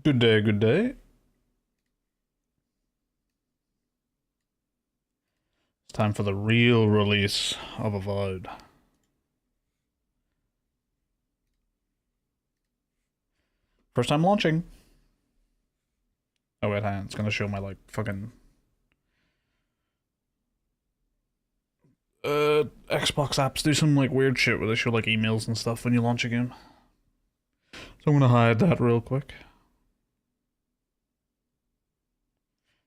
Good day, good day. It's time for the real release of Avowed. First time launching. Oh wait, hang on. It's gonna show my like fucking Xbox apps do some like weird shit where they show like emails and stuff when you launch a game. So I'm gonna hide that real quick.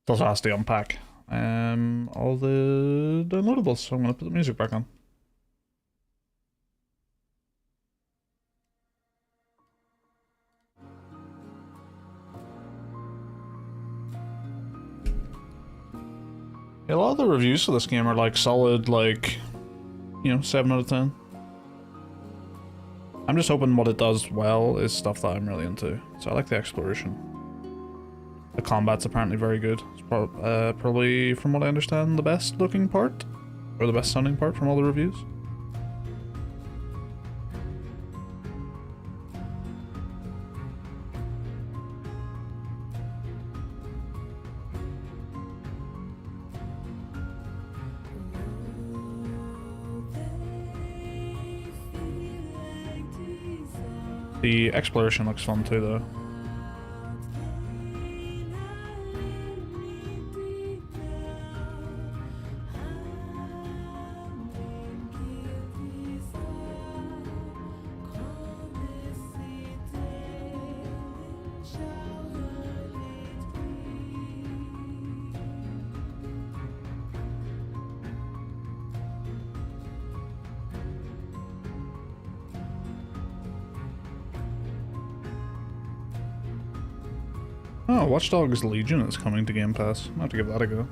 It also has to unpack all the downloadables, so I'm gonna put the music back on. Yeah, a lot of the reviews for this game are like solid, like, you know, 7 out of 10. I'm just hoping what it does well is stuff that I'm really into. So I like the exploration. The combat's apparently very good. It's probably, from what I understand, the best looking part, or the best sounding part from all the reviews. The exploration looks fun too, though. Oh, Watch Dogs Legion is coming to Game Pass. I'll have to give that a go.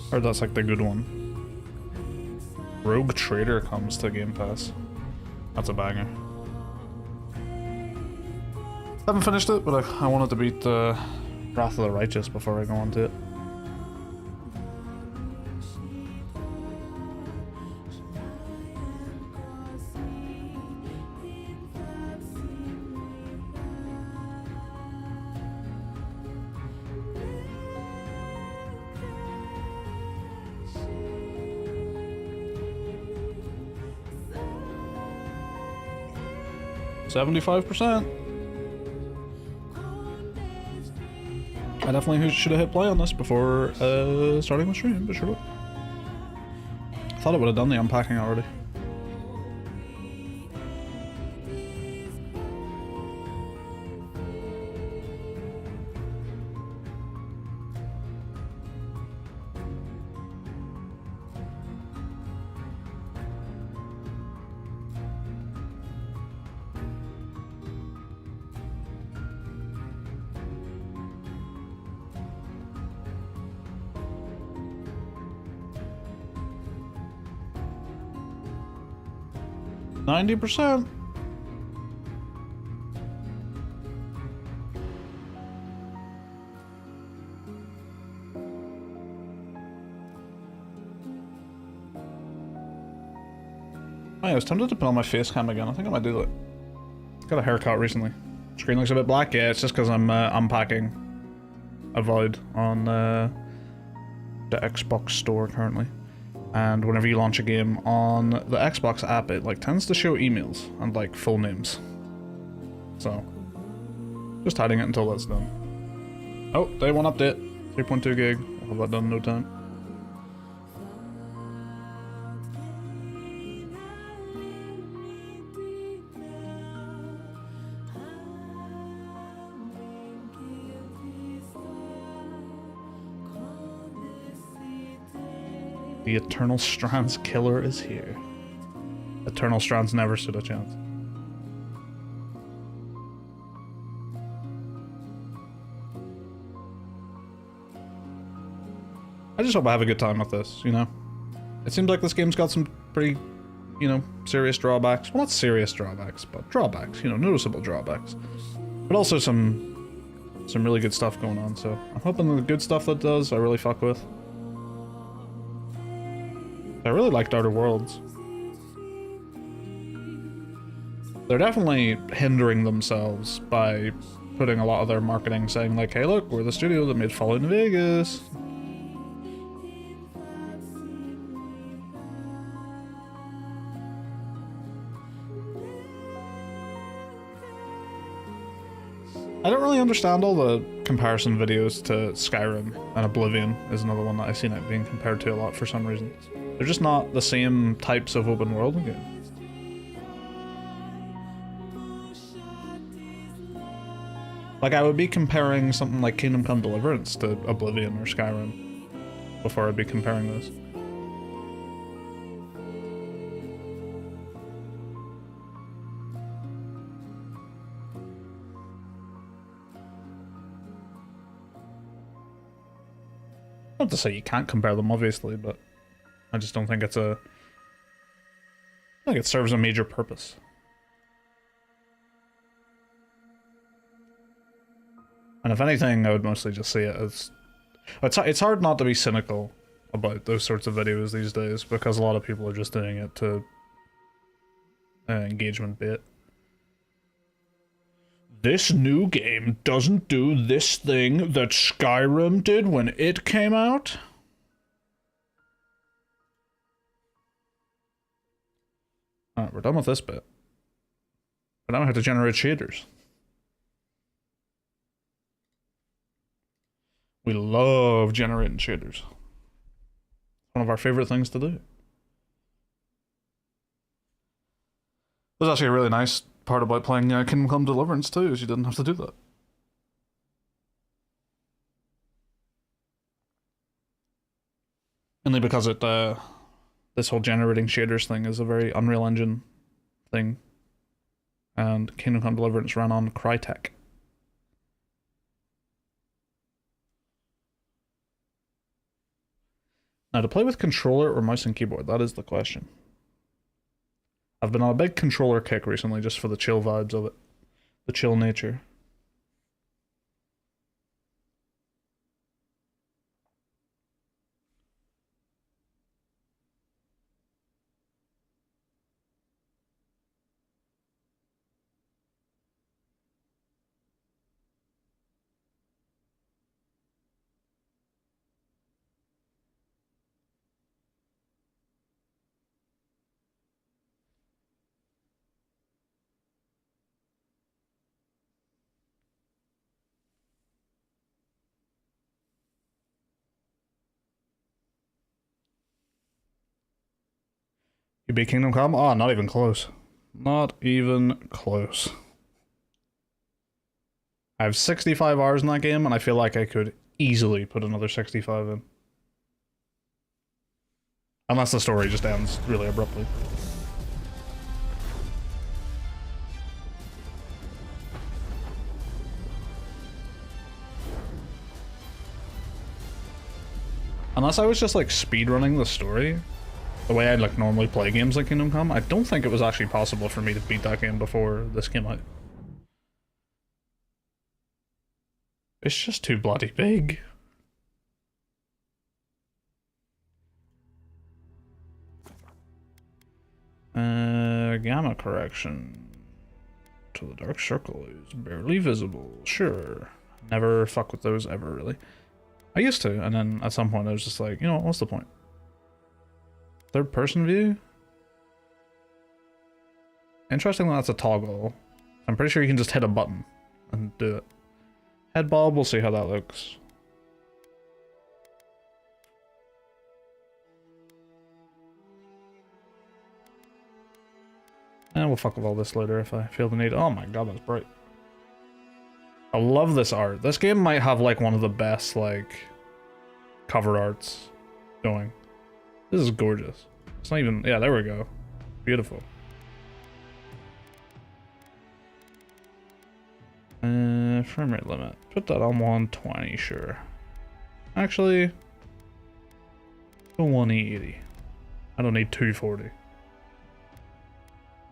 Heard that's like the good one. Rogue Trader comes to Game Pass. That's a banger. Haven't finished it, but I wanted to beat Wrath of the Righteous before I go on to it. $75%. I definitely should have hit play on this before starting the stream, but sure look. I thought it would have done the unpacking already. $90%. Oh, yeah, I was tempted to put on my face cam again. I think I might do that. Got a haircut recently. Screen looks a bit black. Yeah, it's just because I'm unpacking Avowed on the Xbox store currently. And whenever you launch a game on the Xbox app, it like tends to show emails and like full names. So, just hiding it until that's done. Oh, day 1 update. 3.2 gig. I'll have that done in no time. The Eternal Strands killer is here. Eternal Strands never stood a chance. I just hope I have a good time with this, you know? It seems like this game's got some pretty, you know, serious drawbacks. Well, not serious drawbacks, but drawbacks, you know, noticeable drawbacks. But also some really good stuff going on, so I'm hoping the good stuff that does, I really fuck with. I really liked Outer Worlds. They're definitely hindering themselves by putting a lot of their marketing saying like, hey look, we're the studio that made Fallout New Vegas. I don't really understand all the comparison videos to Skyrim, and Oblivion is another one that I've seen it being compared to a lot for some reason. They're just not the same types of open world games. Like, I would be comparing something like Kingdom Come Deliverance to Oblivion or Skyrim before I'd be comparing this. Not to say you can't compare them, obviously, but I just don't think it's a... I think it serves a major purpose. And if anything, I would mostly just see it as... It's hard not to be cynical about those sorts of videos these days, because a lot of people are just doing it to engagement bait. This new game doesn't do this thing that Skyrim did when it came out? Alright, we're done with this bit. But now I have to generate shaders. We love generating shaders. One of our favorite things to do. It was actually a really nice part about playing Kingdom Come Deliverance too, is you didn't have to do that. Only because it, this whole generating shaders thing is a very Unreal Engine thing. And Kingdom Come Deliverance ran on Crytek. Now, to play with controller or mouse and keyboard, that is the question. I've been on a big controller kick recently just for the chill vibes of it. The chill nature. You beat Kingdom Come? Oh, not even close. Not even close. I have 65 hours in that game, and I feel like I could easily put another 65 in. Unless the story just ends really abruptly. Unless I was just like speedrunning the story, the way I'd like normally play games like Kingdom Come, I don't think it was actually possible for me to beat that game before this came out. It's just too bloody big. Gamma correction to the dark circle is barely visible. Sure. Never fuck with those ever, really. I used to, and then at some point I was just like, you know, what's the point? Third person view? Interesting that that's a toggle. I'm pretty sure you can just hit a button and do it. Head bob, we'll see how that looks. And we'll fuck with all this later if I feel the need. Oh my god, that's bright. I love this art. This game might have like one of the best like cover arts going. This is gorgeous. It's not even, yeah, there we go. Beautiful. Frame rate limit. Put that on 120, sure. Actually, go 180. I don't need 240.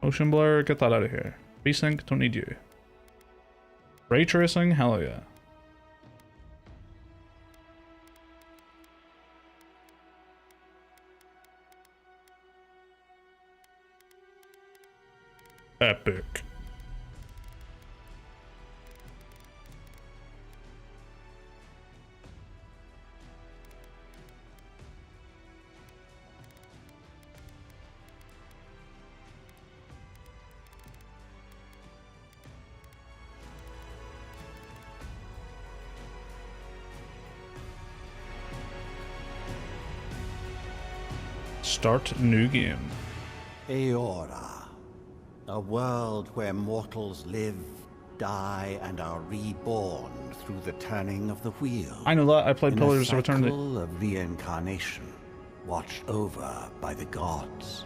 Motion blur, get that out of here. Resync, don't need you. Ray tracing, hell yeah. Epic. Start new game. Eora, a world where mortals live, die, and are reborn through the turning of the wheel. I know that. I played Pillars of Eternity. In a cycle of reincarnation, watched over by the gods.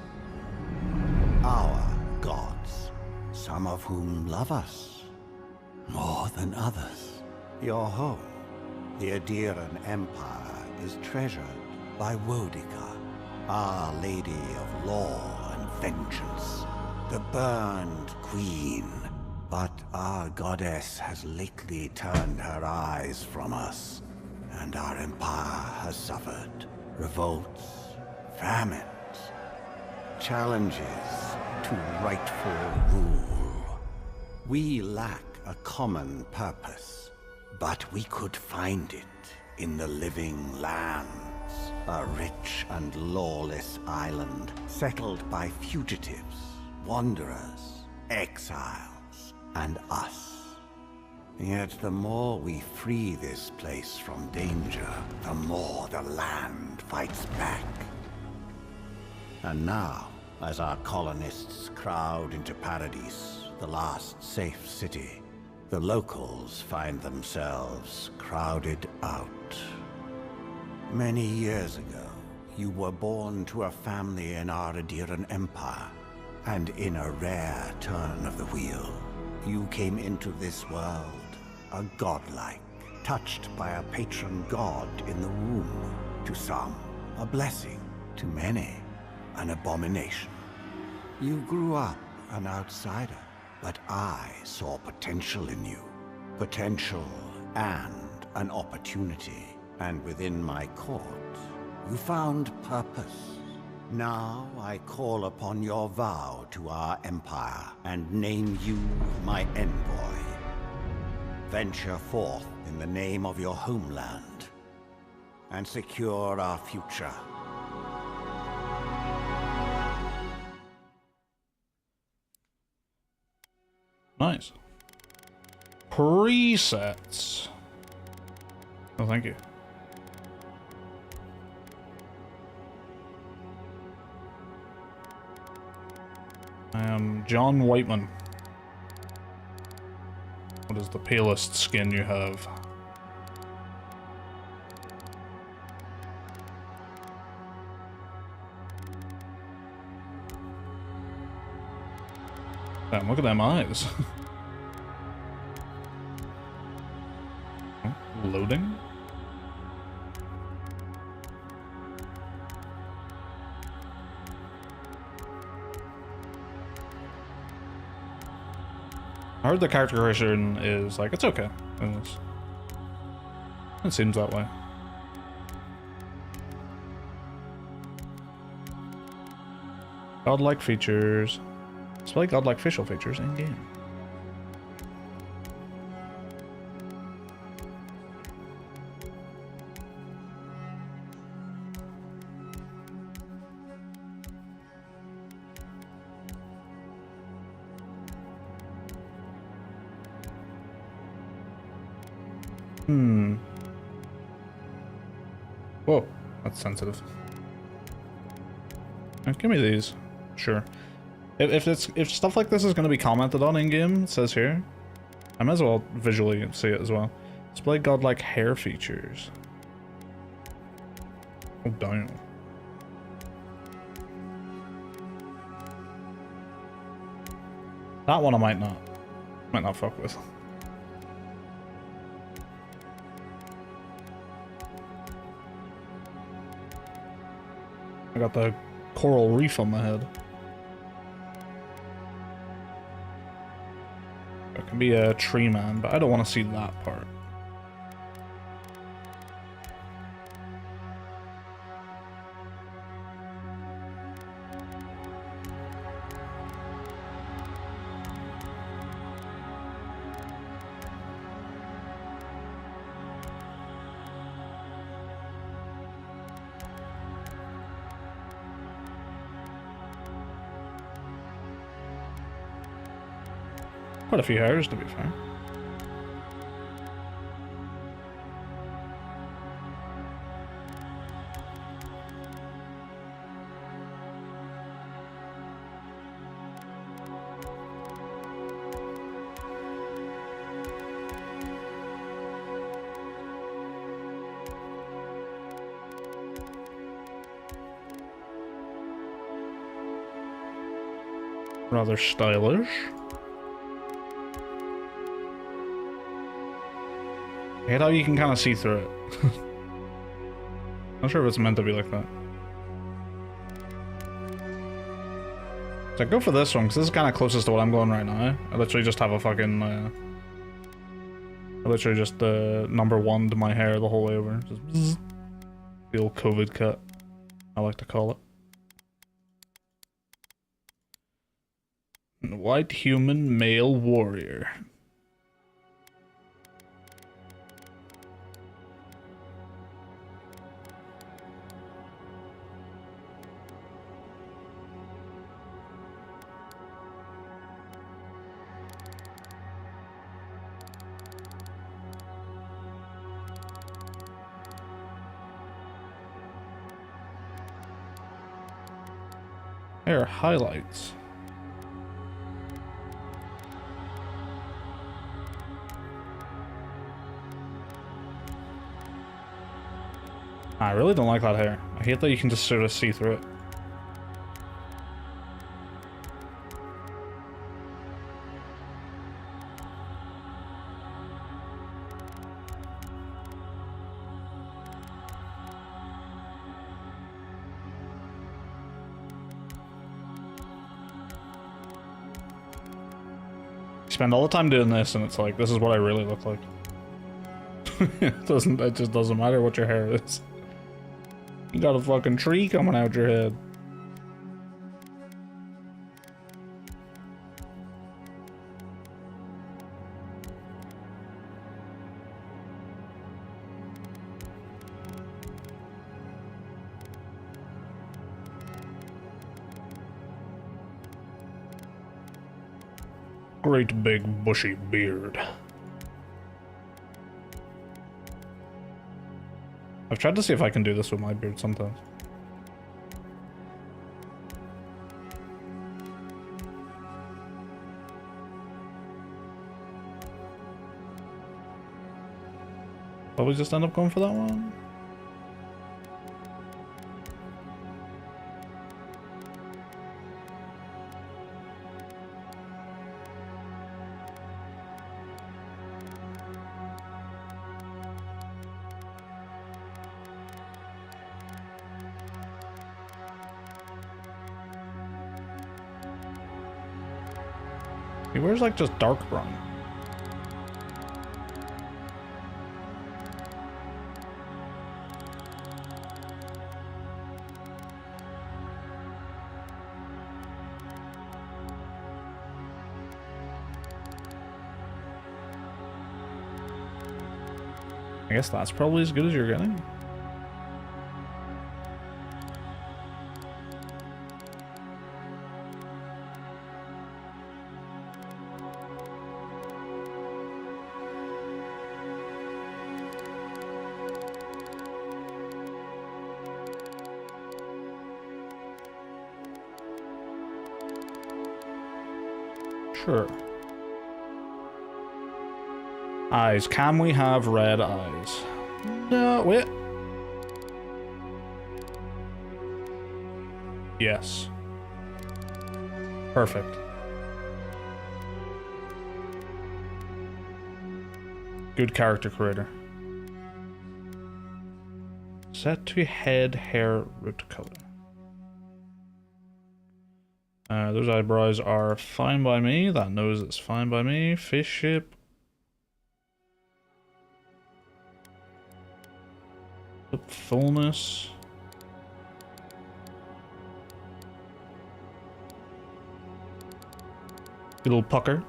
Our gods, some of whom love us more than others. Your home, the Adiran Empire, is treasured by Wodica, Our Lady of Law and Vengeance, the burned queen. But our goddess has lately turned her eyes from us, and our empire has suffered revolts, famines, challenges to rightful rule. We lack a common purpose, but we could find it in the living lands, a rich and lawless island settled by fugitives, wanderers, exiles, and us. Yet the more we free this place from danger, the more the land fights back. And now, as our colonists crowd into Paradise, the last safe city, the locals find themselves crowded out. Many years ago, you were born to a family in our Adiran Empire, and in a rare turn of the wheel, you came into this world a godlike, touched by a patron god in the womb. To some, a blessing. To many, an abomination. You grew up an outsider, but I saw potential in you. Potential and an opportunity. And within my court, you found purpose. Now I call upon your vow to our empire and name you my envoy. Venture forth in the name of your homeland and secure our future. Nice. Presets. Oh, thank you. I am John Whiteman. What is the palest skin you have? Damn, look at them eyes. Oh, loading? I heard the character creation is like, it's okay. It seems that way. Godlike features. Display godlike facial features in game. Whoa, that's sensitive. Give me these. Sure. If stuff like this is going to be commented on in game, it says here, I might as well visually see it as well. Display godlike hair features. Oh damn. That one I might not fuck with. I got the coral reef on my head. I can be a tree man, but I don't want to see that part. Quite a few hairs, to be fair. Rather stylish. I hate how you can kind of see through it. Not sure if it's meant to be like that. So I go for this one, because this is kind of closest to what I'm going right now. I literally just have a fucking, I literally just, number one to my hair the whole way over. Just bzzz. The old COVID cut, I like to call it. White human male warrior. Hair highlights. I really don't like that hair. I hate that you can just sort of see through it. Spend all the time doing this and it's like, this is what I really look like. It just doesn't matter what your hair is. You got a fucking tree coming out your head. Great big bushy beard. I've tried to see if I can do this with my beard sometimes. Probably just end up going for that one. He wears like just dark brown. I guess that's probably as good as you're getting. Sure. Eyes. Can we have red eyes? No, wait. Yes. Perfect. Good character creator. Set to head hair root color. Those eyebrows are fine by me. That nose is fine by me. Face shape. Lip fullness. Little pucker.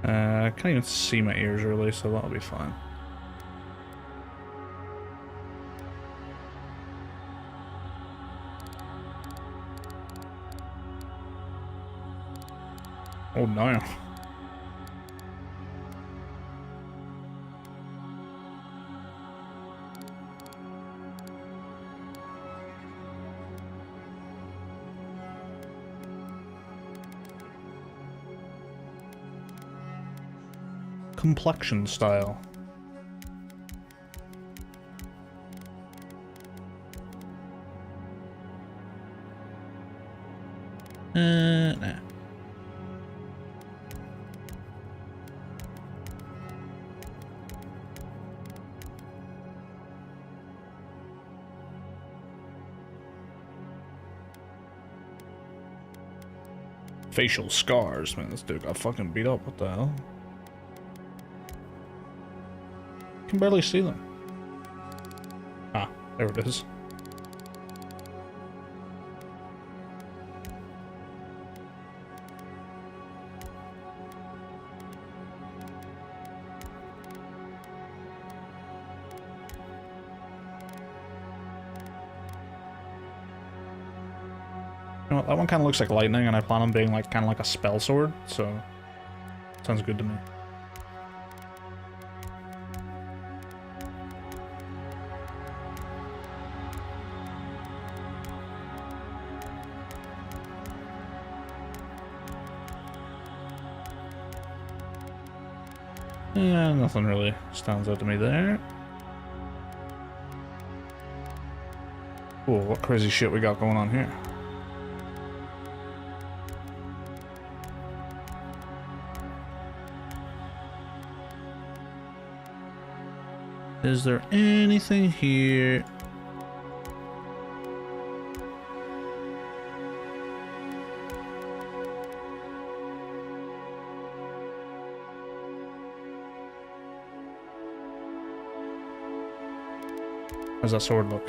I can't even see my ears really, so that'll be fine. Oh no. complexion style. Nah. Facial scars, man. This dude got fucking beat up. What the hell? Can barely see them. Ah, there it is. You know what, that one kind of looks like lightning, and I plan on being like kind of like a spell sword, so sounds good to me. Yeah, nothing really stands out to me there. Cool, what crazy shit we got going on here? Is there anything here? How's that sword look?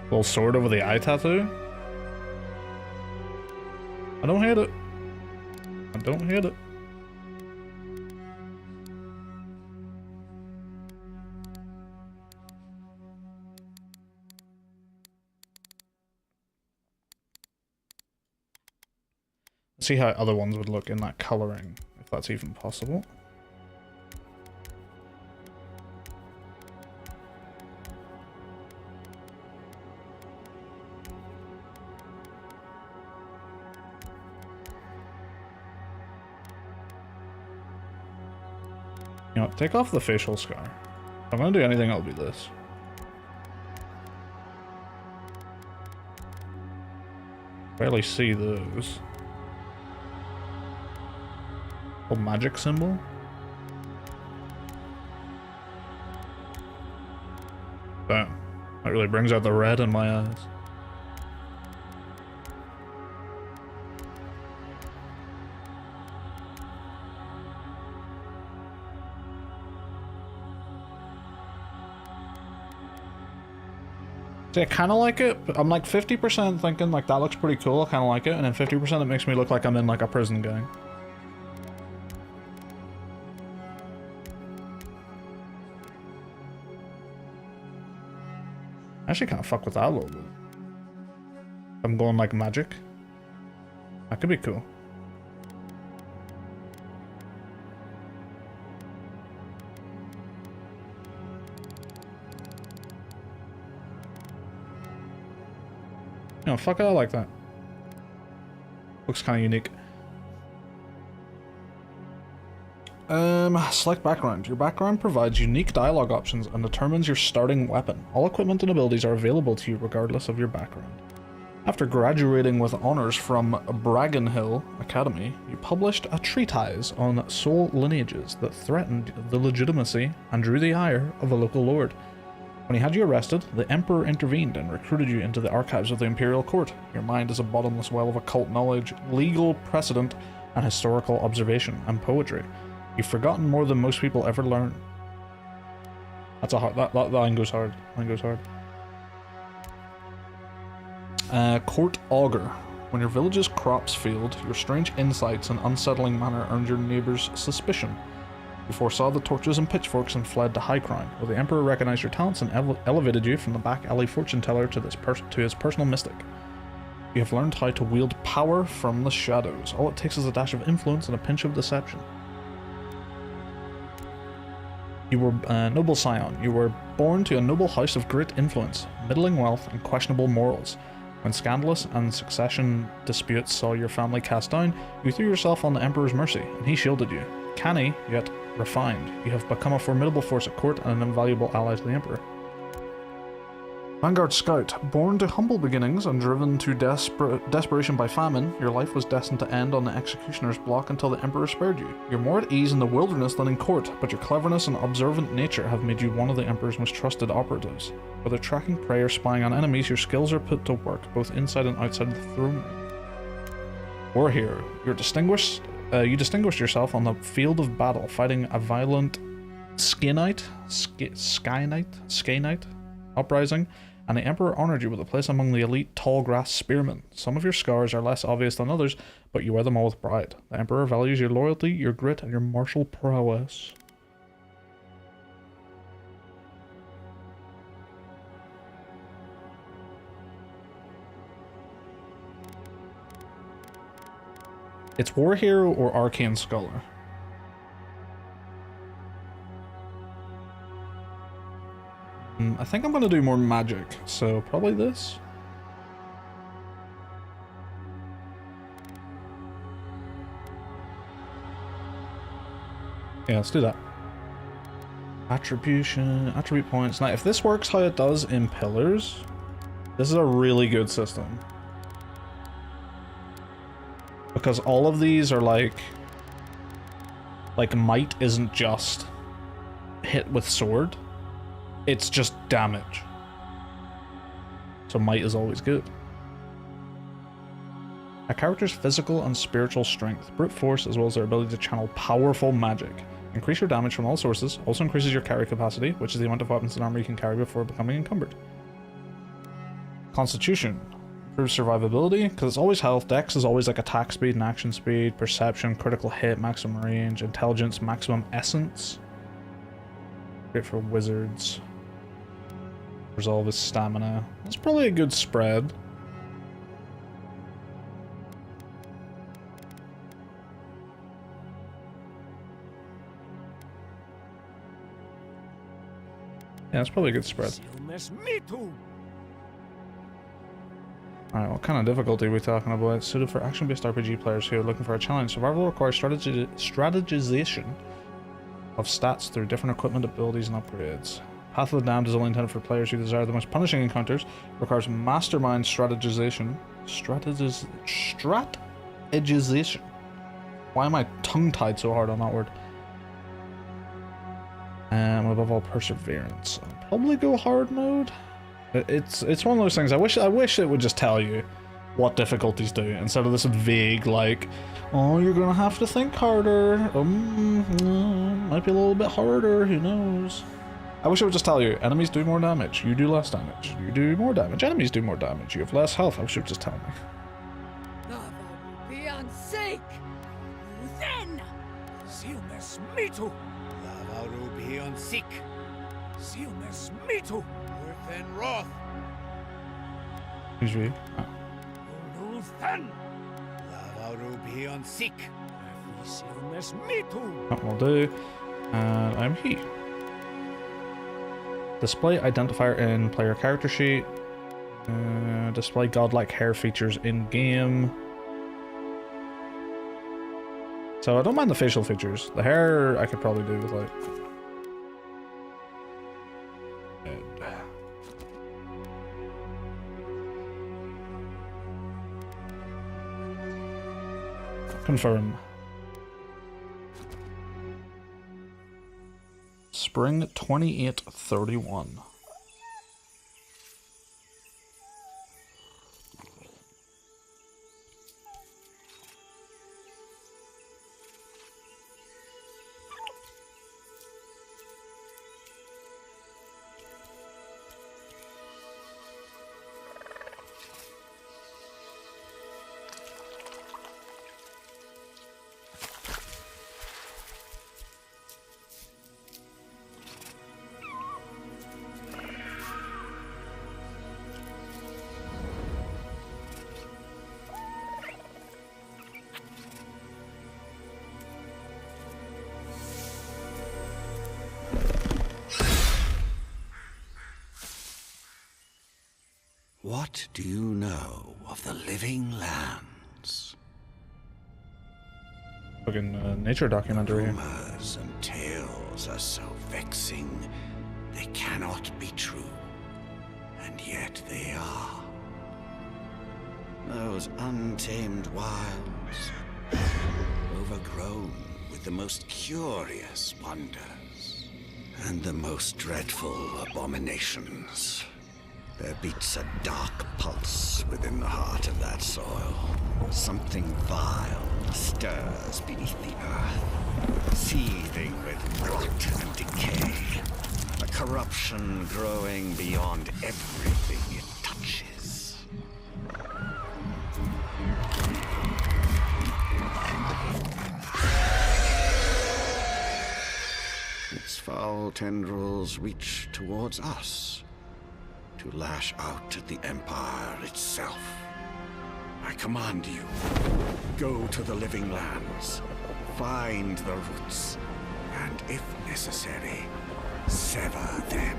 Little sword over the eye tattoo? I don't hate it. I don't hate it. Let's see how other ones would look in that coloring, if that's even possible. You know, take off the facial scar. If I'm gonna do anything, I'll do this. Barely see those. Oh, magic symbol? Damn. That really brings out the red in my eyes. See, I kind of like it, but I'm like 50% thinking like that looks pretty cool, I kind of like it, and then 50% it makes me look like I'm in like a prison gang. I actually kind of fuck with that a little bit. I'm going like magic. That could be cool. You know, fuck it, I like that. Looks kind of unique. Select background. Your background provides unique dialogue options and determines your starting weapon. All equipment and abilities are available to you regardless of your background. After graduating with honors from Bragan Hill Academy, you published a treatise on soul lineages that threatened the legitimacy and drew the ire of a local lord. When he had you arrested, the Emperor intervened and recruited you into the archives of the Imperial Court. Your mind is a bottomless well of occult knowledge, legal precedent, and historical observation and poetry. You've forgotten more than most people ever learn. That's a hard. That line goes hard. Line goes hard. Court Augur. When your village's crops failed, your strange insights and unsettling manner earned your neighbors' suspicion. You foresaw the torches and pitchforks and fled to high crime, where the Emperor recognized your talents and elevated you from the back alley fortune teller to his personal mystic. You have learned how to wield power from the shadows. All it takes is a dash of influence and a pinch of deception. You were a noble scion. You were born to a noble house of great influence, middling wealth, and questionable morals. When scandalous and succession disputes saw your family cast down, you threw yourself on the Emperor's mercy, and he shielded you. Canny, yet refined, you have become a formidable force at court and an invaluable ally to the Emperor. Vanguard Scout, born to humble beginnings and driven to desperation by famine, your life was destined to end on the executioner's block until the Emperor spared you. You're more at ease in the wilderness than in court, but your cleverness and observant nature have made you one of the Emperor's most trusted operatives. Whether tracking prey or spying on enemies, your skills are put to work, both inside and outside the throne room. War Hero, you distinguished yourself on the field of battle, fighting a violent Skynite uprising, and the Emperor honored you with a place among the elite tall grass spearmen. Some of your scars are less obvious than others, but you wear them all with pride. The Emperor values your loyalty, your grit, and your martial prowess. It's War Hero or Arcane Scholar. I think I'm gonna do more magic, so probably this. Yeah, let's do that. Attribute points. Now, if this works how it does in Pillars, this is a really good system. Because all of these are like might isn't just hit with sword. It's just damage. So might is always good. A character's physical and spiritual strength, brute force, as well as their ability to channel powerful magic. Increase your damage from all sources, also increases your carry capacity, which is the amount of weapons and armor you can carry before becoming encumbered. Constitution. Improves survivability, because it's always health. Dex is always like attack speed and action speed, perception, critical hit, maximum range, intelligence, maximum essence. Great for wizards. Resolve is stamina. That's probably a good spread. Yeah, it's probably a good spread. Alright, what kind of difficulty are we talking about? Suited for action-based RPG players who are looking for a challenge. Survival requires strategization of stats through different equipment, abilities, and upgrades. Path of the Damned is only intended for players who desire the most punishing encounters. Requires mastermind strategization. Strategization. Why am I tongue-tied so hard on that word? And above all, perseverance. I'll probably go hard mode. It's one of those things. I wish it would just tell you what difficulties do instead of this vague like, oh, you're gonna have to think harder. Might be a little bit harder. Who knows? I wish it would just tell you, enemies do more damage, you do less damage. You do more damage, enemies do more damage. You have less health. I wish it would just tell me. Beyond sake! Then! Silmes mitu! Lavaru beyond sick! Silmes mitu! Worth and wrath! Who's you? Luthan! Lavaru beyond sick! Silmes mitu! That will do. And I'm he. Display identifier in player character sheet. Display godlike hair features in game. So I don't mind the facial features. The hair I could probably do without. Confirm. Spring 2831. What do you know of the living lands? Fucking nature documentary. Rumors and tales are so vexing, they cannot be true. And yet they are. Those untamed wilds, overgrown with the most curious wonders and the most dreadful abominations. There beats a dark pulse within the heart of that soil. Something vile stirs beneath the earth, seething with rot and decay. A corruption growing beyond everything it touches. Its foul tendrils reach towards us, to lash out at the Empire itself. I command you, go to the living lands, find the roots, and if necessary, sever them.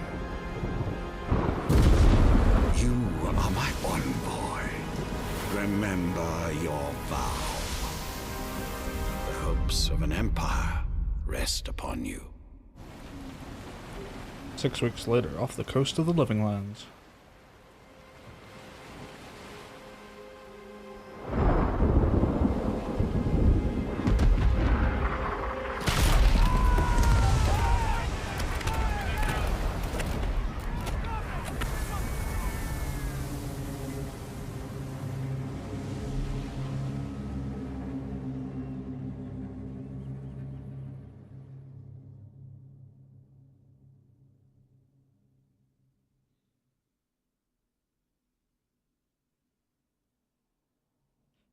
You are my envoy. Remember your vow. The hopes of an empire rest upon you. 6 weeks later, off the coast of the Living Lands.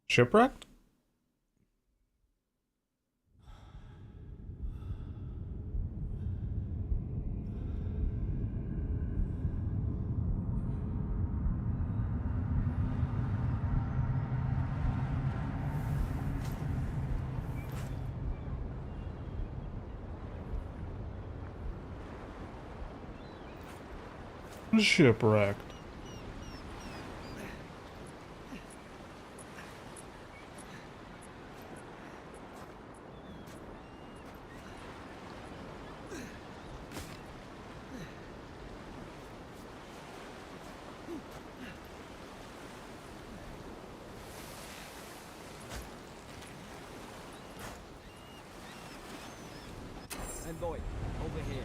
Shipwrecked? Shipwrecked. Envoy, over here.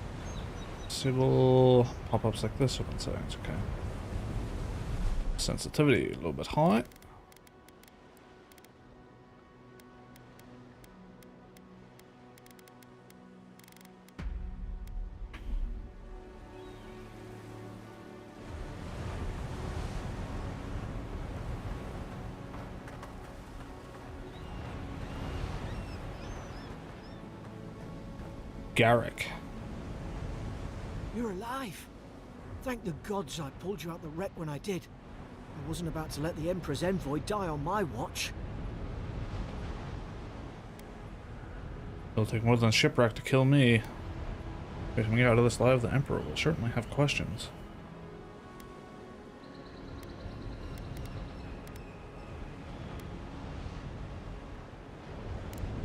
Disable pop-ups like this, open settings, okay. Sensitivity a little bit high. Garrick. You're alive. Thank the gods I pulled you out the wreck when I did. I wasn't about to let the Emperor's envoy die on my watch. It'll take more than shipwreck to kill me. If we get out of this alive, the Emperor will certainly have questions.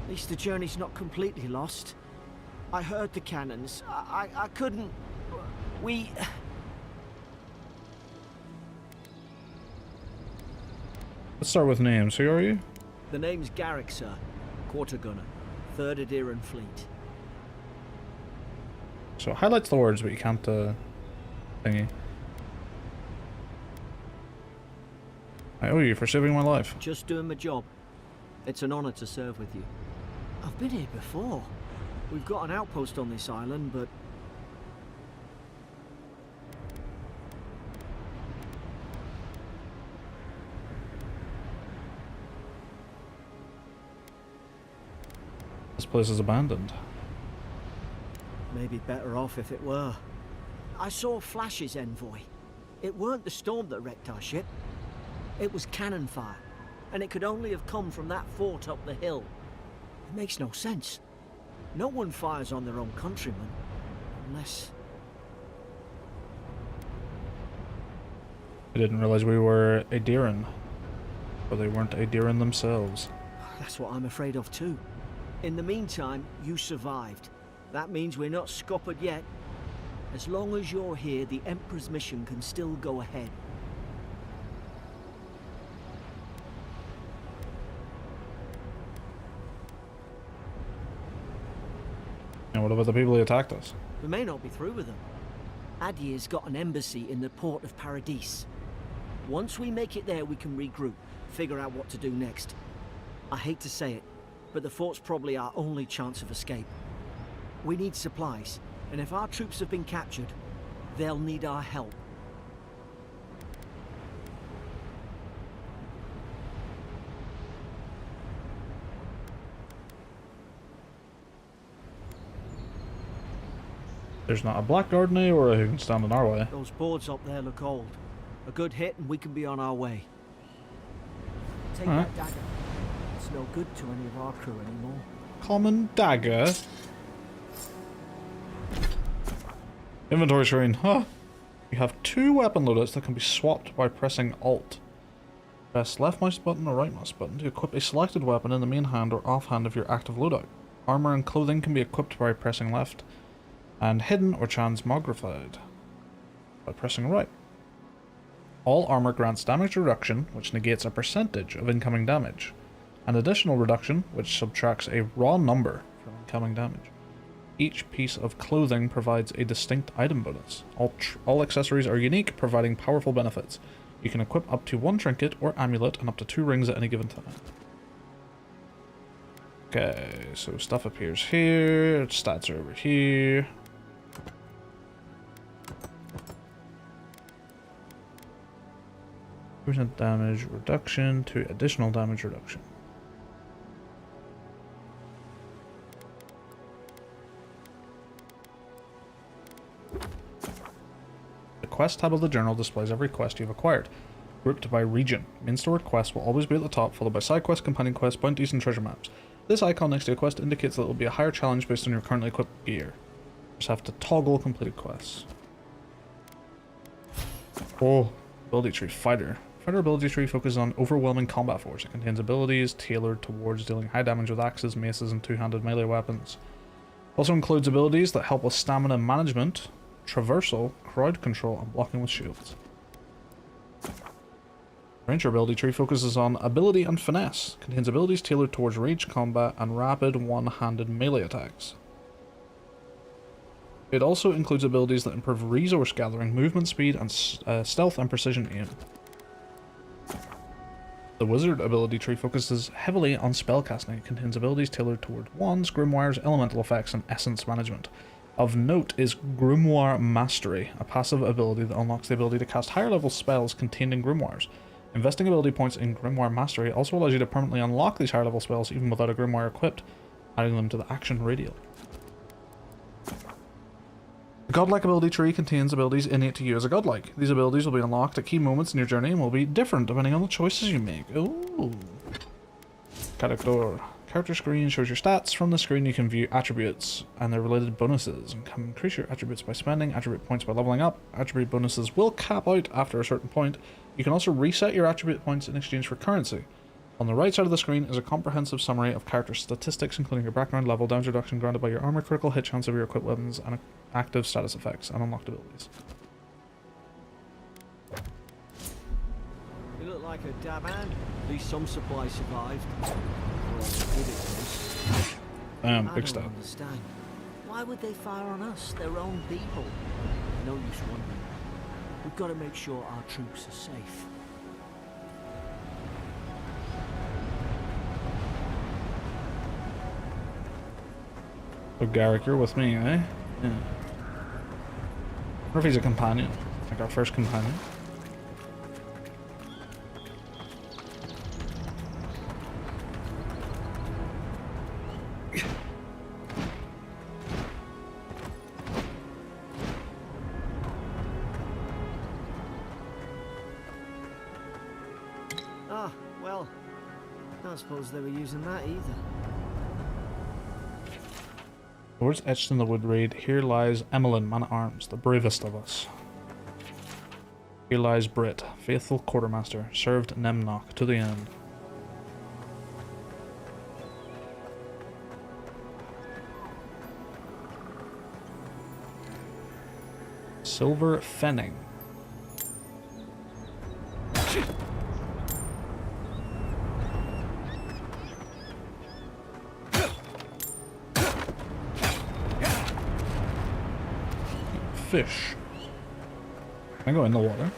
At least the journey's not completely lost. I heard the cannons. I couldn't... We... Let's start with names. Who are you? The name's Garrick, sir. Quarter gunner. 3rd Adiran Fleet. So it highlights the words, but you can't, thingy. I owe you for saving my life. Just doing my job. It's an honor to serve with you. I've been here before. We've got an outpost on this island, but... This place is abandoned. Maybe better off if it were. I saw flashes, Envoy. It weren't the storm that wrecked our ship. It was cannon fire, and it could only have come from that fort up the hill. It makes no sense. No one fires on their own countrymen, unless... I didn't realize we were a Deeren, but they weren't a Deeren themselves. That's what I'm afraid of too. In the meantime, you survived. That means we're not scuppered yet. As long as you're here, the Emperor's mission can still go ahead. And what about the people who attacked us? We may not be through with them. Adir's got an embassy in the port of Paradis. Once we make it there, we can regroup, figure out what to do next. I hate to say it, but the fort's probably our only chance of escape. We need supplies, and if our troops have been captured, they'll need our help. There's not a blackguard or who can stand in our way. Those boards up there look old. A good hit and we can be on our way. Take that dagger. It's no good to any of our crew anymore. Common dagger. Inventory screen. Huh. You have 2 weapon loadouts that can be swapped by pressing Alt. Press left mouse button or right mouse button to equip a selected weapon in the main hand or offhand of your active loadout. Armor and clothing can be equipped by pressing left, and hidden or transmogrified by pressing right. All armor grants damage reduction, which negates a percentage of incoming damage. An additional reduction, which subtracts a raw number from incoming damage. Each piece of clothing provides a distinct item bonus. All accessories are unique, providing powerful benefits. You can equip up to 1 trinket or amulet and up to 2 rings at any given time. Okay, so stuff appears here, stats are over here. % damage reduction to additional damage reduction. The quest tab of the journal displays every quest you've acquired, grouped by region. Main stored quests will always be at the top, followed by side quests, companion quests, bounties, and treasure maps. This icon next to a quest indicates that it will be a higher challenge based on your currently equipped gear. You just have to toggle completed quests. Oh, ability tree fighter. Fighter ability tree focuses on overwhelming combat force. It contains abilities tailored towards dealing high damage with axes, maces, and 2-handed melee weapons. Also includes abilities that help with stamina management, traversal, crowd control, and blocking with shields. Ranger ability tree focuses on ability and finesse. Contains abilities tailored towards ranged combat and rapid one-handed melee attacks. It also includes abilities that improve resource gathering, movement speed, and stealth and precision aim. The wizard ability tree focuses heavily on spellcasting. It contains abilities tailored toward wands, grimoires, elemental effects, and essence management. Of note is Grimoire Mastery, a passive ability that unlocks the ability to cast higher level spells contained in grimoires. Investing ability points in Grimoire Mastery also allows you to permanently unlock these higher level spells even without a grimoire equipped, adding them to the action radial. The godlike ability tree contains abilities innate to you as a godlike. These abilities will be unlocked at key moments in your journey and will be different depending on the choices you make. Ooh. Character. Character screen shows your stats. From the screen you can view attributes and their related bonuses, and can increase your attributes by spending attribute points by leveling up. Attribute bonuses will cap out after a certain point. You can also reset your attribute points in exchange for currency. On the right side of the screen is a comprehensive summary of character statistics, including your background, level, damage reduction granted by your armor, critical hit chance of your equipped weapons, and active status effects and unlocked abilities. You look like a dab hand. At least some supplies survived. For all the good it was. Big I stat. don't understand. Why would they fire on us, their own people? No use wondering. We've got to make sure our troops are safe. So Garrick, you're with me, eh? Yeah. Or if he's a companion. Like our first companion. Ah, well, I don't suppose they were using that either. Words etched in the wood read, "Here lies Emmeline, man-at-arms, the bravest of us." Here lies Brit, faithful quartermaster, served Nemnock to the end. Silver Fenning. Fish. Can I go in the water?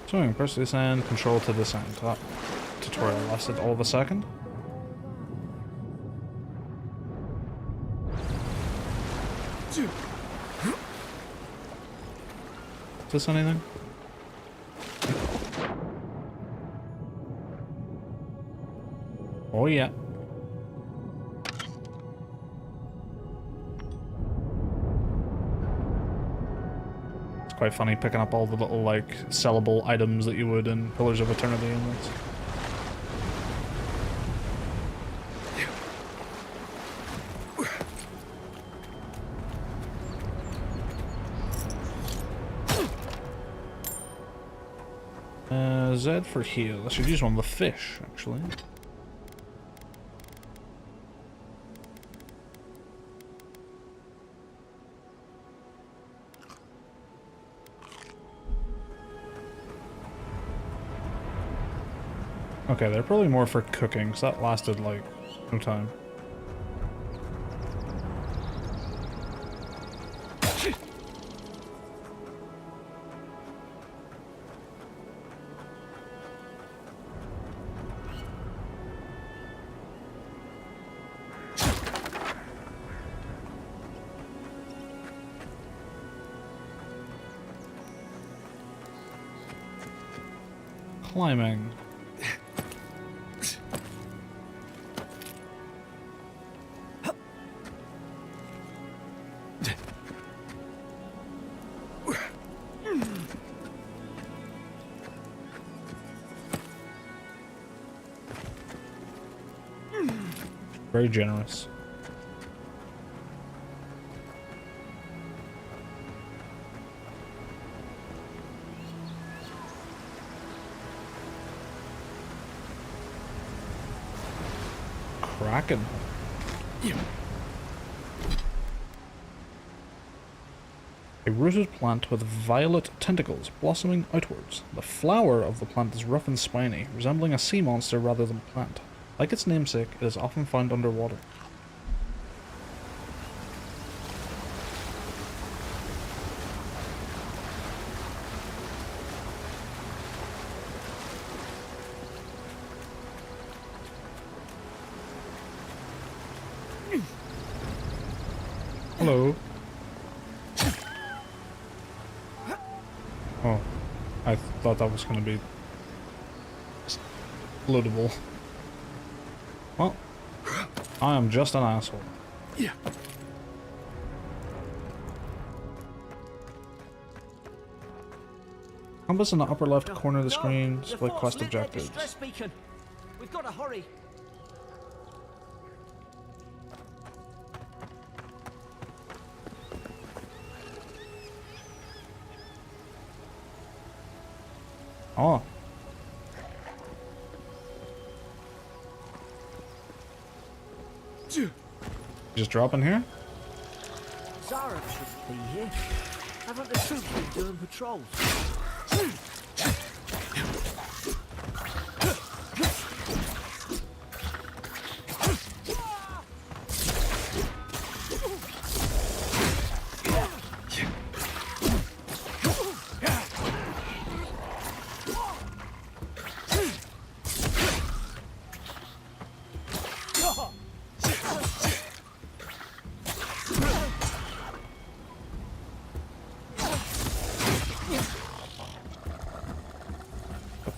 Swimming, press to descend, control to descend. That tutorial lasted all of a second. Is this anything? Oh yeah. It's quite funny picking up all the little, like, sellable items that you would in Pillars of Eternity and this. Z for heal. I should use one of the fish, actually. Okay, they're probably more for cooking, so that lasted, like, no time. Climbing. Very generous. Kraken. A rooted plant with violet tentacles blossoming outwards. The flower of the plant is rough and spiny, resembling a sea monster rather than a plant. Like its namesake, it is often found underwater. Hello. Oh, I thought that was going to be loadable. Well, I am just an asshole. Yeah. Compass in the upper left corner of the screen, No, display the quest force lit their objectives. distress beacon. We've got to hurry. Oh. Just drop in here? Zara should be here. Haven't the troops been doing patrols?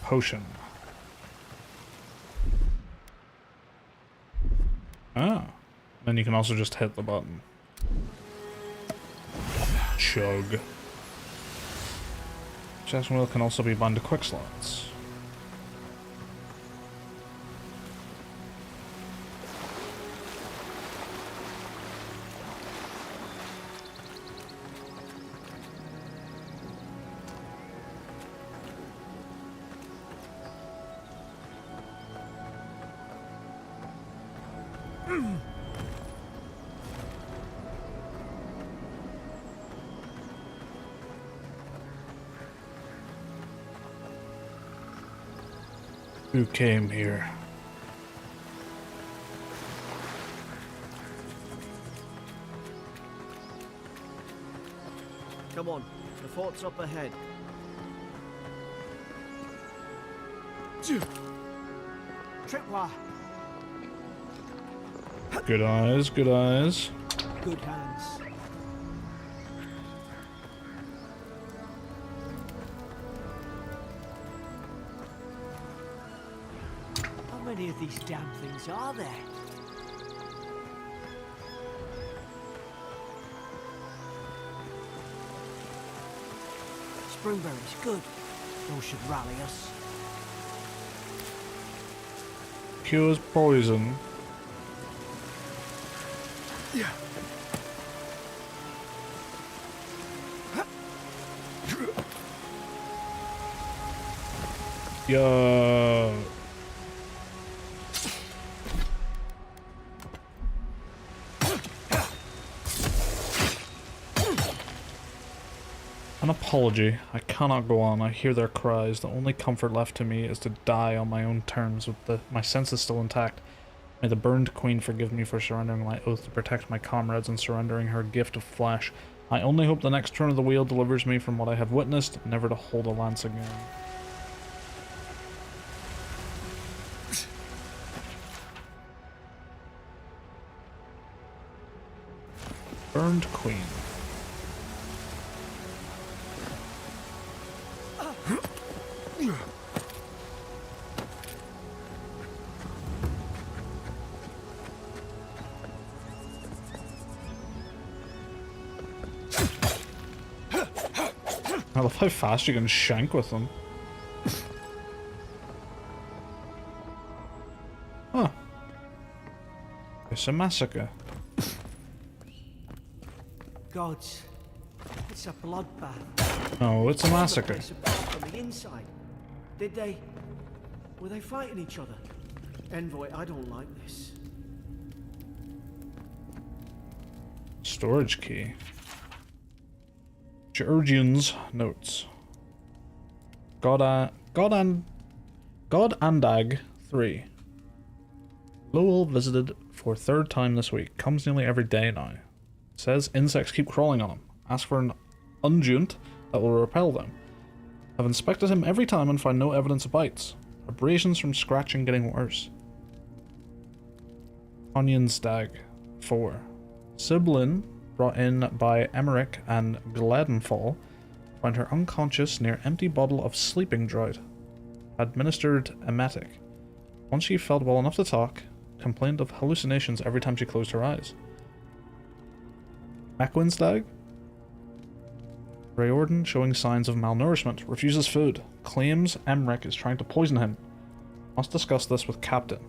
Potion. Ah. Then you can also just hit the button. Chug. Chest wheel can also be bound to quick slots. Who came here? Come on, the fort's up ahead. Tripwire. Good eyes, good eyes. Good hands. How many of these damn things are there? Springberry's good. Those should rally us. Cures poison. Yeah. Yo. An apology. I cannot go on. I hear their cries. The only comfort left to me is to die on my own terms with my senses still intact. May the burned queen forgive me for surrendering my oath to protect my comrades and surrendering her gift of flesh. I only hope the next turn of the wheel delivers me from what I have witnessed, never to hold a lance again. Burned queen. I love how fast you can shank with them. Huh. It's a massacre. Gods, it's a bloodbath. No, it's a massacre. The place apart from the inside. Did they? Were they fighting each other? Envoy, I don't like this. Storage key. Georgian's notes. Godandag 3. Lowell visited for third time this week. Comes nearly every day now. Says insects keep crawling on him. Ask for an unguent that will repel them. I've inspected him every time and found no evidence of bites. Abrasions from scratching getting worse. Onionstag 4. Siblin, brought in by Emmerich and Gledenfall, found her unconscious near empty bottle of sleeping draught. Administered emetic. Once she felt well enough to talk, complained of hallucinations every time she closed her eyes. Macwinstag? Rayordan showing signs of malnourishment, refuses food, claims Emmerich is trying to poison him. Must discuss this with Captain.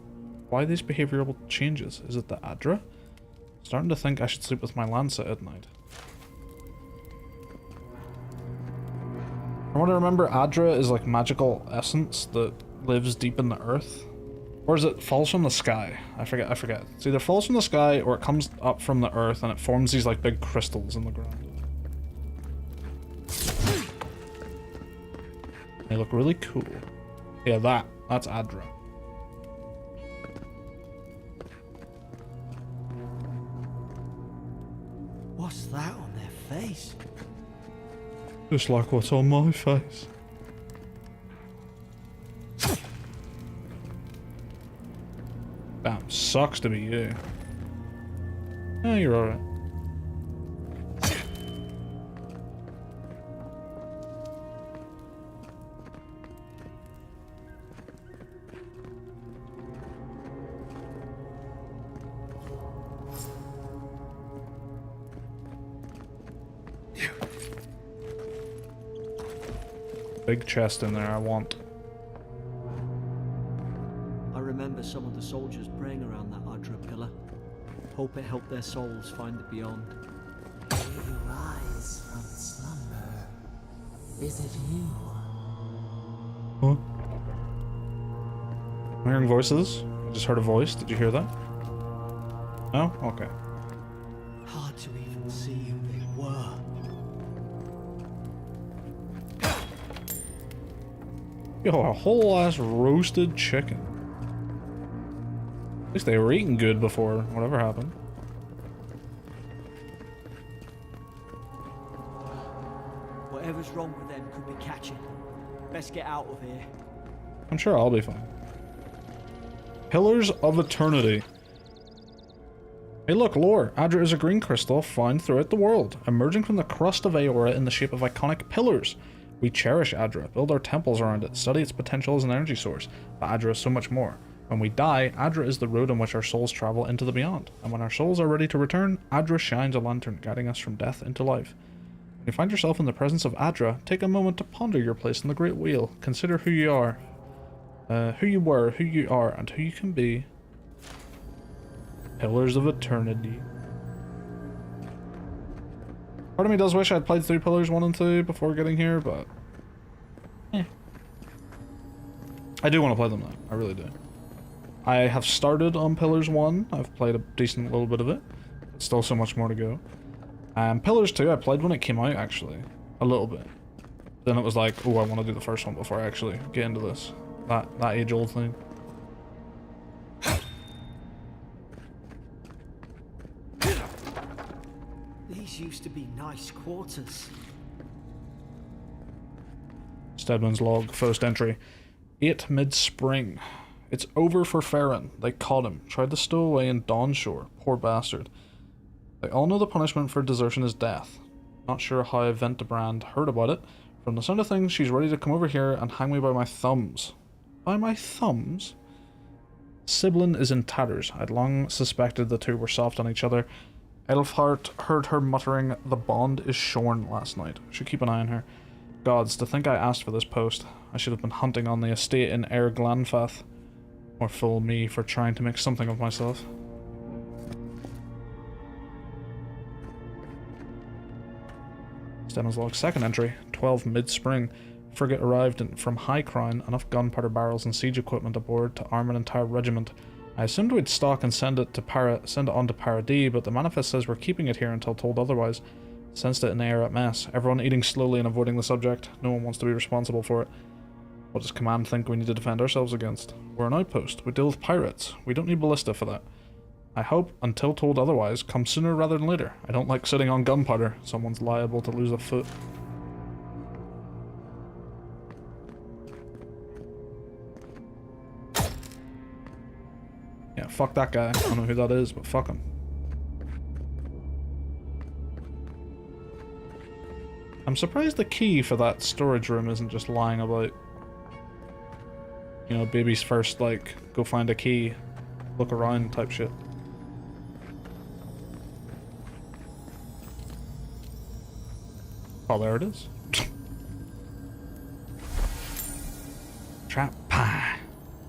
Why these behavioral changes? Is it the Adra? Starting to think I should sleep with my Lancet at night. From what I remember, Adra is like magical essence that lives deep in the earth. Or is it falls from the sky? I forget. It's either falls from the sky or it comes up from the earth and it forms these like big crystals in the ground. They look really cool. Yeah, that's Adra. What's that on their face? Just like what's on my face. Damn, sucks to be you. Oh, you're alright. Big chest in there, I want. I remember some of the soldiers praying around that Adra pillar. Hope it helped their souls find the beyond. You rise from slumber. Is it you? Huh? I'm hearing voices. I just heard a voice. Did you hear that? No? Okay. Hard to even see who they were. Yo, a whole ass roasted chicken. At least they were eating good before whatever happened. Whatever's wrong with them could be catching. Best get out of here. I'm sure I'll be fine. Pillars of Eternity. Hey look, lore. Adra is a green crystal found throughout the world, emerging from the crust of Aora in the shape of iconic pillars. We cherish Adra, build our temples around it, study its potential as an energy source, but Adra is so much more. When we die, Adra is the road on which our souls travel into the beyond, and when our souls are ready to return, Adra shines a lantern, guiding us from death into life. When you find yourself in the presence of Adra, take a moment to ponder your place in the Great Wheel. Consider who you are, who you were, who you are, and who you can be. Pillars of Eternity. Part of me does wish I'd played through Pillars 1 and 2 before getting here, but... I do want to play them though, I really do. I have started on Pillars 1, I've played a decent little bit of it. Still so much more to go. Pillars 2 I played when it came out actually, a little bit. Then it was like, oh, I want to do the first one before I actually get into this. That age-old thing. These used to be nice quarters. Stedman's log, first entry. 8 mid-spring. It's over for Farron. They caught him. Tried to stow away in Dawnshore. Poor bastard. They all know the punishment for desertion is death. Not sure how Ventabrand heard about it. From the sound of things, she's ready to come over here and hang me by my thumbs. By my thumbs? Siblin is in tatters. I'd long suspected the two were soft on each other. Elfhart heard her muttering, "The bond is shorn," last night. Should keep an eye on her. Gods, to think I asked for this post. I should have been hunting on the estate in Air Glanfath. Or fool me for trying to make something of myself. Stedman's log, second entry. 12 mid-spring. Frigate arrived from High Crown, enough gunpowder barrels and siege equipment aboard to arm an entire regiment. I assumed we'd stock and send it on to Paradis, but the manifest says we're keeping it here until told otherwise. Sensed it in the air at mess. Everyone eating slowly and avoiding the subject. No one wants to be responsible for it. What does command think we need to defend ourselves against? We're an outpost. We deal with pirates. We don't need ballista for that. I hope, until told otherwise, come sooner rather than later. I don't like sitting on gunpowder. Someone's liable to lose a foot. Yeah, fuck that guy. I don't know who that is, but fuck him. I'm surprised the key for that storage room isn't just lying about. You know, baby's first, like, go find a key, look around type shit. Oh, there it is. Trap pie.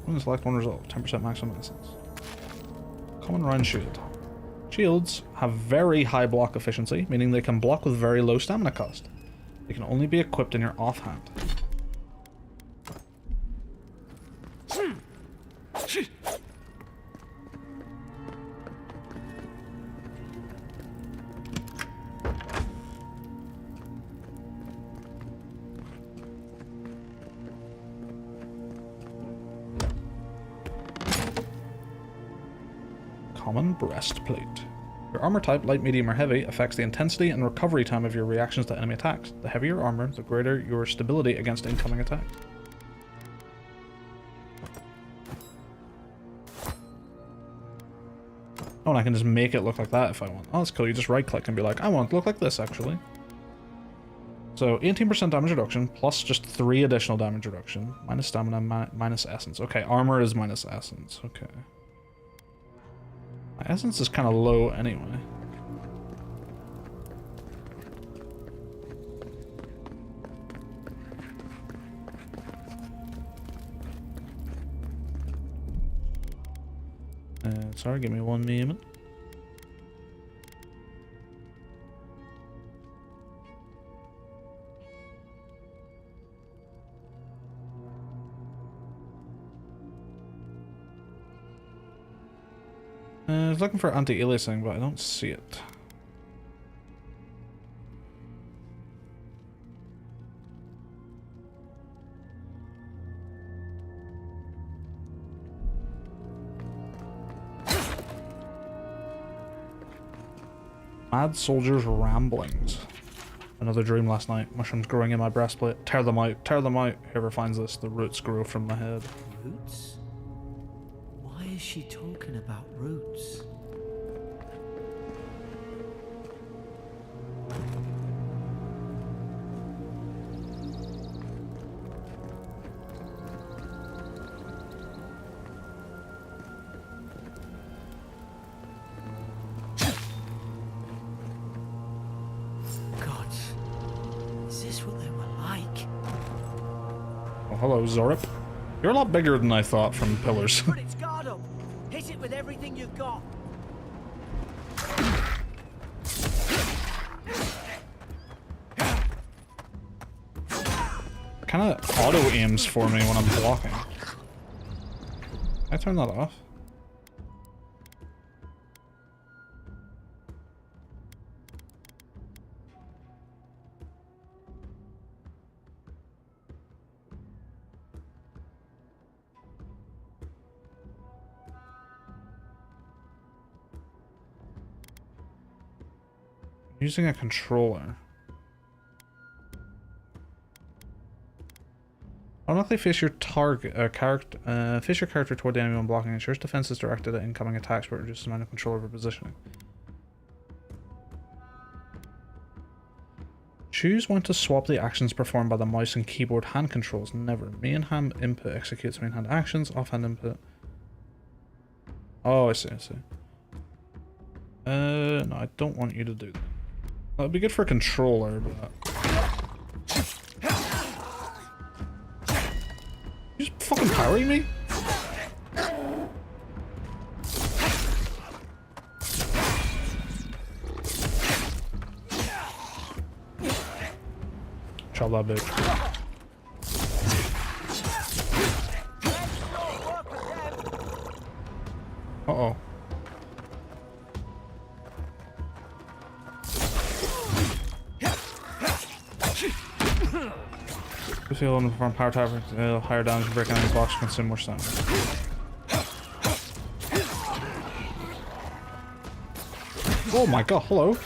When select one result, 10% maximum innocence. Common round shield. Shields have very high block efficiency, meaning they can block with very low stamina cost. They can only be equipped in your offhand. Common breastplate. Your armor type, light, medium, or heavy, affects the intensity and recovery time of your reactions to enemy attacks. The heavier armor, the greater your stability against incoming attacks. Oh, and I can just make it look like that if I want. Oh, that's cool. You just right click and be like, I want it to look like this, actually. So, 18% damage reduction, plus just 3 additional damage reduction. Minus stamina, minus essence. Okay, armor is minus essence. Okay. My essence is kind of low anyway. Sorry, give me 1 moment. I was looking for anti-aliasing, but I don't see it. Mad soldier's ramblings. Another dream last night. Mushrooms growing in my breastplate. Tear them out. Tear them out. Whoever finds this, the roots grow from the head. Roots? Why is she talking about roots? Hello, Zorip. You're a lot bigger than I thought from pillars. Put its guard up. Hit it with everything you've got. Kind of auto aims for me when I'm blocking. Can I turn that off? Using a controller. Automatically face your target face your character toward the enemy when blocking. Ensures defense is directed at incoming attacks, but reduces the amount of control over positioning. Choose when to swap the actions performed by the mouse and keyboard hand controls. Never. Main hand input executes main hand actions. Offhand input. Oh, I see, I see. No, I don't want you to do that. That'd be good for a controller, but... You just fucking parry me? Chop that bitch. Uh-oh. If you hold and perform power tap, higher damage and break enemy blocks consume more stamina. Oh my god, hello.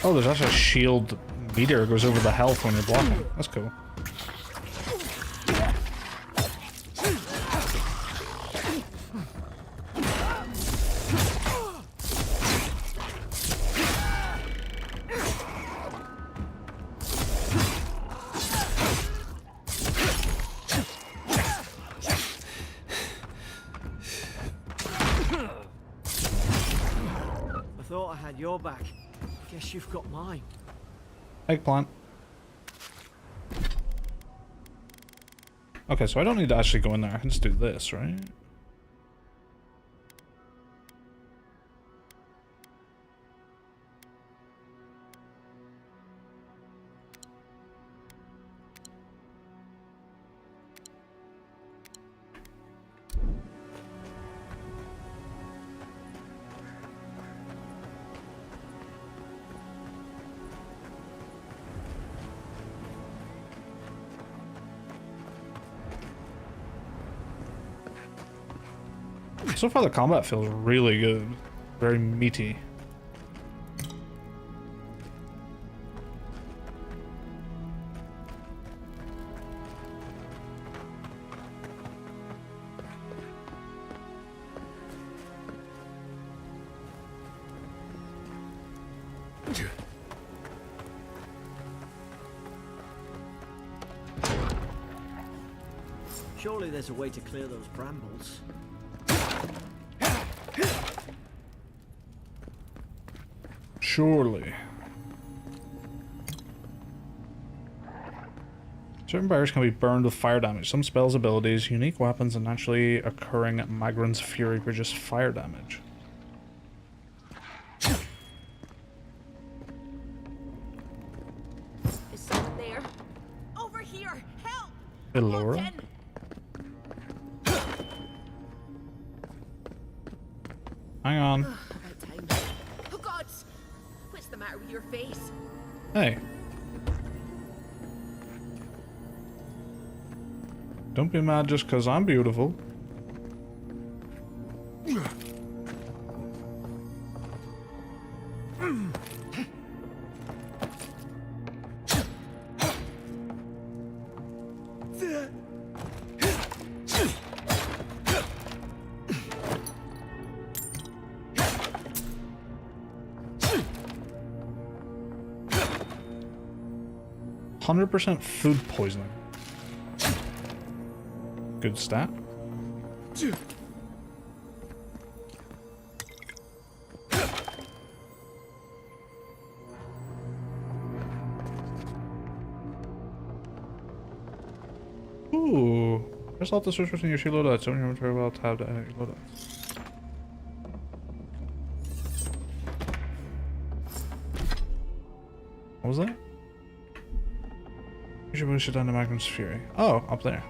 Oh, there's actually a shield meter that goes over the health when you're blocking. That's cool. I thought I had your back. Guess you've got mine. Eggplant. Okay, so I don't need to actually go in there. I can just do this, right? So far the combat feels really good. Very meaty. Surely there's a way to clear those brambles. Surely. Certain barriers can be burned with fire damage. Some spells, abilities, unique weapons, and naturally occurring Magran's Fury produce fire damage. Is someone there? Over here! Help! Elora? Hang on. About time. Oh gods! What's the matter with your face? Hey. Don't be mad just because I'm beautiful. 100% food poisoning. Good stat. Ooh. Press alt to switch between your two loadouts. Don't remember very well tab to edit your loadouts. What was that? You should push it down to Magnum's Fury. Oh, up there.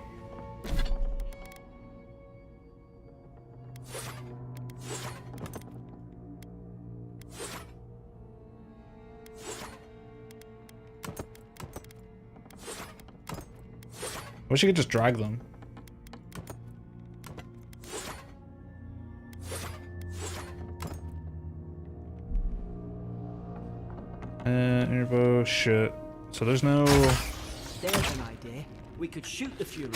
I wish you could just drag them. Airbow, shit. So there's no... There's an idea. We could shoot the Fury.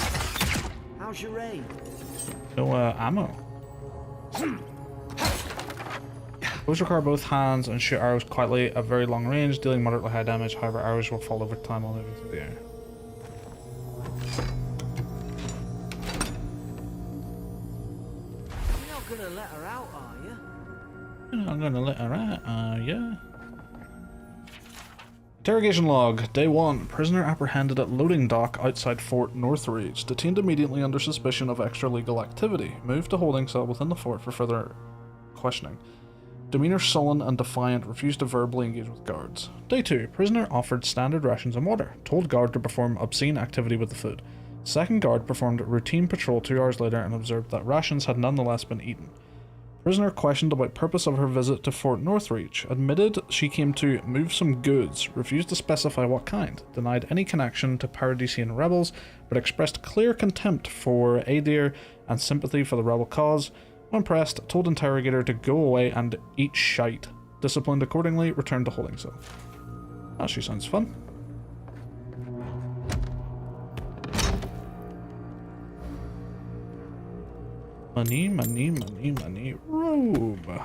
How's your aim? No ammo. Those require both hands and shoot arrows quietly at very long range, dealing moderately high damage. However, arrows will fall over time while moving through the air. You're not gonna let her out, are you? You're not gonna let her out, are ya? Interrogation log. Day 1. Prisoner apprehended at loading dock outside Fort Northreach. Detained immediately under suspicion of extra-legal activity. Moved to holding cell within the fort for further questioning. Demeanor sullen and defiant. Refused to verbally engage with guards. Day 2. Prisoner offered standard rations and water. Told guard to perform obscene activity with the food. Second guard performed routine patrol 2 hours later and observed that rations had nonetheless been eaten. Prisoner questioned about purpose of her visit to Fort Northreach, admitted she came to move some goods, refused to specify what kind, denied any connection to Paradisian rebels, but expressed clear contempt for Adir and sympathy for the rebel cause. When pressed, told interrogator to go away and eat shite. Disciplined accordingly, returned to holding cell. Oh, she sounds fun. Money, money, money, money, robe.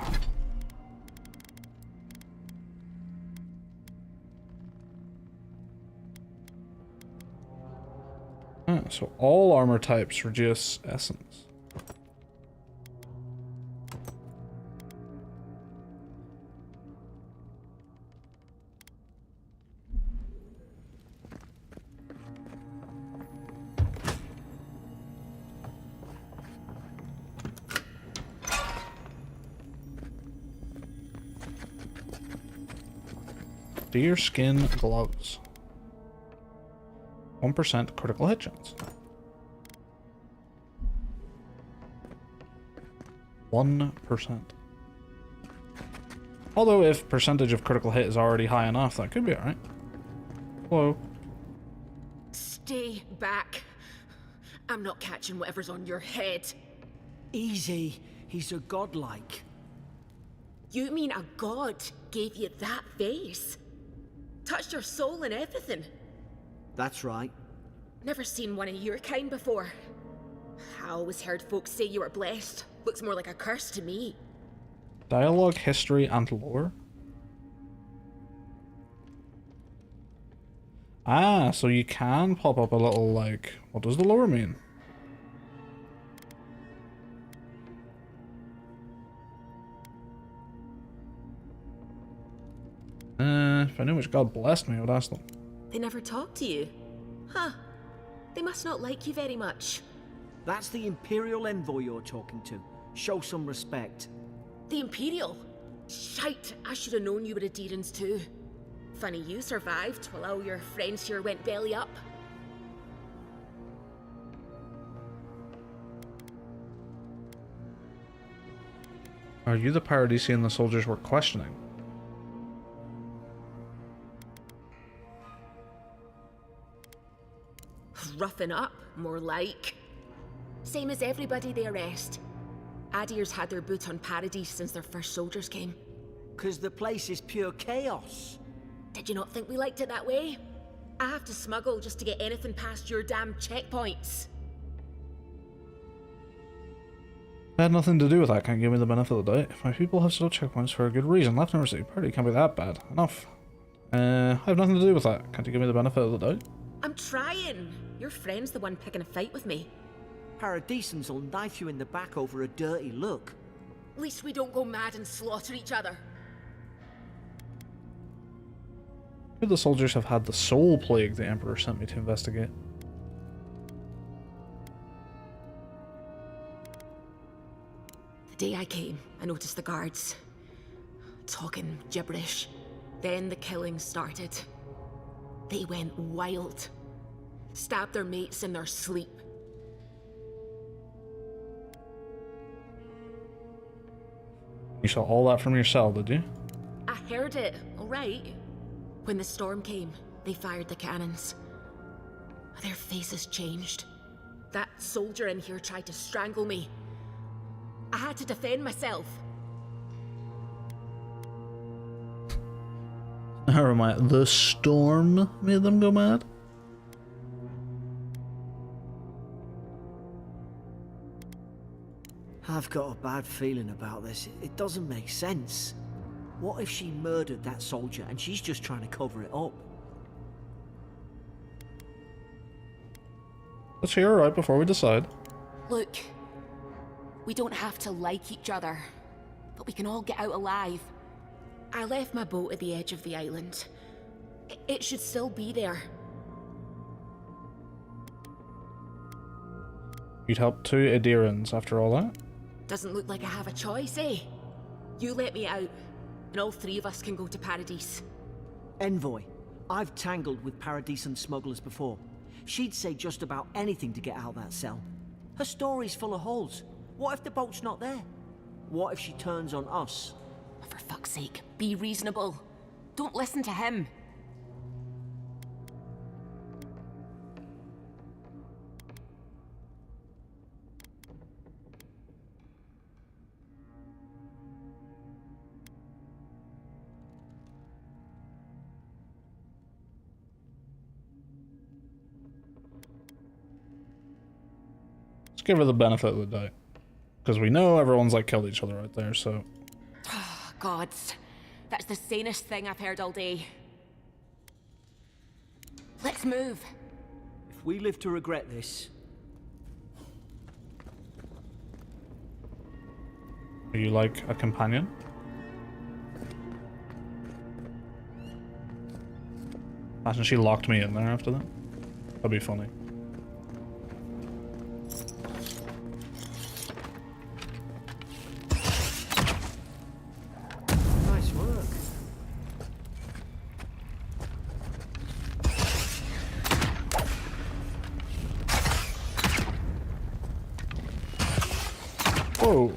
So all armor types reduce essence. Deer skin gloves. 1% critical hit chance. 1%. Although if percentage of critical hit is already high enough, that could be alright. Hello. Stay back. I'm not catching whatever's on your head. Easy. He's a godlike. You mean a god gave you that face? Touched your soul and everything? That's right. Never seen one of your kind before. I always heard folks say you were blessed. Looks more like a curse to me. Dialogue, history, and lore. Ah, so you can pop up a little, like, what does the lore mean? If I knew which god blessed me, I would ask them. They never talk to you? Huh. They must not like you very much. That's the Imperial envoy you're talking to. Show some respect. The Imperial? Shite, I should have known you were a Deerans too. Funny you survived while all your friends here went belly up. Are you the Paradisian the soldiers were questioning? Roughing up, more like. Same as everybody they arrest. Adir's had their boot on Paradise since their first soldiers came. 'Cause the place is pure chaos. Did you not think we liked it that way? I have to smuggle just to get anything past your damn checkpoints. That had nothing to do with that. Can't give me the benefit of the doubt. If my people have stood checkpoints for a good reason, left no city party can't be that bad. Enough. I have nothing to do with that. Can't you give me the benefit of the doubt? I'm trying. Your friend's the one picking a fight with me. Paradisans will knife you in the back over a dirty look. At least we don't go mad and slaughter each other. Could the soldiers have had the soul plague the Emperor sent me to investigate? The day I came, I noticed the guards talking gibberish. Then the killing started. They went wild. Stabbed their mates in their sleep. You saw all that from your cell, did you? I heard it, alright. When the storm came, they fired the cannons. Their faces changed. That soldier in here tried to strangle me. I had to defend myself. Never mind. The storm made them go mad? I've got a bad feeling about this. It doesn't make sense. What if she murdered that soldier and she's just trying to cover it up? Let's hear her out before we decide. Look, we don't have to like each other, but we can all get out alive. I left my boat at the edge of the island. It should still be there. You'd help two Adirans after all that? Doesn't look like I have a choice, eh? You let me out, and all three of us can go to Paradise. Envoy, I've tangled with Paradisan smugglers before. She'd say just about anything to get out of that cell. Her story's full of holes. What if the boat's not there? What if she turns on us? For fuck's sake, be reasonable. Don't listen to him. Let's give her the benefit of the doubt. Because we know everyone's like killed each other out there, so... Gods, that's the sanest thing I've heard all day. Let's move. If we live to regret this... Are you like a companion? Imagine she locked me in there after that. That'd be funny. Nice work. Whoa.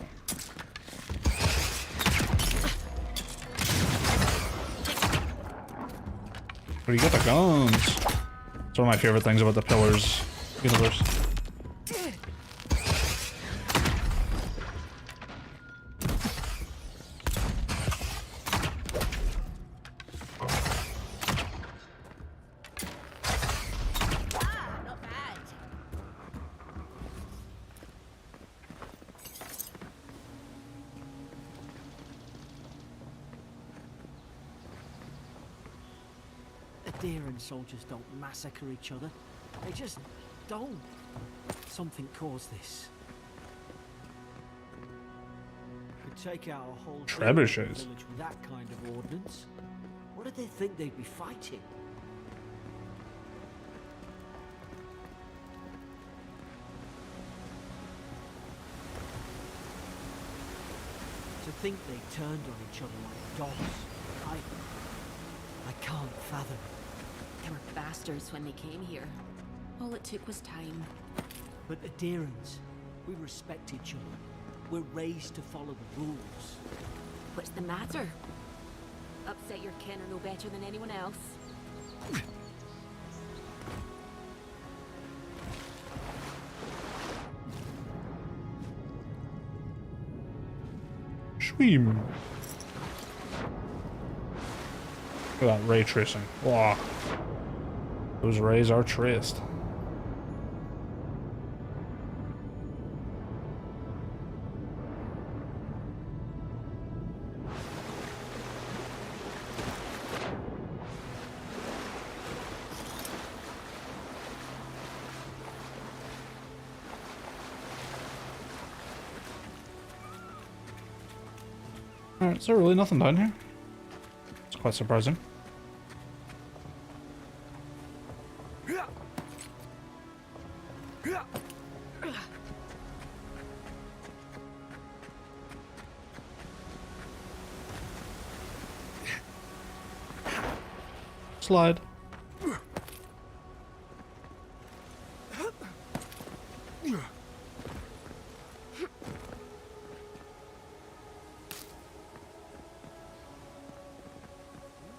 Where do you get the guns? It's one of my favorite things about the Pillars universe. Not bad. Adiran soldiers don't massacre each other. They just don't. Something caused this. Could take out a whole Trebuchets. village with that kind of ordnance. What did they think they'd be fighting? To think they turned on each other like dogs. I can't fathom. They were bastards when they came here. All it took was time. But Adirans, we respect each other. We're raised to follow the rules. What's the matter? Upset your kin are no better than anyone else? Swim. Look at that ray tracing. Wow. Those rays are traced. Alright, is there really nothing down here? It's quite surprising. Slide.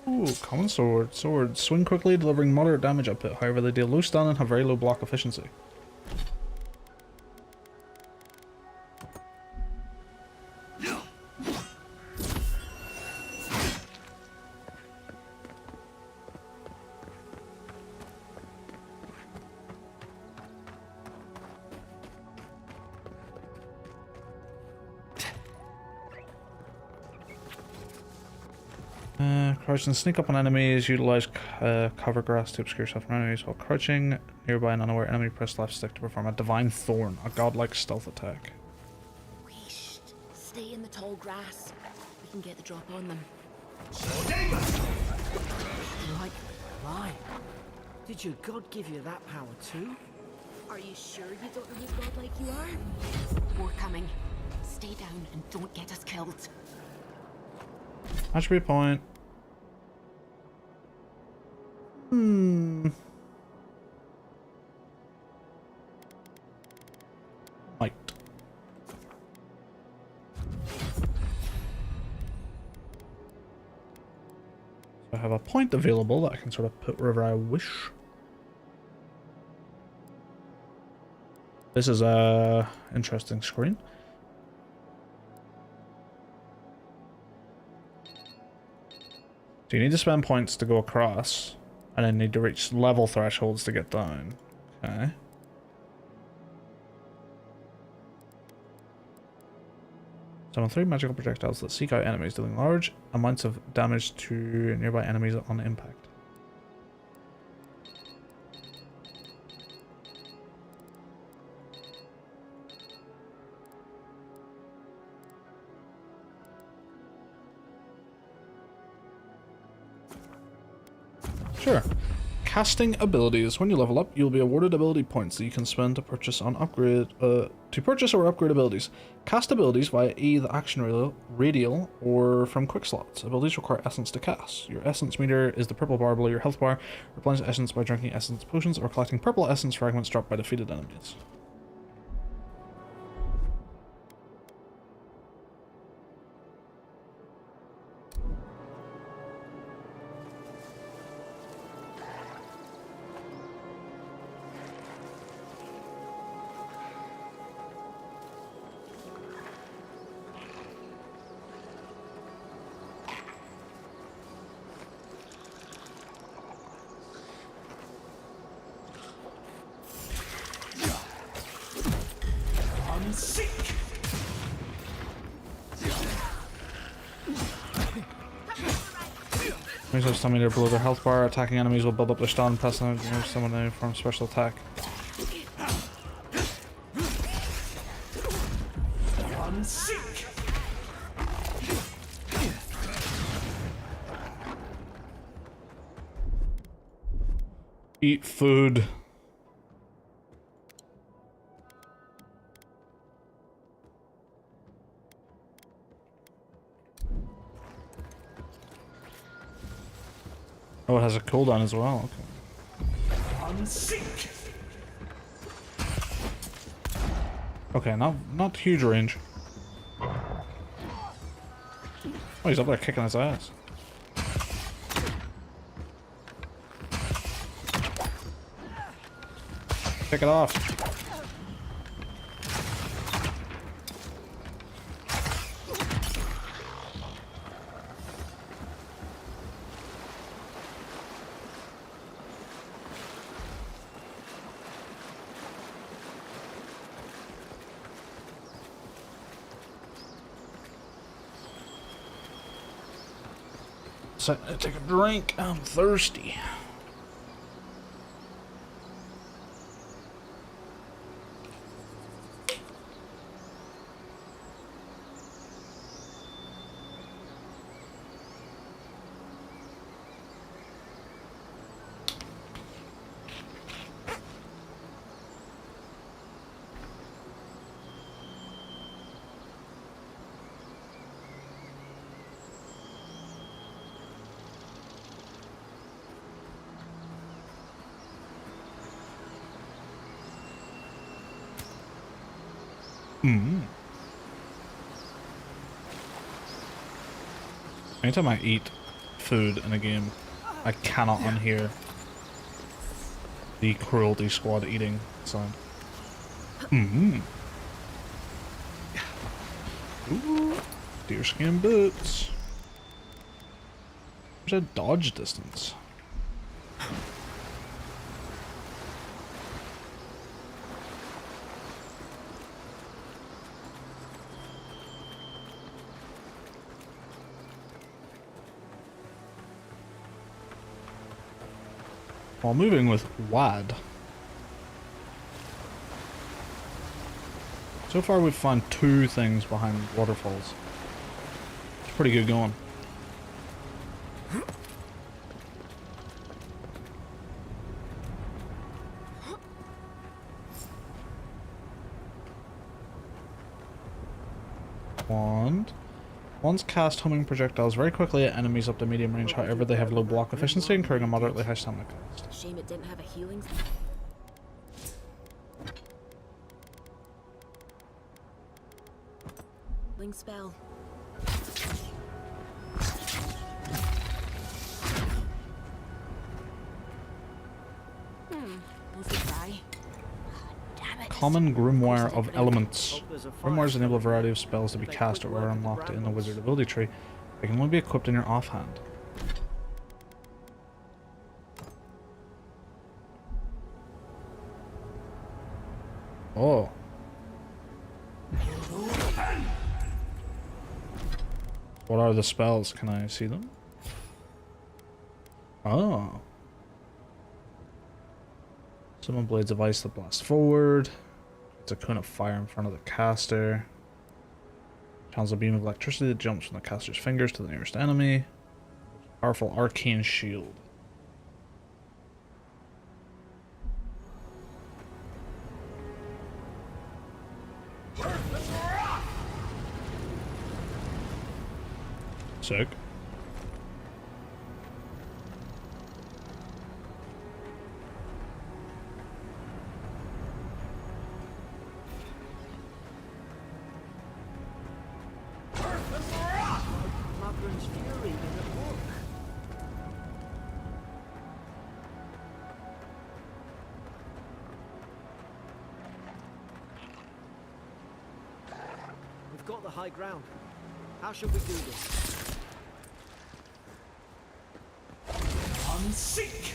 Ooh, common sword. Sword. Swing quickly, delivering moderate damage output. However, they deal low stun and have very low block efficiency. Crouch and sneak up on enemies. Utilize cover grass to obscure yourself from enemies while crouching. Nearby an unaware enemy, press left stick to perform a divine thorn, a godlike stealth attack. Whoosh. Stay in the tall grass. We can get the drop on them. Right. Did your god give you that power too? Are you sure you don't know who's godlike you are? More coming. Stay down and don't get us killed. Attribute point. Might. So I have a point available that I can sort of put wherever I wish. This is a interesting screen. So you need to spend points to go across, and then need to reach level thresholds to get down. Okay. Summon 3 magical projectiles that seek out enemies, dealing large amounts of damage to nearby enemies on impact. Sure. Casting abilities. When you level up, you'll be awarded ability points that you can spend to purchase or upgrade abilities. Cast abilities via E the action radial or from quick slots. Abilities require essence to cast. Your essence meter is the purple bar below your health bar. Replenish essence by drinking essence potions or collecting purple essence fragments dropped by defeated enemies. Enemies have stamina below their health bar. Attacking enemies will build up their stun, press them to remove someone from special attack. Eat food. Oh, it has a cooldown as well. Okay. Okay, not huge range. Oh, he's up there kicking his ass. Pick it off. So, take a drink. I'm thirsty. Anytime I eat food in a game, I cannot unhear the Cruelty Squad eating sound. Ooh, deerskin boots. There's a dodge distance. While moving with WAD. So far we've found 2 things behind waterfalls. It's pretty good going. Wand. Wands cast homing projectiles very quickly at enemies up to medium range, however they have low block efficiency, incurring a moderately high stamina cost. Shame it didn't have a healing. Ling spell. Was it dry? Damn it. Common Grimoire of Elements. Grimoires enable a variety of spells to be cast or are unlocked in the wizard ability tree. They can only be equipped in your offhand. Oh. What are the spells? Can I see them? Oh. Summon blades of ice that blast forward. It's a cone of fire in front of the caster. Channels a beam of electricity that jumps from the caster's fingers to the nearest enemy. Powerful arcane shield. Sick. We've got the high ground. How should we do this? Seek!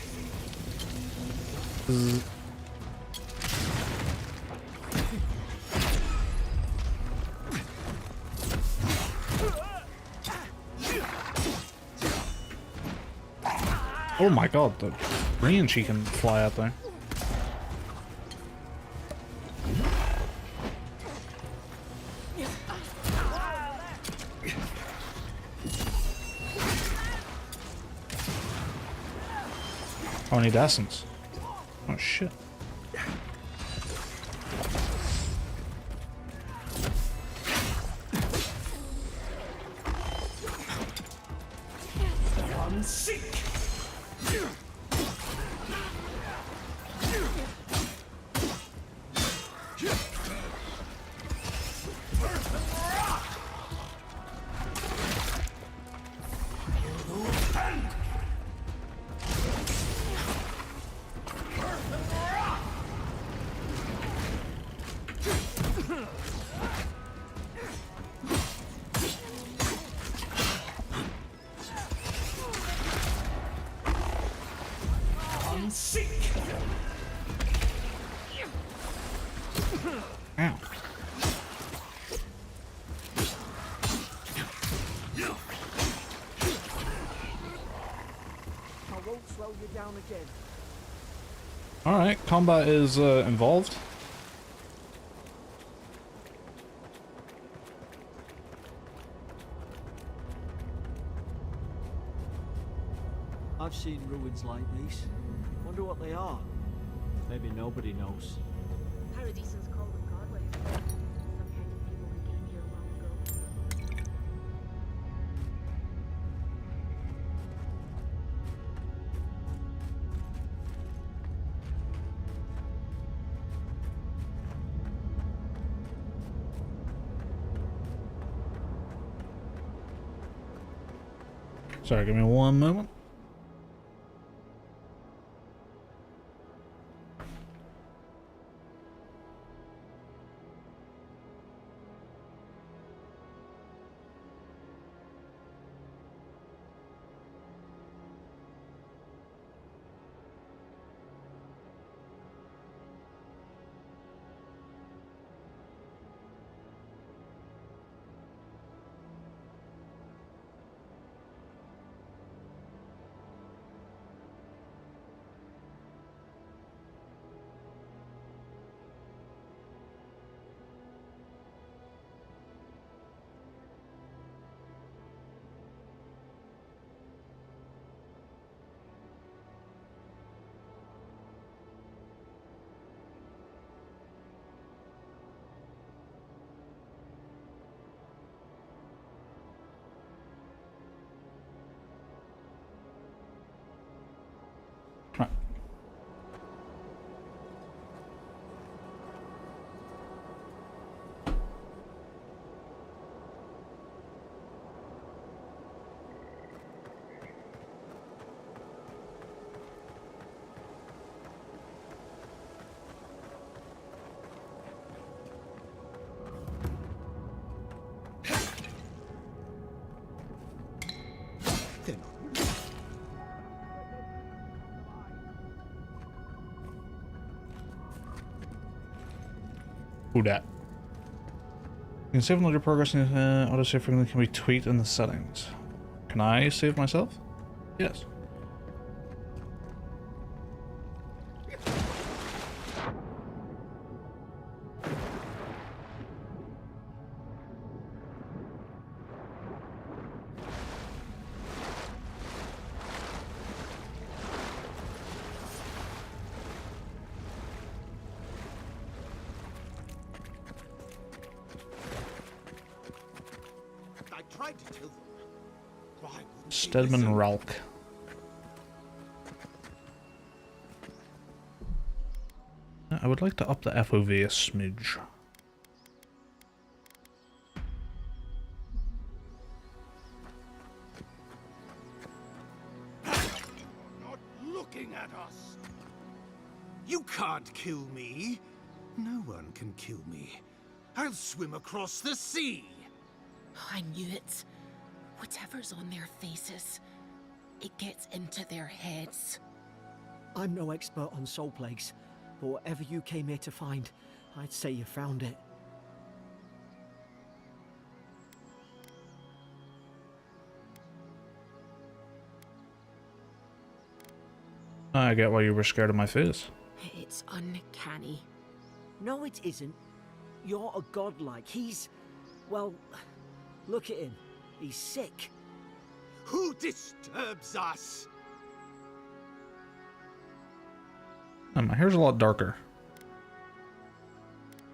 Oh my god, the range he can fly out there. Oh, I need essence. Oh shit. Seek! mow you down again. Alright, combat is involved. I've seen ruins like these. Wonder what they are. Maybe nobody knows. Paradisans call them godless. Some kind of people who came here long ago. Sorry, give me one moment. Right. Who dat? You can save and load your progress in autosave frequently can be tweaked in the settings. Can I save myself? Yes. Tried to kill them. Why wouldn't they Stedman listen? Ralk. I would like to up the FOV a smidge. Not looking at us. You can't kill me. No one can kill me. I'll swim across the sea. I knew it. Whatever's on their faces, it gets into their heads. I'm no expert on soul plagues, but whatever you came here to find, I'd say you found it. I get why you were scared of my face. It's uncanny. No, it isn't. You're a godlike. He's... well, look at him. He's sick. Who disturbs us? My hair's a lot darker.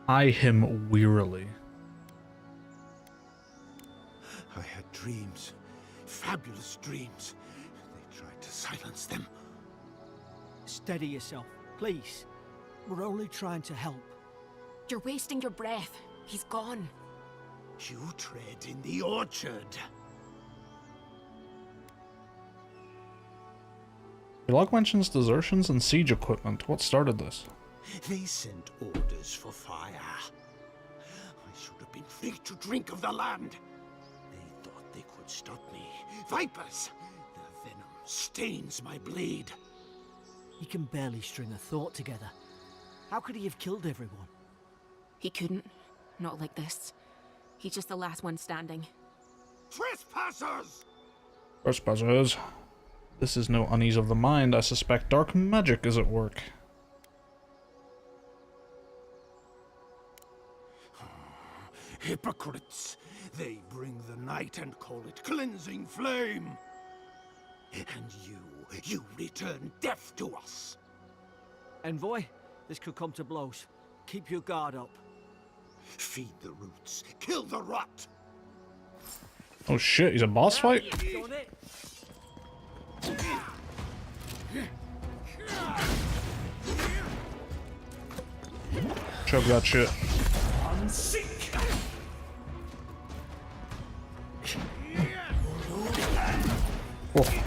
Eye him wearily. I had dreams. Fabulous dreams. They tried to silence them. Steady yourself, please. We're only trying to help. You're wasting your breath. He's gone. You tread in the orchard. Your log mentions desertions and siege equipment. What started this? They sent orders for fire. I should have been free to drink of the land. They thought they could stop me. Vipers! Their venom stains my blade. He can barely string a thought together. How could he have killed everyone? He couldn't. Not like this. He's just the last one standing. Trespassers! Trespassers. This is no unease of the mind. I suspect dark magic is at work. Hypocrites! They bring the night and call it cleansing flame! And you return death to us! Envoy, this could come to blows. Keep your guard up. Feed the roots, kill the rot! Oh shit, he's a boss fight? Done it. Chug that shit. Oh.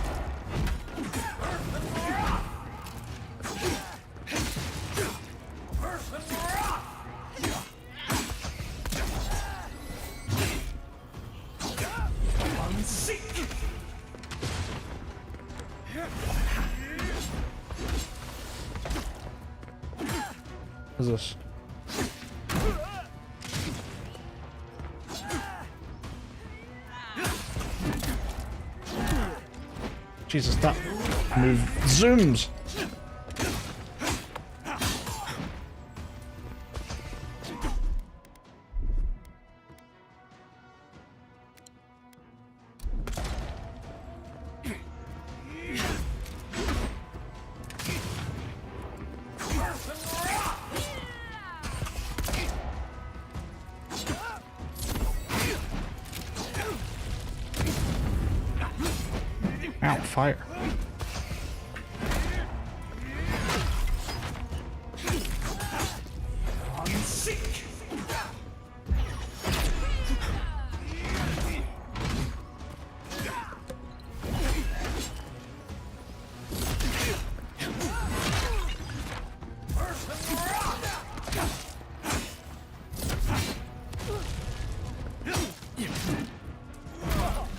What is this? Jesus, that move zooms. Ow, fire.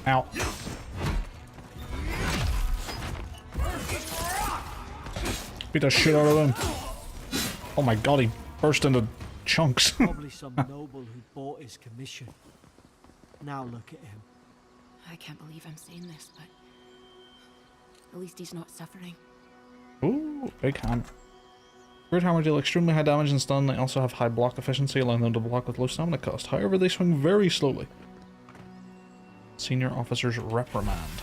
Ow. Beat the shit out of him. Oh my god, he burst into chunks. Probably some noble who bought his commission. Now look at him. I can't believe I'm saying this, but at least he's not suffering. Ooh, big hammer. Great hammer deal extremely high damage and stun. They also have high block efficiency, allowing them to block with low stamina cost. However, they swing very slowly. Senior Officer's Reprimand.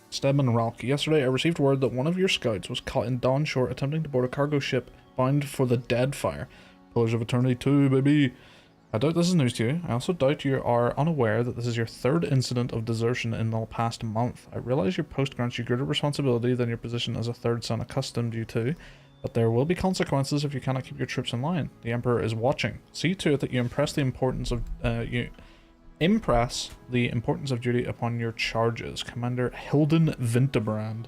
Stedman Ralk, yesterday I received word that one of your scouts was caught in Dawn Shore attempting to board a cargo ship bound for the Deadfire. Pillars of Eternity 2, baby. I doubt this is news to you. I also doubt you are unaware that this is your third incident of desertion in the past month. I realize your post grants you greater responsibility than your position as a third son accustomed you to, but there will be consequences if you cannot keep your troops in line. The Emperor is watching. See to it that you impress the importance of duty upon your charges. Commander Hilden Vinterbrand.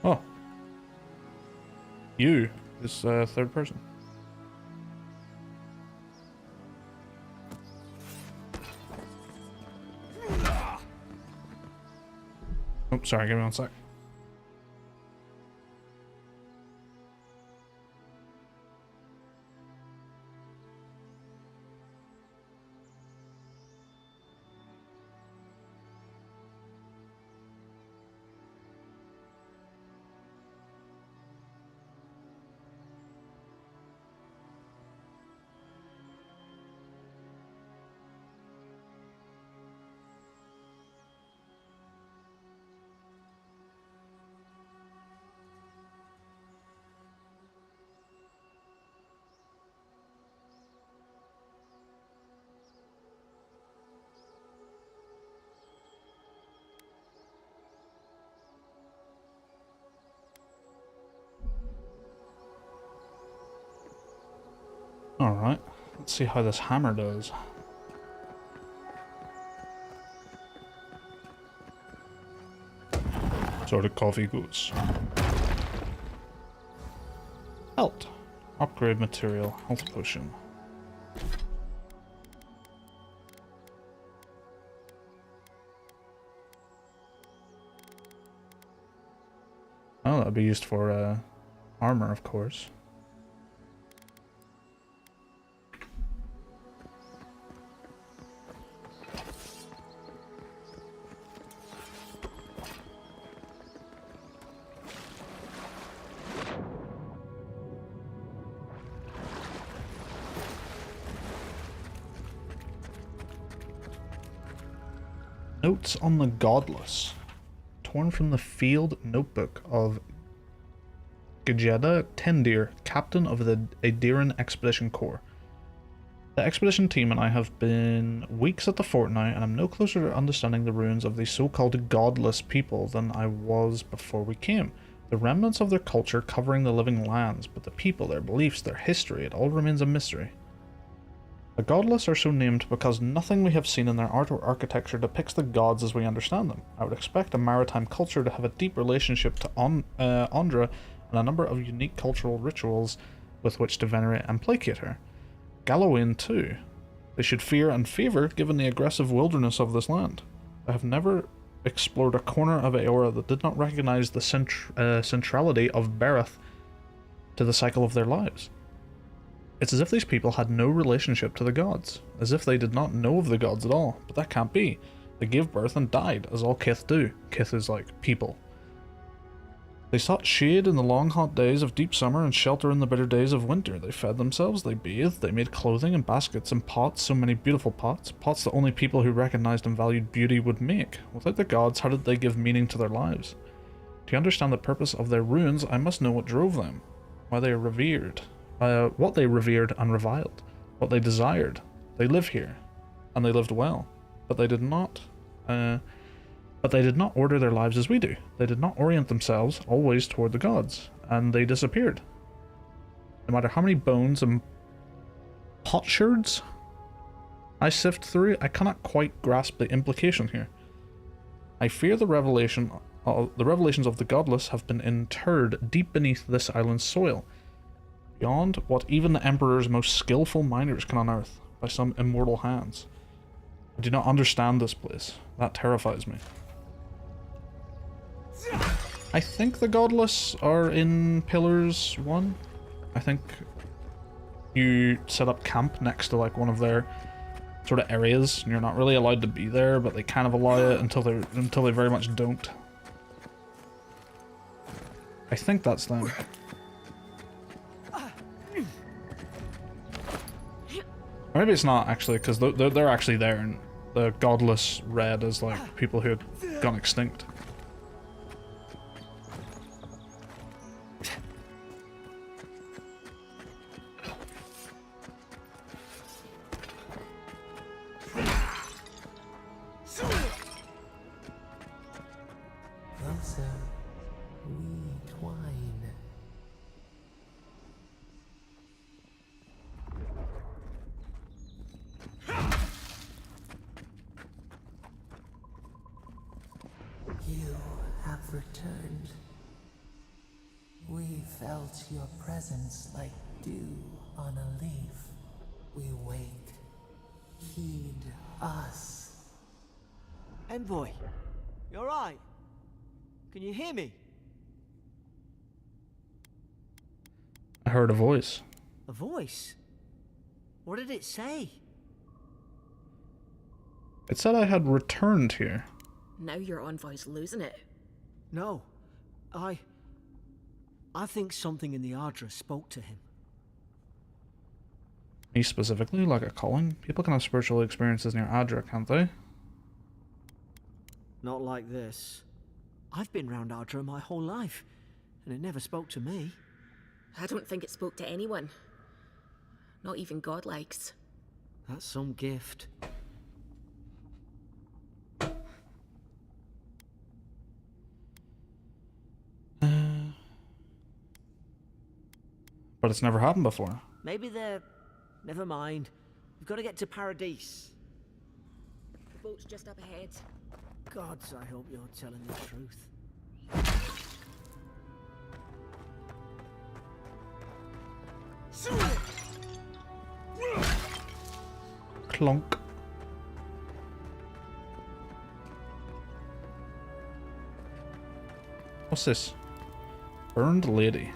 Oh. You is third person. Oh, sorry, give me 1 sec. Alright, let's see how this hammer does. So the coffee goes. Health. Upgrade material. Health potion. Oh, that'll be used for armor, of course. Notes on the Godless. Torn from the field notebook of Gajeda Tendir, captain of the Adiran Expedition Corps. The expedition team and I have been weeks at the fort now, and I'm no closer to understanding the ruins of these so-called godless people than I was before we came. The remnants of their culture covering the living lands, but the people, their beliefs, their history, it all remains a mystery. The godless are so named because nothing we have seen in their art or architecture depicts the gods as we understand them. I would expect a maritime culture to have a deep relationship to Andra and a number of unique cultural rituals with which to venerate and placate her. Gallowayne too. They should fear and favour given the aggressive wilderness of this land. I have never explored a corner of Aora that did not recognise the centrality of Bereth to the cycle of their lives. It's as if these people had no relationship to the gods, as if they did not know of the gods at all, but that can't be. They gave birth and died, as all Kith do. Kith is like people. They sought shade in the long hot days of deep summer and shelter in the bitter days of winter. They fed themselves, they bathed, they made clothing and baskets and pots, so many beautiful pots, pots that only people who recognized and valued beauty would make. Without the gods, how did they give meaning to their lives? To understand the purpose of their ruins, I must know what drove them, why they are revered. What they revered and reviled, what they desired. They live here, and they lived well, but they did not order their lives as we do. They did not orient themselves always toward the gods, and they disappeared. No matter how many bones and potsherds I sift through, I cannot quite grasp the implication here. I fear the revelations of the godless have been interred deep beneath this island's soil, beyond what even the Emperor's most skillful miners can unearth by some immortal hands. I do not understand this place. That terrifies me. I think the godless are in Pillars 1. I think you set up camp next to like one of their sort of areas, and you're not really allowed to be there, but they kind of allow it until they very much don't. I think that's them. Or maybe it's not actually, because they're actually there, and the godless read as like people who had gone extinct. Closer, we twine. You have returned. We felt your presence like dew on a leaf. We wait. Heed us. Envoy, you alright? Can you hear me? I heard a voice. A voice? What did it say? It said I had returned here. Now your envoy's losing it. No. I think something in the Ardra spoke to him. Me specifically, like a calling? People can have spiritual experiences near Adra, can't they? Not like this. I've been round Ardra my whole life, and it never spoke to me. I don't think it spoke to anyone. Not even godlikes. That's some gift. But it's never happened before. Maybe they're... Never mind. We've got to get to Paradise. The boat's just up ahead. Gods, I hope you're telling the truth. Clonk. What's this? Burned lady.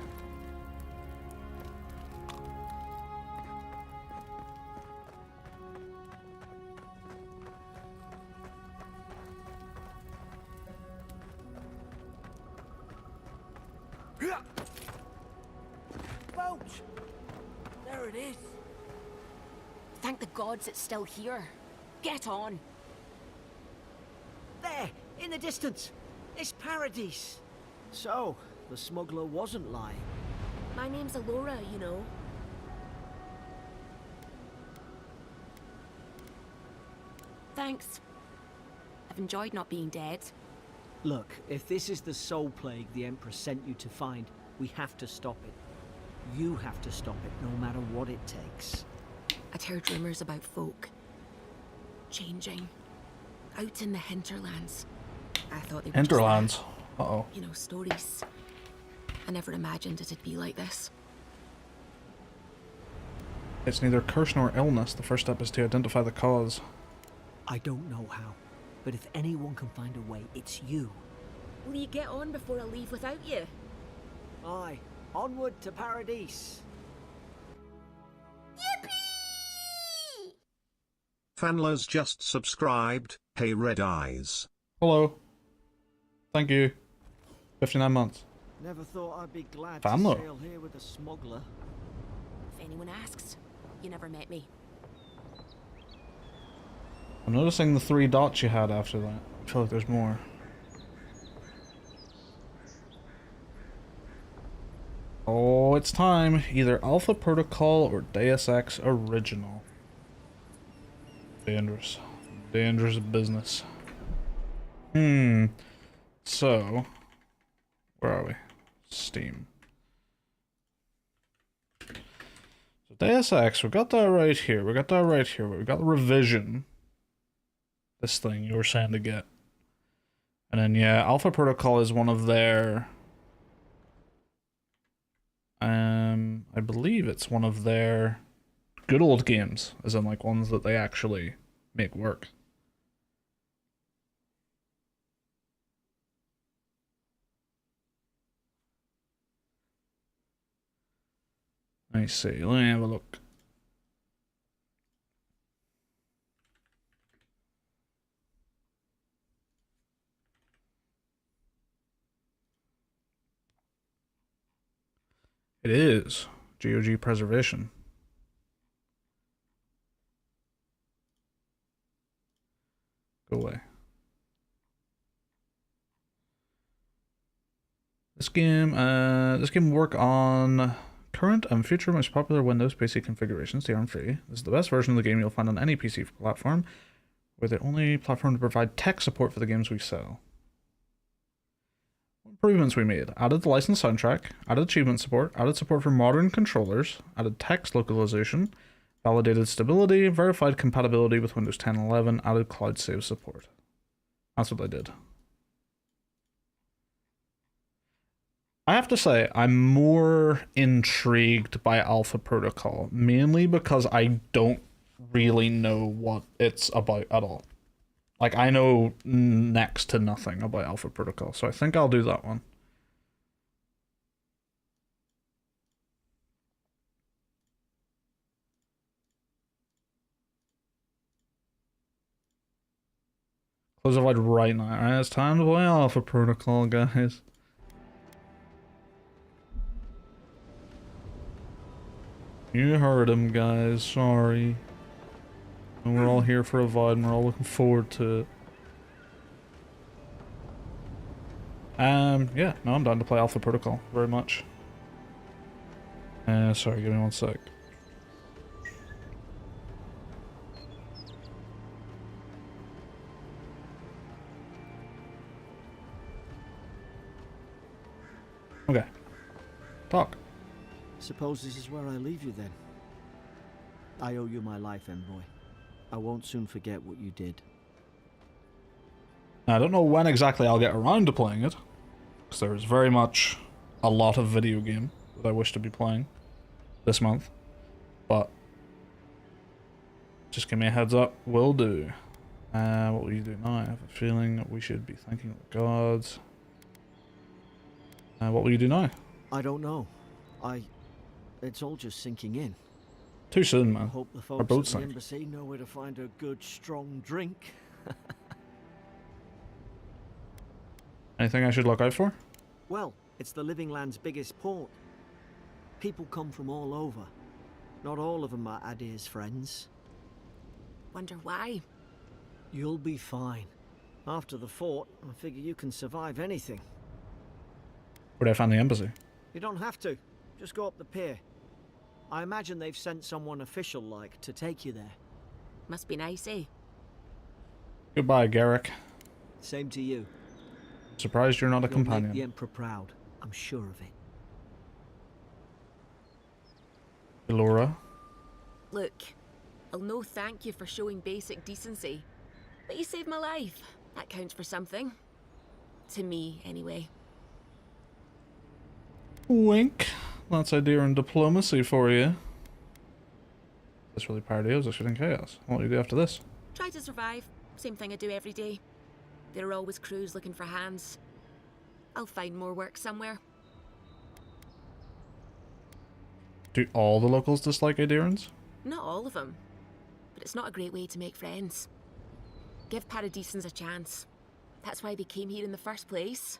Boat! There it is. Thank the gods it's still here. Get on. In the distance! It's Paradise! So, the smuggler wasn't lying. My name's Alora, you know. Thanks. I've enjoyed not being dead. Look, if this is the soul plague the Empress sent you to find, we have to stop it. You have to stop it, no matter what it takes. I'd heard rumors about folk changing out in the hinterlands. I thought they were Hinterlands. just Uh-oh. that, you know, stories. I never imagined it'd be like this. It's neither curse nor illness. The first step is to identify the cause. I don't know how, but if anyone can find a way, it's you. Will you get on before I leave without you? Aye, onward to Paradise. Fanla's just subscribed. Hey Red Eyes. Hello. Thank you. 59 months. Never thought I'd be glad Family. to sail here with a smuggler. If anyone asks, you never met me. I'm noticing the 3 dots you had after that. I feel like there's more. Oh, it's time. Either Alpha Protocol or Deus Ex Original. Dangerous. Dangerous business. So, where are we? Steam. So Deus Ex, we got that right here. We got that right here. We got the revision. This thing you were saying to get. And then, yeah, Alpha Protocol is one of their... I believe it's one of their good old games, as in like ones that they actually make work. I see. Let me have a look. It is GOG preservation. Go away. This game will work on current and future most popular Windows PC configurations, DRM-free. This is the best version of the game you'll find on any PC platform. We're the only platform to provide tech support for the games we sell. Improvements we made: added the licensed soundtrack, added achievement support, added support for modern controllers, added text localization, validated stability, verified compatibility with Windows 10 and 11, added cloud save support. That's what I did. I have to say, I'm more intrigued by Alpha Protocol, mainly because I don't really know what it's about at all. Like, I know next to nothing about Alpha Protocol, so I think I'll do that one. Close the light right now. Alright, it's time to play Alpha Protocol, guys. You heard him, guys. Sorry. And we're all here for Avowed, and we're all looking forward to it. Yeah, no, I'm down to play Alpha Protocol very much. Sorry, give me one sec. Okay. Talk. Suppose this is where I leave you then. I owe you my life, Envoy. I won't soon forget what you did. I don't know when exactly I'll get around to playing it, because there's very much a lot of video game that I wish to be playing this month, but just give me a heads up, will do. What will you do now? I have a feeling that we should be thanking the gods. What will you do now? I don't know. It's all just sinking in. Too soon, I man. hope the Our folks boat's at the sank. embassy know where to find a good, strong drink. Anything I should look out for? Well, it's the Living Land's biggest port. People come from all over. Not all of them are Adir's friends. Wonder why? You'll be fine. After the fort, I figure you can survive anything. Where'd I find the embassy? You don't have to. Just go up the pier. I imagine they've sent someone official-like to take you there. Must be nice, eh? Goodbye, Garrick. Same to you. Surprised you're not a You'll make the companion. Emperor proud. I'm sure of it. Laura. Look, I'll no thank you for showing basic decency. But you saved my life. That counts for something. To me, anyway. Wink. That's idea and diplomacy for you. This really party is shooting chaos. What do you do after this? Try to survive. Same thing I do every day. There are always crews looking for hands. I'll find more work somewhere. Do all the locals dislike Adirans? Not all of them. But it's not a great way to make friends. Give Paradisans a chance. That's why they came here in the first place.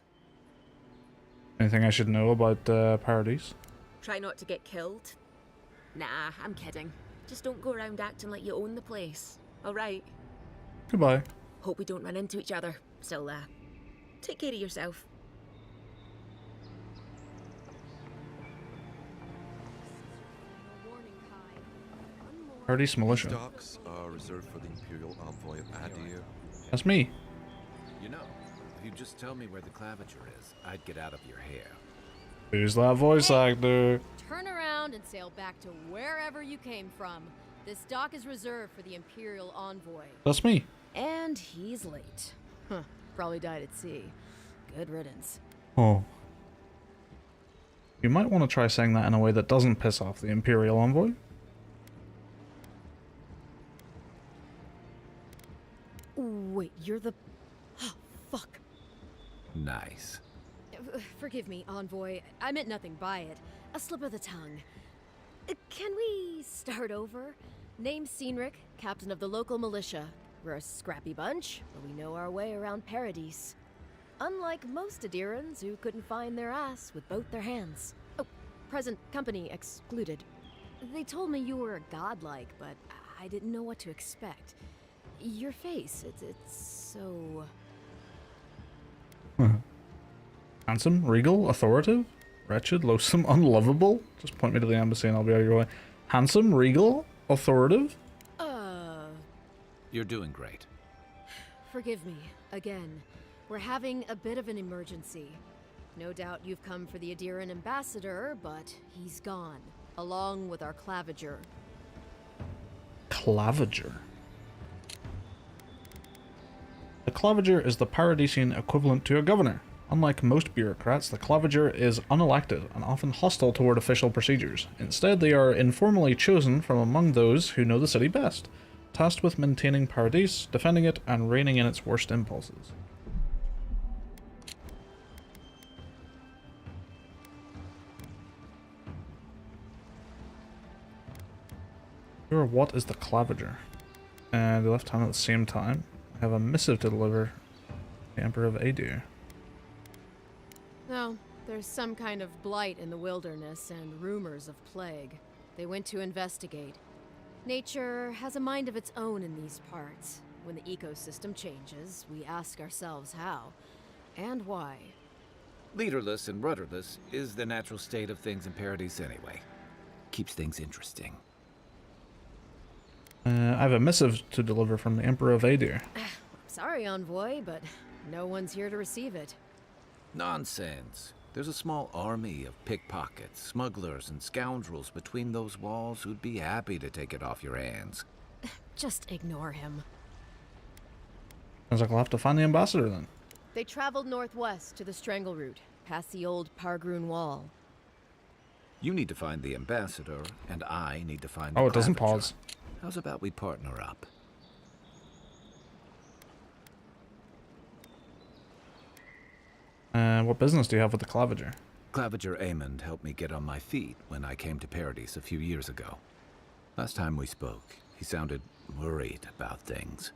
Anything I should know about Paradise? Try not to get killed. Nah, I'm kidding. Just don't go around acting like you own the place. Alright? Goodbye. Hope we don't run into each other. Still, take care of yourself. Paradise Militia. Docks are reserved for the Imperial Envoy of Adir. That's me. You know, if you just tell me where the claviger is, I'd get out of your hair. Who's that voice actor? Turn around and sail back to wherever you came from. This dock is reserved for the Imperial Envoy. That's me. And he's late. Huh, probably died at sea. Good riddance. Oh. You might want to try saying that in a way that doesn't piss off the Imperial Envoy. Wait, you're the... Oh, fuck. Nice. Forgive me, Envoy. I meant nothing by it. A slip of the tongue. Can we start over? Name's Cynric, captain of the local militia. We're a scrappy bunch, but we know our way around Paradise. Unlike most Adirans who couldn't find their ass with both their hands. Oh, present company excluded. They told me you were godlike, but I didn't know what to expect. Your face, it's so... Handsome, regal, authoritative, wretched, loathsome, unlovable. Just point me to the embassy and I'll be out of your way. Handsome, regal, authoritative. You're doing great. Forgive me, again. We're having a bit of an emergency. No doubt you've come for the Adiran ambassador, but he's gone, along with our claviger. Claviger. The claviger is the Paradisian equivalent to a governor. Unlike most bureaucrats, the claviger is unelected and often hostile toward official procedures. Instead, they are informally chosen from among those who know the city best, tasked with maintaining Paradise, defending it, and reining in its worst impulses. Sure, what is the claviger? And they left town at the same time. I have a missive to deliver. The Emperor of Adir. No, there's some kind of blight in the wilderness and rumors of plague. They went to investigate. Nature has a mind of its own in these parts. When the ecosystem changes, we ask ourselves how and why. Leaderless and rudderless is the natural state of things in Paradise anyway. Keeps things interesting. I have a missive to deliver from the Emperor of Adir. Sorry, Envoy, but no one's here to receive it. Nonsense. There's a small army of pickpockets, smugglers, and scoundrels between those walls who'd be happy to take it off your hands. Just ignore him. Sounds like I'll have to find the ambassador then. They traveled northwest to the Strangle Route, past the old Pargroon Wall. You need to find the ambassador, and I need to find the Oh, it doesn't claviger. pause. How's about we partner up? What business do you have with the claviger? Claviger Aemond helped me get on my feet when I came to Paradise a few years ago. Last time we spoke, he sounded worried about things.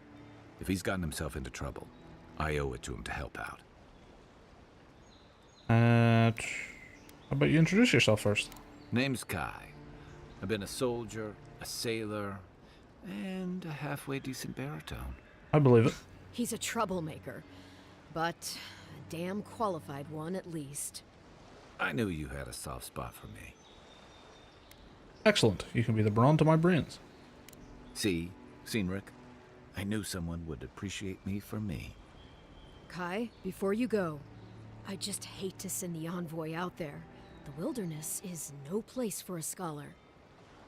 If he's gotten himself into trouble, I owe it to him to help out. How about you introduce yourself first? Name's Kai. I've been a soldier, a sailor, and a halfway decent baritone. I believe it. He's a troublemaker, but a damn qualified one at least. I knew you had a soft spot for me. Excellent. You can be the brawn to my brains. See, Cynric, I knew someone would appreciate me for me. Kai, before you go, I just hate to send the envoy out there. The wilderness is no place for a scholar.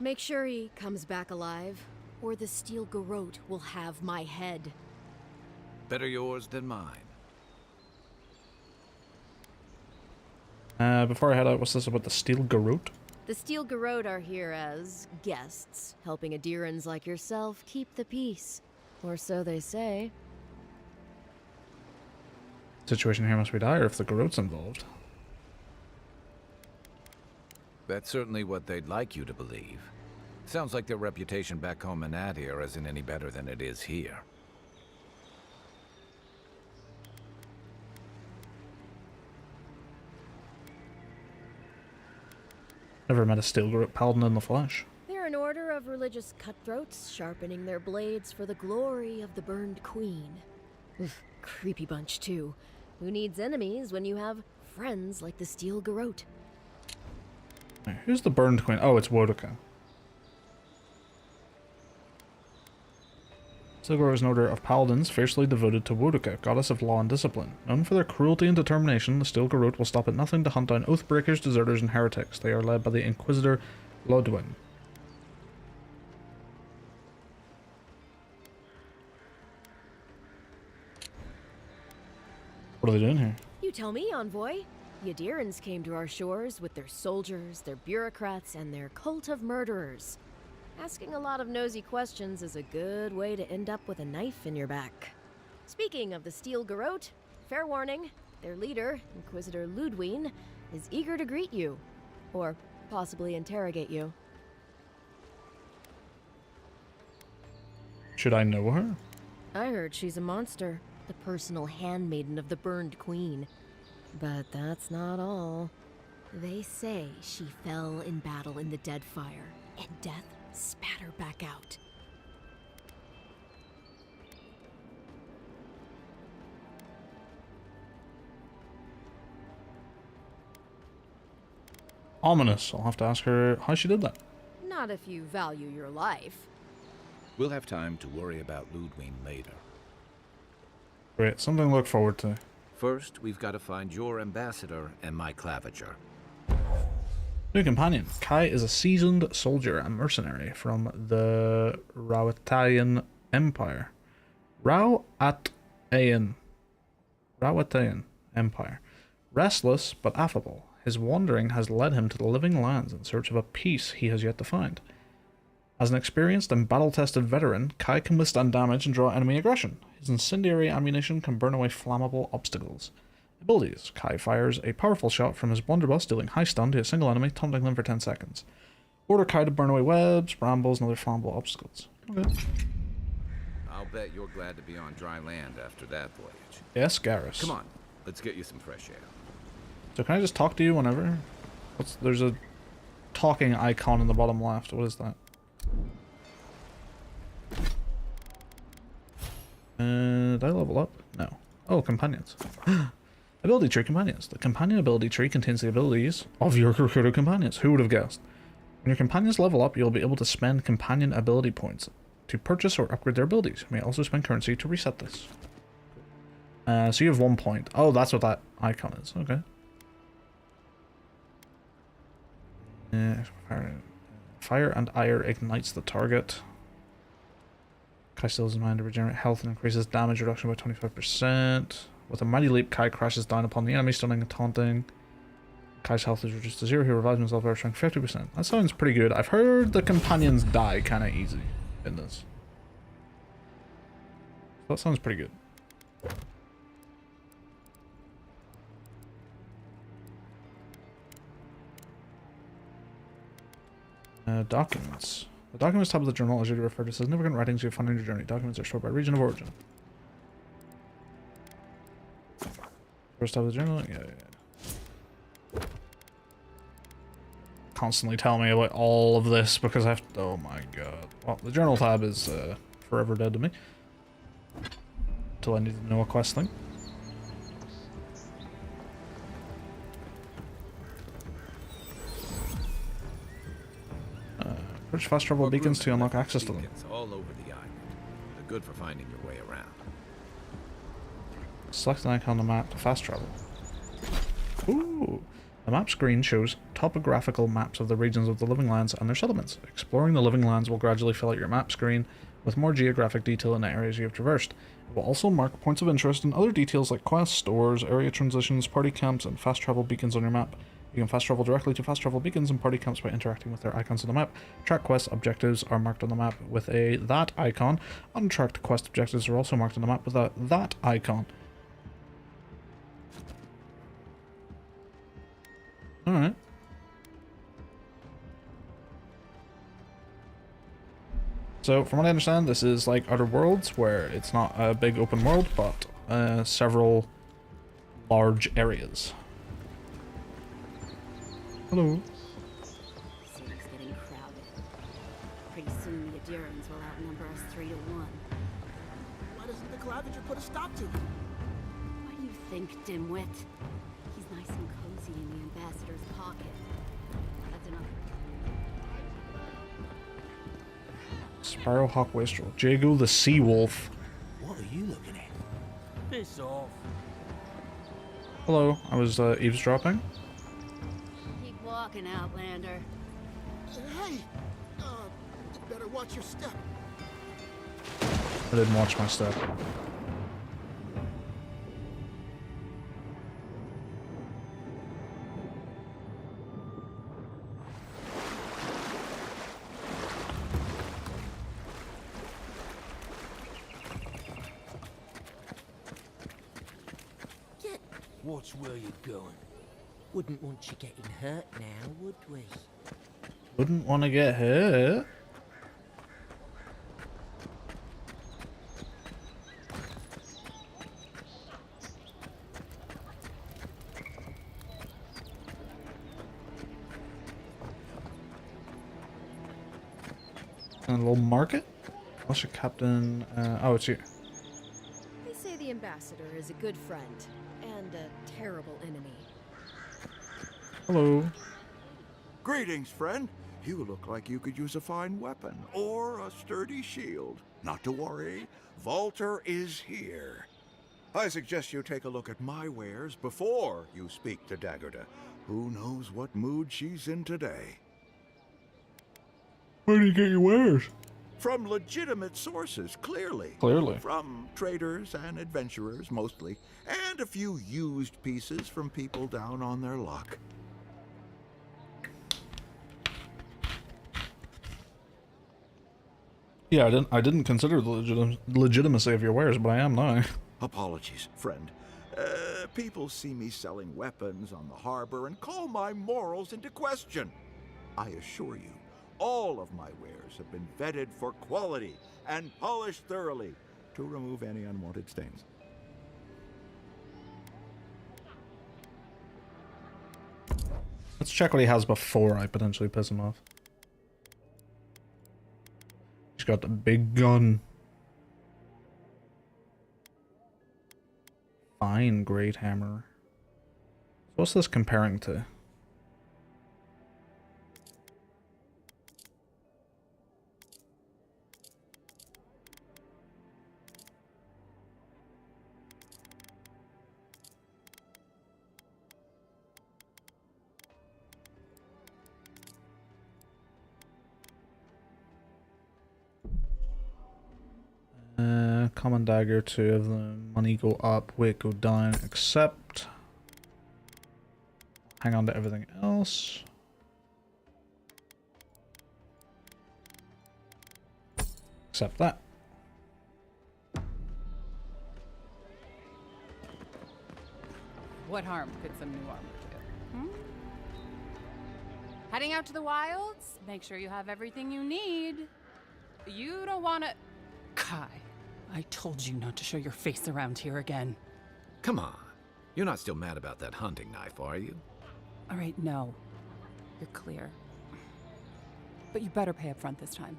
Make sure he comes back alive, or the Steel Garrote will have my head. Better yours than mine. Before I head out, what's this about the Steel Garrote? The Steel Garrote are here as guests, helping Adirans like yourself keep the peace. Or so they say. Situation here must be dire if the Garrote's involved. That's certainly what they'd like you to believe. Sounds like their reputation back home in Adir isn't any better than it is here. Never met a Steel Garrote paladin in the flesh. They're an order of religious cutthroats, sharpening their blades for the glory of the burned queen. Oof, creepy bunch, too. Who needs enemies when you have friends like the Steel Garrote? Who's the burned queen? Oh, it's Wodaka. Steel Garrote is an order of paladins fiercely devoted to Wodaka, goddess of law and discipline. Known for their cruelty and determination, the Steel Garrote will stop at nothing to hunt down oathbreakers, deserters, and heretics. They are led by the Inquisitor Lodwyn. What are they doing here? You tell me, envoy. The Adirans came to our shores with their soldiers, their bureaucrats, and their cult of murderers. Asking a lot of nosy questions is a good way to end up with a knife in your back. Speaking of the Steel Garrote, fair warning, their leader, Inquisitor Ludwine, is eager to greet you. Or possibly interrogate you. Should I know her? I heard she's a monster, the personal handmaiden of the burned queen. But that's not all. They say she fell in battle in the Deadfire, and death spat her back out. Ominous. I'll have to ask her how she did that. Not if you value your life. We'll have time to worry about Ludwine later. Great. Something to look forward to. First, we've got to find your ambassador and my claviger. New companion. Kai is a seasoned soldier and mercenary from the Rawatayan Empire. Rawatayan Empire. Restless but affable, his wandering has led him to the living lands in search of a peace he has yet to find. As an experienced and battle-tested veteran, Kai can withstand damage and draw enemy aggression. His incendiary ammunition can burn away flammable obstacles. Abilities. Kai fires a powerful shot from his blunderbuss, dealing high stun to a single enemy, taunting them for 10 seconds. Order Kai to burn away webs, brambles, and other flammable obstacles. Okay. I'll bet you're glad to be on dry land after that voyage. Yes, Garrus. Come on, let's get you some fresh air. So can I just talk to you whenever? There's a talking icon in the bottom left. What is that? Did I level up? No. Oh, companions. Ability tree companions. The companion ability tree contains the abilities of your recruiter companions. Who would have guessed? When your companions level up, you'll be able to spend companion ability points to purchase or upgrade their abilities. You may also spend currency to reset this. So you have 1 point. Oh, that's what that icon is. Okay. Fire and ire ignites the target. Kai stills his mind to regenerate health and increases damage reduction by 25%. With a mighty leap, Kai crashes down upon the enemy, stunning and taunting. Kai's health is reduced to 0. He revives himself by strength 50%. That sounds pretty good. I've heard the companions die kind of easy in this. So that sounds pretty good. Documents. The documents tab of the journal is usually referred to as significant writings you find on your journey. Documents are stored by region of origin. First tab of the journal? Yeah. Constantly tell me about all of this because I have to, oh my god. Well, the journal tab is forever dead to me. until I need to know a quest thing. Purchase fast travel beacons to unlock access to them. Beacons all over the island. They're good for finding your way around. Select an icon on the map to fast travel. Ooh! The map screen shows topographical maps of the regions of the Living Lands and their settlements. Exploring the Living Lands will gradually fill out your map screen with more geographic detail in the areas you have traversed. It will also mark points of interest and other details like quests, stores, area transitions, party camps, and fast travel beacons on your map. You can fast travel directly to fast travel beacons and party camps by interacting with their icons on the map. Track quest objectives are marked on the map with a that icon. Untracked quest objectives are also marked on the map with a that icon. Alright. So, from what I understand, this is like Outer Worlds, where it's not a big open world, but several large areas. Hello. City's getting crowded. Pretty soon the Adirans will outnumber us 3 to 1. Why doesn't the Clavager put a stop to it? What do you think, dimwit? He's nice and cozy in the ambassador's pocket. That's enough. Sparrowhawk Wastrel. Jago the Sea Wolf. What are you looking at? Piss off. Hello, I was eavesdropping. Keep walking, Outlander. Hey! Better watch your step. I didn't watch my step. Watch where you're going. Wouldn't want you getting hurt now, would we? Wouldn't want to get hurt. And a little market? What's your captain? Oh, it's you. They say the ambassador is a good friend and a terrible enemy. Hello. Greetings, friend. You look like you could use a fine weapon or a sturdy shield. Not to worry, Volter is here. I suggest you take a look at my wares before you speak to Daggerda. Who knows what mood she's in today? Where do you get your wares? From legitimate sources, clearly. Clearly. From traders and adventurers, mostly. And a few used pieces from people down on their luck. Yeah, I didn't consider the legitimacy of your wares, but I am now. Apologies, friend. People see me selling weapons on the harbor and call my morals into question. I assure you, all of my wares have been vetted for quality and polished thoroughly to remove any unwanted stains. Let's check what he has before I potentially piss him off. He's got the big gun. Fine, great hammer. So what's this comparing to? Common dagger, 2 of them. Money go up, weight go down, except... Hang on to everything else. Except that. What harm could some new armor do? Heading out to the wilds? Make sure you have everything you need. You don't want to... Kai, I told you not to show your face around here again. Come on. You're not still mad about that hunting knife, are you? All right, no. You're clear. But you better pay up front this time.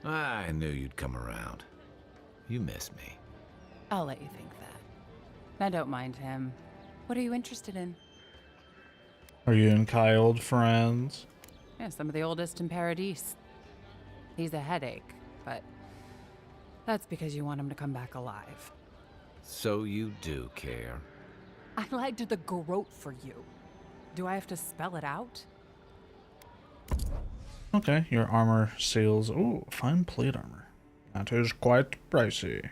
I knew you'd come around. You miss me. I'll let you think that. I don't mind him. What are you interested in? Are you and Kai old friends? Yeah, some of the oldest in Paradise. He's a headache, but that's because you want him to come back alive. So you do care. I lied to the Garrote for you. Do I have to spell it out? Okay, your armor seals. Ooh, fine plate armor. That is quite pricey.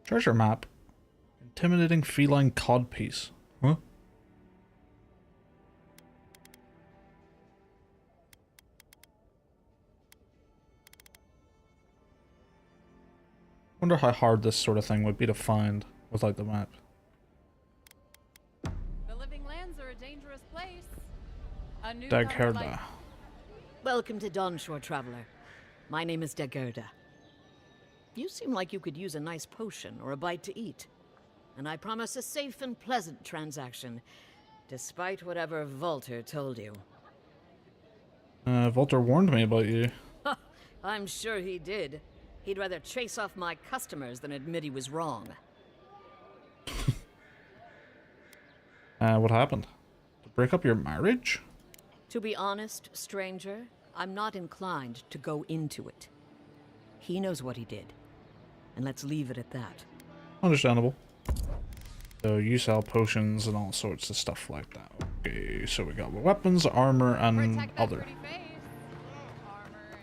Treasure map. Intimidating feline codpiece. Huh? Wonder how hard this sort of thing would be to find without the map. The living lands are a dangerous place. A new Dagherda. Welcome to Dawnshore, traveler. My name is Dagherda. You seem like you could use a nice potion or a bite to eat. And I promise a safe and pleasant transaction, despite whatever Volter told you. Volter warned me about you. I'm sure he did. He'd rather chase off my customers than admit he was wrong. What happened? To break up your marriage? To be honest, stranger, I'm not inclined to go into it. He knows what he did. And let's leave it at that. Understandable. So you sell potions and all sorts of stuff like that. Okay, so we got weapons, armor, and other.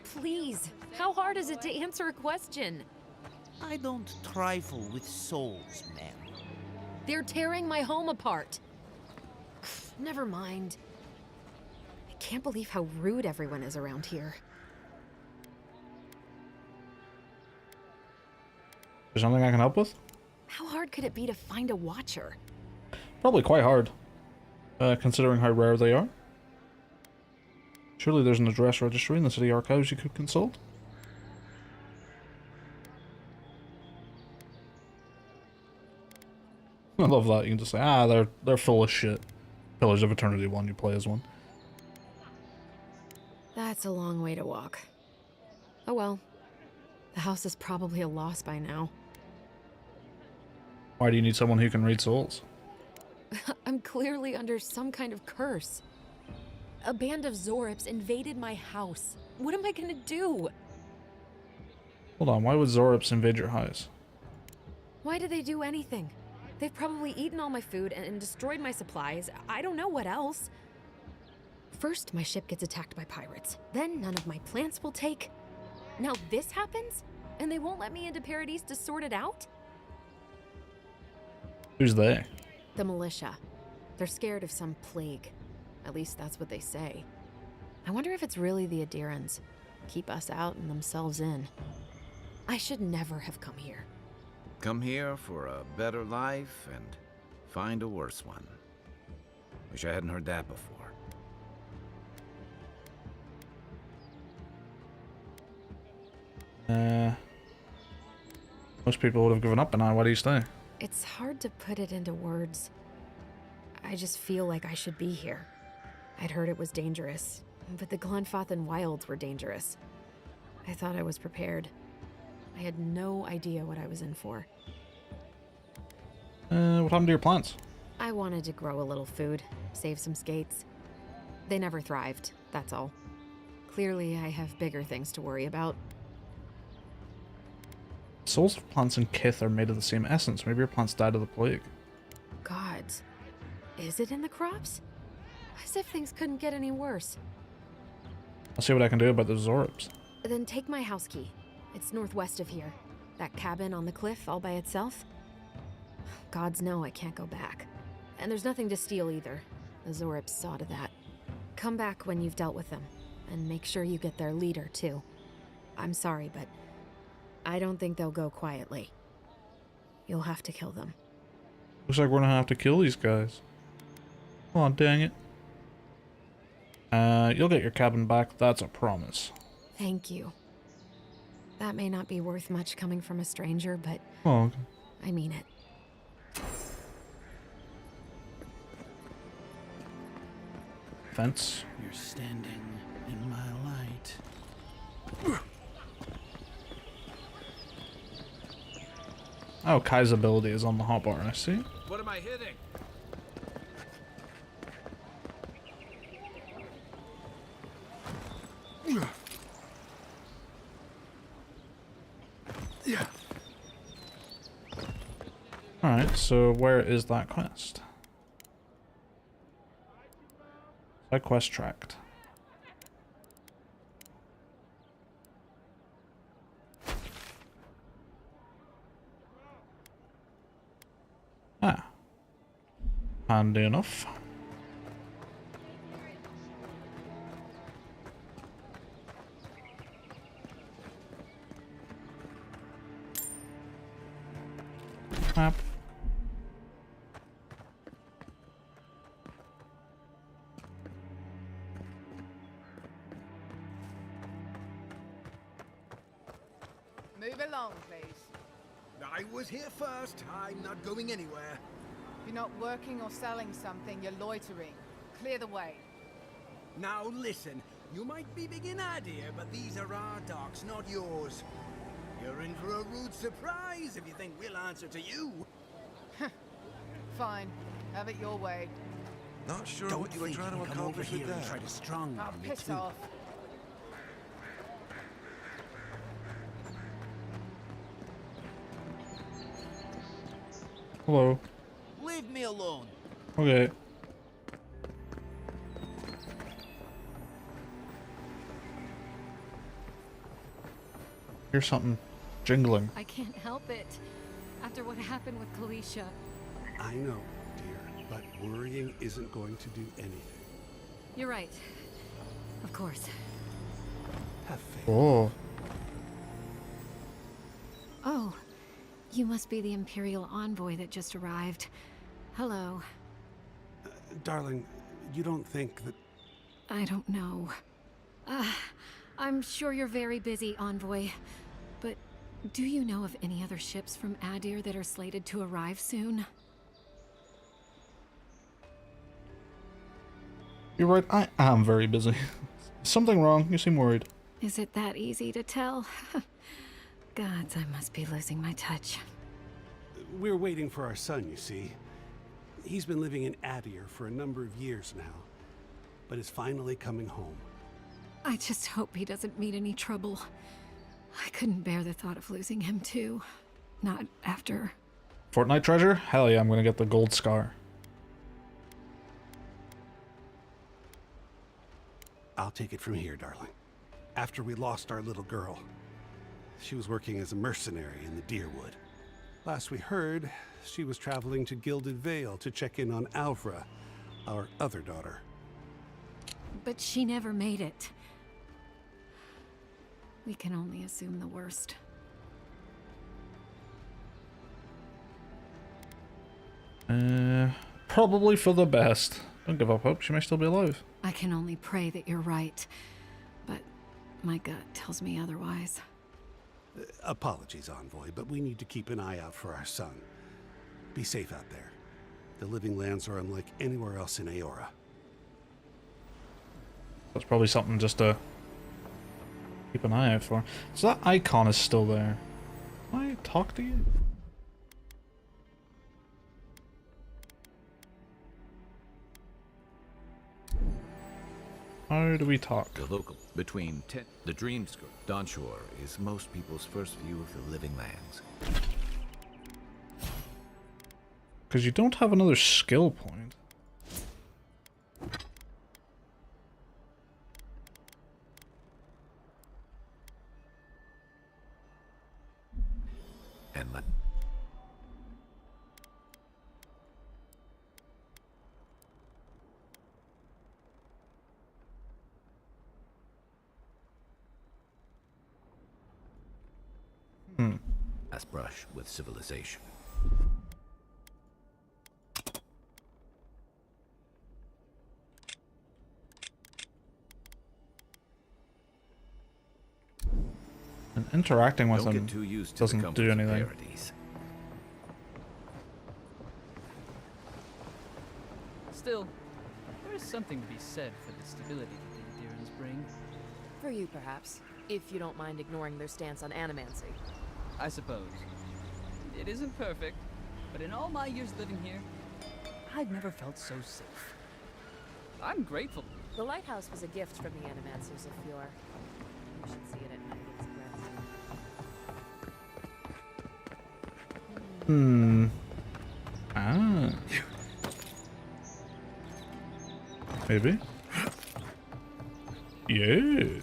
Please, how hard is it to answer a question? I don't trifle with souls, man. They're tearing my home apart. Never mind. I can't believe how rude everyone is around here. Is there something I can help with? How hard could it be to find a watcher? Probably quite hard, considering how rare they are. Surely there's an address registry in the city archives you could consult. I love that. You can just say, they're full of shit. Pillars of Eternity 1, you play as one. That's a long way to walk. Oh well. The house is probably a loss by now. Why do you need someone who can read souls? I'm clearly under some kind of curse. A band of Zorips invaded my house. What am I gonna do? Hold on, why would Zorips invade your house? Why did they do anything? They've probably eaten all my food and destroyed my supplies. I don't know what else. First, my ship gets attacked by pirates. Then none of my plants will take. Now this happens? And they won't let me into Paradise to sort it out? Who's they? The militia. They're scared of some plague. At least that's what they say. I wonder if it's really the Adirans. Keep us out and themselves in. I should never have come here. Come here for a better life and find a worse one. Wish I hadn't heard that before. Most people would have given up by now. Why do you stay? It's hard to put it into words. I just feel like I should be here. I'd heard it was dangerous, but the Glenfathan wilds were dangerous. I thought I was prepared. I had no idea what I was in for. What happened to your plants? I wanted to grow a little food, save some skates. They never thrived, that's all. Clearly, I have bigger things to worry about. Souls of plants and kith are made of the same essence. Maybe your plants died of the plague. Gods. Is it in the crops? As if things couldn't get any worse. I'll see what I can do about the Zorips. Then take my house key. It's northwest of here. That cabin on the cliff all by itself. Gods know I can't go back. And there's nothing to steal either. The Zorips saw to that. Come back when you've dealt with them. And make sure you get their leader, too. I'm sorry, but I don't think they'll go quietly. You'll have to kill them. Looks like we're gonna have to kill these guys. Oh, dang it. You'll get your cabin back, that's a promise. Thank you. That may not be worth much coming from a stranger, but Oh, okay. I mean it. Fence. You're standing in my light. Oh, Kai's ability is on the hotbar, I see. What am I hitting? Alright, so where is that quest? That quest tracked. Ah. Handy enough. Map. Move along, please. I was here first. I'm not going anywhere. If you're not working or selling something, you're loitering. Clear the way. Now listen, you might be big in idea, but these are our docks, not yours. You're in for a rude surprise if you think we'll answer to you. Fine. Have it your way. Not sure Don't what you were think trying you to can come over accomplish with here and that. try to strong-arm Oh, me piss too. off. Hello. Leave me alone. Okay. Here's something jingling. I can't help it. After what happened with Kalisha. I know, dear, but worrying isn't going to do anything. You're right. Of course. Have faith. Oh. Oh, you must be the Imperial envoy that just arrived. Hello. Darling, you don't think that... I don't know. I'm sure you're very busy, envoy. But do you know of any other ships from Adir that are slated to arrive soon? You're right, I am very busy. Something wrong? You seem worried. Is it that easy to tell? Gods, I must be losing my touch. We're waiting for our son, you see. He's been living in Adir for a number of years now, but is finally coming home. I just hope he doesn't meet any trouble. I couldn't bear the thought of losing him too. Not after... Fortnite treasure? Hell yeah, I'm gonna get the gold scar. I'll take it from here, darling. After we lost our little girl, she was working as a mercenary in the Deerwood. Last we heard, she was traveling to Gilded Vale to check in on Alvra, our other daughter. But she never made it. We can only assume the worst. Probably for the best. Don't give up hope, she may still be alive. I can only pray that you're right. But my gut tells me otherwise. Apologies, Envoy, but we need to keep an eye out for our son. Be safe out there. The Living Lands are unlike anywhere else in Aora. That's probably something just to keep an eye out for. So that icon is still there. Can I talk to you? How do we talk? The local between the Dreamscape, Donshore is most people's first view of the Living Lands. Because you don't have another skill point. And last brush with civilization. And interacting with Don't them get too used to doesn't do anything. Parodies. Still, there is something to be said for the stability that the Adirans bring. For you, perhaps, if you don't mind ignoring their stance on animancy. I suppose. It isn't perfect, but in all my years living here, I've never felt so safe. I'm grateful. The lighthouse was a gift from the Animancers of Fjord. You should see it at night. It's grand. Ah. Maybe? Yes.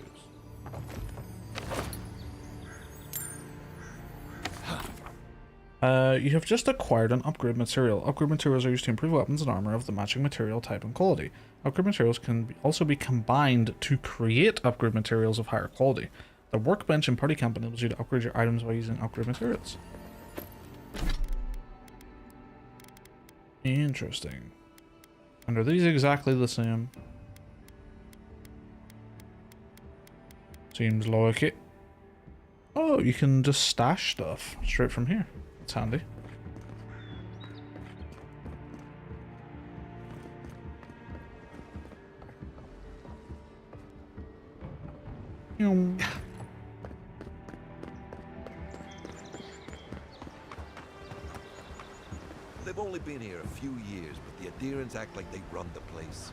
You have just acquired an upgrade material. Upgrade materials are used to improve weapons and armor of the matching material type and quality. Upgrade materials can also be combined to create upgrade materials of higher quality. The workbench in Party Camp enables you to upgrade your items by using upgrade materials. Interesting. And are these exactly the same? Seems like it. Oh, you can just stash stuff straight from here. It's handy. They've only been here a few years, but the adherents act like they run the place.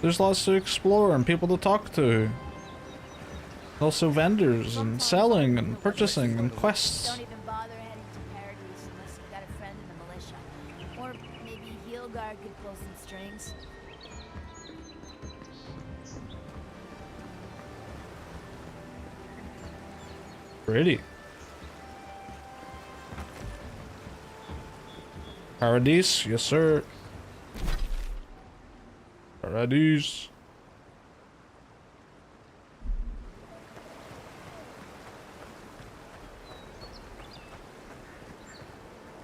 There's lots to explore and people to talk to. Also vendors and selling and purchasing and quests. Don't even bother heading to Paradise unless you've got a friend in the militia. Or maybe Heelgard could pull some strings. Pretty. Paradise, yes sir. Paradise.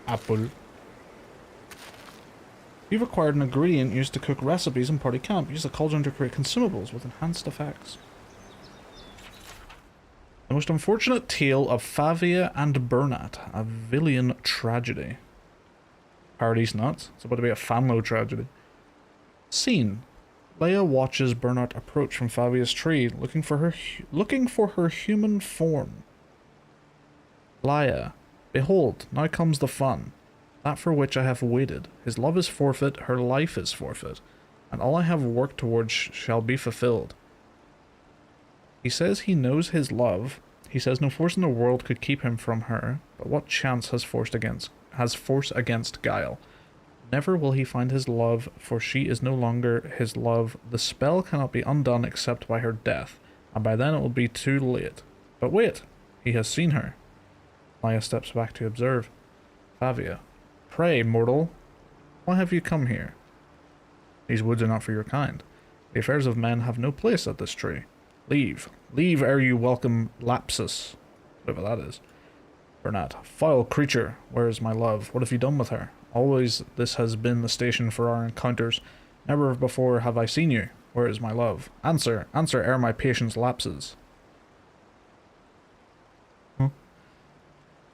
Apple. You've acquired an ingredient used to cook recipes in Party Camp. Use the cauldron to create consumables with enhanced effects. The most unfortunate tale of Favia and Bernat, a Villian tragedy. Paradise nuts. It's about to be a Famlo tragedy. Scene. Leia watches Bernat approach from Favia's tree, looking for her human form. Leia. Behold, now comes the fun. That for which I have waited. His love is forfeit, her life is forfeit, and all I have worked towards shall be fulfilled. He says he knows his love. He says no force in the world could keep him from her, but what chance has force against guile? Never will he find his love, for she is no longer his love. The spell cannot be undone except by her death, and by then it will be too late. But wait, he has seen her. Leia steps back to observe. Favia. Pray, mortal, why have you come here? These woods are not for your kind. The affairs of men have no place at this tree. Leave. Leave ere you welcome lapsus. Whatever that is. Bernat. Foul creature, where is my love? What have you done with her? Always this has been the station for our encounters. Never before have I seen you. Where is my love? Answer. Answer ere my patience lapses.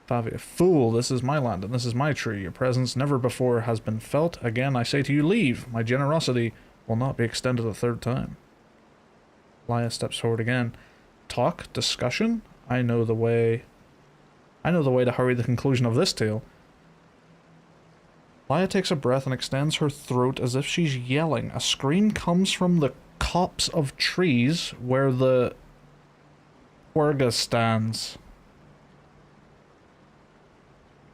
Favia. Fool, this is my land and this is my tree. Your presence never before has been felt. Again I say to you, leave. My generosity will not be extended a third time. Leia steps forward again. Talk? Discussion? I know the way to hurry the conclusion of this tale. Leia takes a breath and extends her throat as if she's yelling. A scream comes from the copse of trees where the Huerga stands.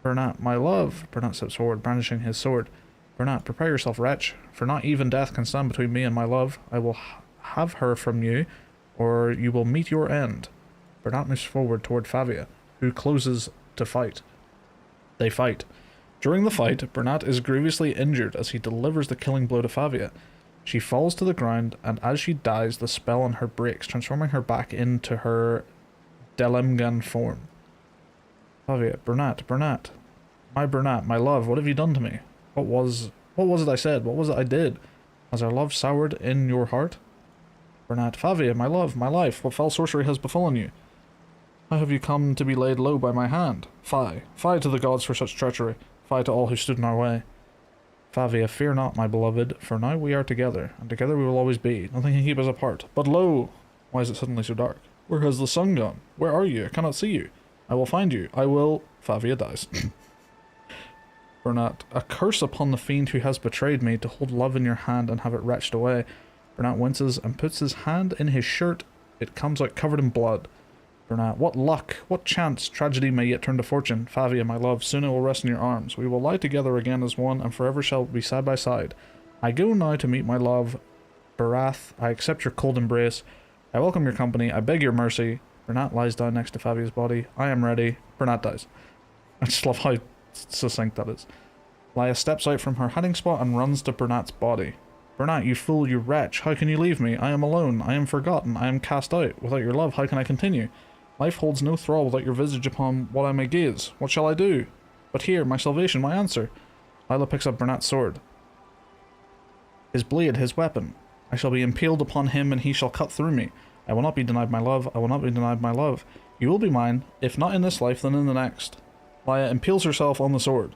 Bernat, my love. Bernat steps forward, brandishing his sword. Bernat, prepare yourself, wretch, for not even death can stand between me and my love. I will have her from you, or you will meet your end. Bernat moves forward toward Favia, who closes to fight. They fight. During the fight, Bernat is grievously injured as he delivers the killing blow to Favia. She falls to the ground, and as she dies, the spell on her breaks, transforming her back into her Delimgan form. Favia, Bernat, my love, what have you done to me? What was it I said? What was it I did? Has our love soured in your heart? Bernat, Favia, my love, my life, what foul sorcery has befallen you? How have you come to be laid low by my hand? Fie to the gods for such treachery. Fie to all who stood in our way. Favia, fear not, my beloved, for now we are together, and together we will always be. Nothing can keep us apart. But lo! Why is it suddenly so dark? Where has the sun gone? Where are you? I cannot see you. I will find you. I will... Favia dies. Bernat, a curse upon the fiend who has betrayed me, to hold love in your hand and have it wretched away. Bernat winces and puts his hand in his shirt. It comes out covered in blood. Bernat, what luck, what chance, tragedy may yet turn to fortune. Favia, my love, soon I will rest in your arms. We will lie together again as one, and forever shall be side by side. I go now to meet my love. Barath, I accept your cold embrace. I welcome your company. I beg your mercy. Bernat lies down next to Favia's body. I am ready. Bernat dies. I just love how succinct that is. Laia steps out from her hiding spot and runs to Bernat's body. Bernat, you fool, you wretch, how can you leave me? I am alone, I am forgotten, I am cast out. Without your love, how can I continue? Life holds no thrall without your visage upon what I may gaze. What shall I do? But here, my salvation, my answer. Lila picks up Bernat's sword. His blade, his weapon. I shall be impaled upon him, and he shall cut through me. I will not be denied my love, I will not be denied my love. You will be mine, if not in this life, then in the next. Laia impales herself on the sword.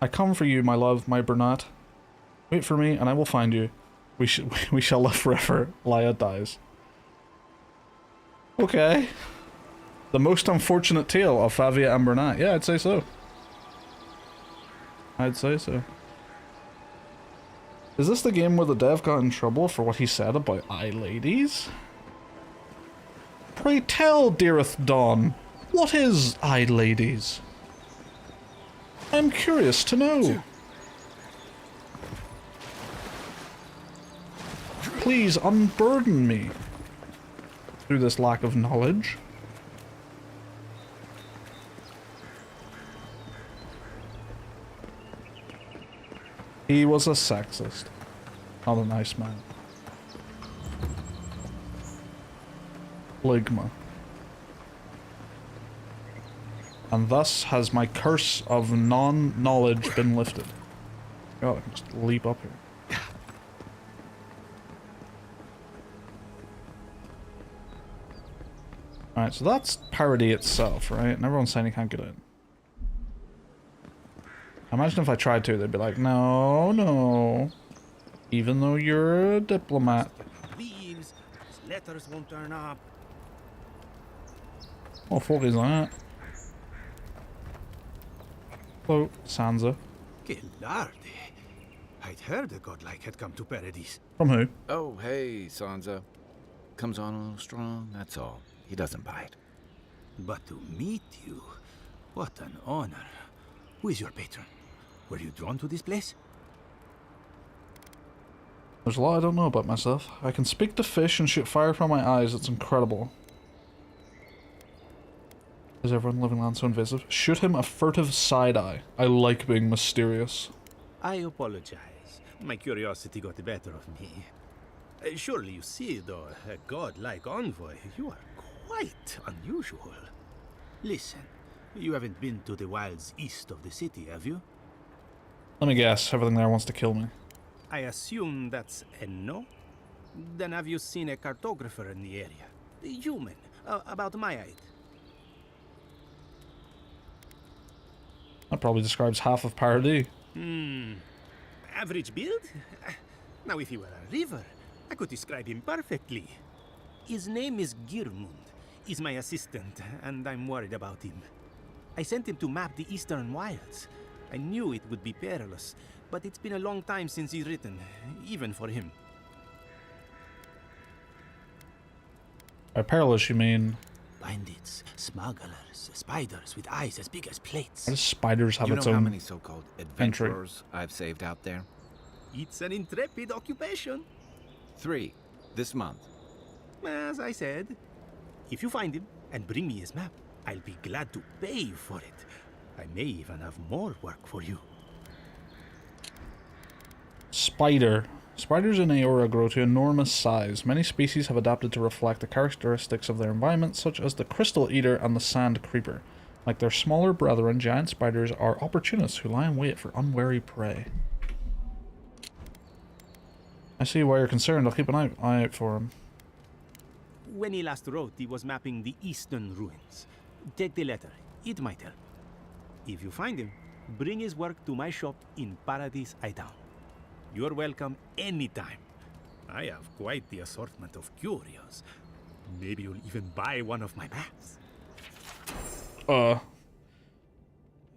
I come for you, my love, my Bernat. Wait for me, and I will find you. We shall live forever. Laia dies. Okay. The most unfortunate tale of Favia and Bernat. Yeah, I'd say so. I'd say so. Is this the game where the dev got in trouble for what he said about eye ladies? Pray tell, dearest Dawn, what is eye ladies? I'm curious to know. Please unburden me through this lack of knowledge. He was a sexist, not a nice man. Ligma. And thus has my curse of non-knowledge been lifted. God, I can just leap up here. Alright, so that's parody itself, right? And everyone's saying you can't get in. Imagine if I tried to, they'd be like, no, no. Even though you're a diplomat. Leaves, his letters won't turn up. What the fuck is that? Hello, Sansa. Que larde. I'd heard a godlike had come to Paradise. From who? Oh, hey, Sansa. Comes on a little strong, that's all. He doesn't bite. But to meet you, what an honor. Who is your patron? Were you drawn to this place? There's a lot I don't know about myself. I can speak to fish and shoot fire from my eyes. It's incredible. Is everyone living land so invasive? Shoot him a furtive side-eye. I like being mysterious. I apologize. My curiosity got the better of me. Surely you see, though, a god-like envoy, you are quite unusual. Listen, you haven't been to the wilds east of the city, have you? Let me guess, everything there wants to kill me. I assume that's a no? Then have you seen a cartographer in the area? A human, about my height. That probably describes half of Paradis. Average build? Now if he were a river, I could describe him perfectly. His name is Girmund. He's my assistant, and I'm worried about him. I sent him to map the eastern wilds. I knew it would be perilous, but it's been a long time since he's written, even for him. By perilous, you mean? Bandits, smugglers, spiders with eyes as big as plates. Why do spiders have its own You know how many so-called adventurers I've saved out there? It's an intrepid occupation. 3, this month. As I said, if you find him and bring me his map, I'll be glad to pay you for it. I may even have more work for you. Spider. Spiders in Aora grow to enormous size. Many species have adapted to reflect the characteristics of their environment, such as the crystal eater and the sand creeper. Like their smaller brethren, giant spiders are opportunists who lie in wait for unwary prey. I see why you're concerned. I'll keep an eye out for him. When he last wrote, he was mapping the eastern ruins. Take the letter. It might help. If you find him, Bring his work to my shop in Paradise Island. You're welcome anytime. I have quite the assortment of curios. Maybe you'll even buy one of my bats.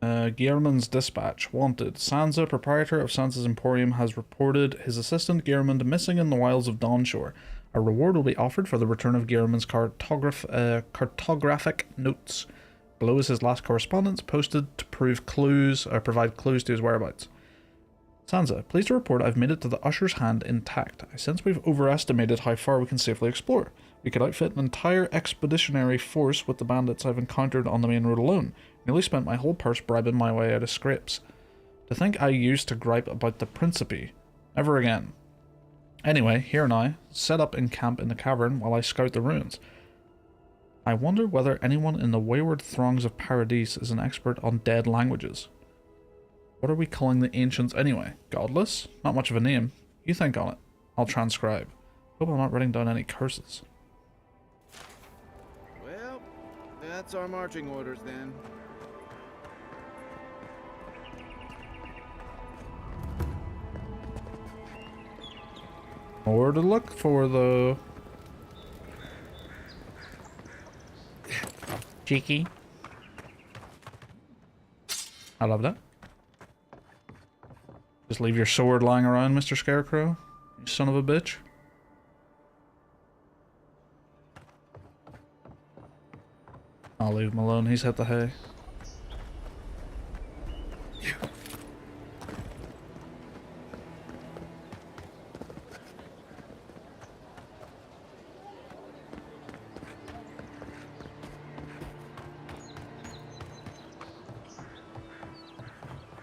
Gehrman's dispatch. Wanted. Sansa, proprietor of Sansa's Emporium, has reported his assistant Gehrman missing in the wilds of Dawnshore. A reward will be offered for the return of Gehrman's cartographic notes. Below is his last correspondence, posted to provide clues to his whereabouts. Sansa, pleased to report I've made it to the Usher's Hand intact. I sense we've overestimated how far we can safely explore. We could outfit an entire expeditionary force with the bandits I've encountered on the main road alone. Nearly spent my whole purse bribing my way out of scrapes. To think I used to gripe about the Principe. Never again. Anyway, here now, set up in camp in the cavern while I scout the ruins. I wonder whether anyone in the wayward throngs of Paradise is an expert on dead languages. What are we calling the ancients anyway? Godless? Not much of a name. You think on it. I'll transcribe. Hope I'm not writing down any curses. Well, that's our marching orders then. More to look for, though. Cheeky. I love that. Just leave your sword lying around, Mr. Scarecrow. You son of a bitch. I'll leave him alone. He's hit the hay.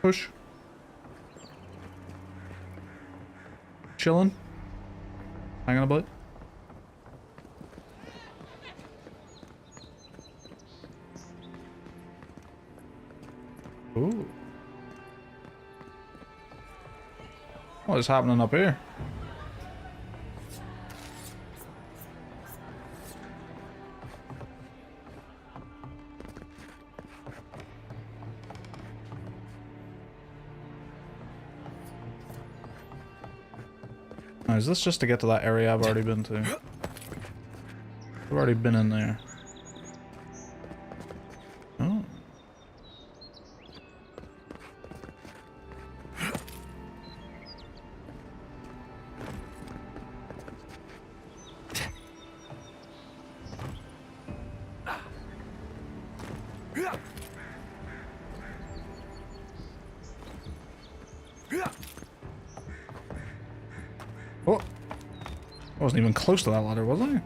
Push. Chilling. Hanging about. Ooh. What is happening up here? Oh, is this just to get to that area I've already been to? I've already been in there. Oh. Oh, I wasn't even close to that ladder, was I?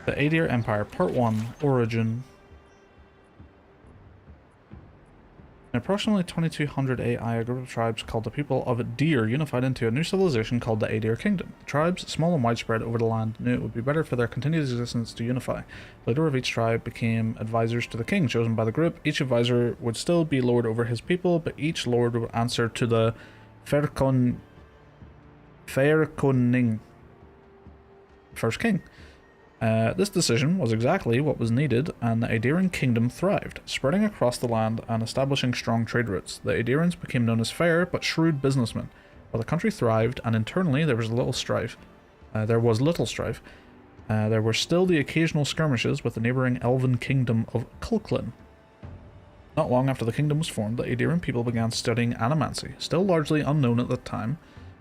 The Aedir Empire, Part 1, Origin. In approximately 2200 AI, a group of tribes called the people of Aedir unified into a new civilization called the Aedir Kingdom. The tribes, small and widespread over the land, knew it would be better for their continued existence to unify. The leader of each tribe became advisors to the king, chosen by the group. Each advisor would still be lord over his people, but each lord would answer to the Faerkoning, first king. This decision was exactly what was needed, and the Aediran kingdom thrived, spreading across the land and establishing strong trade routes. The Aedirans became known as fair but shrewd businessmen. While the country thrived, and internally there was little strife, there were still the occasional skirmishes with the neighbouring elven kingdom of Culklin. Not long after the kingdom was formed, the Aediran people began studying animancy. Still largely unknown at the time,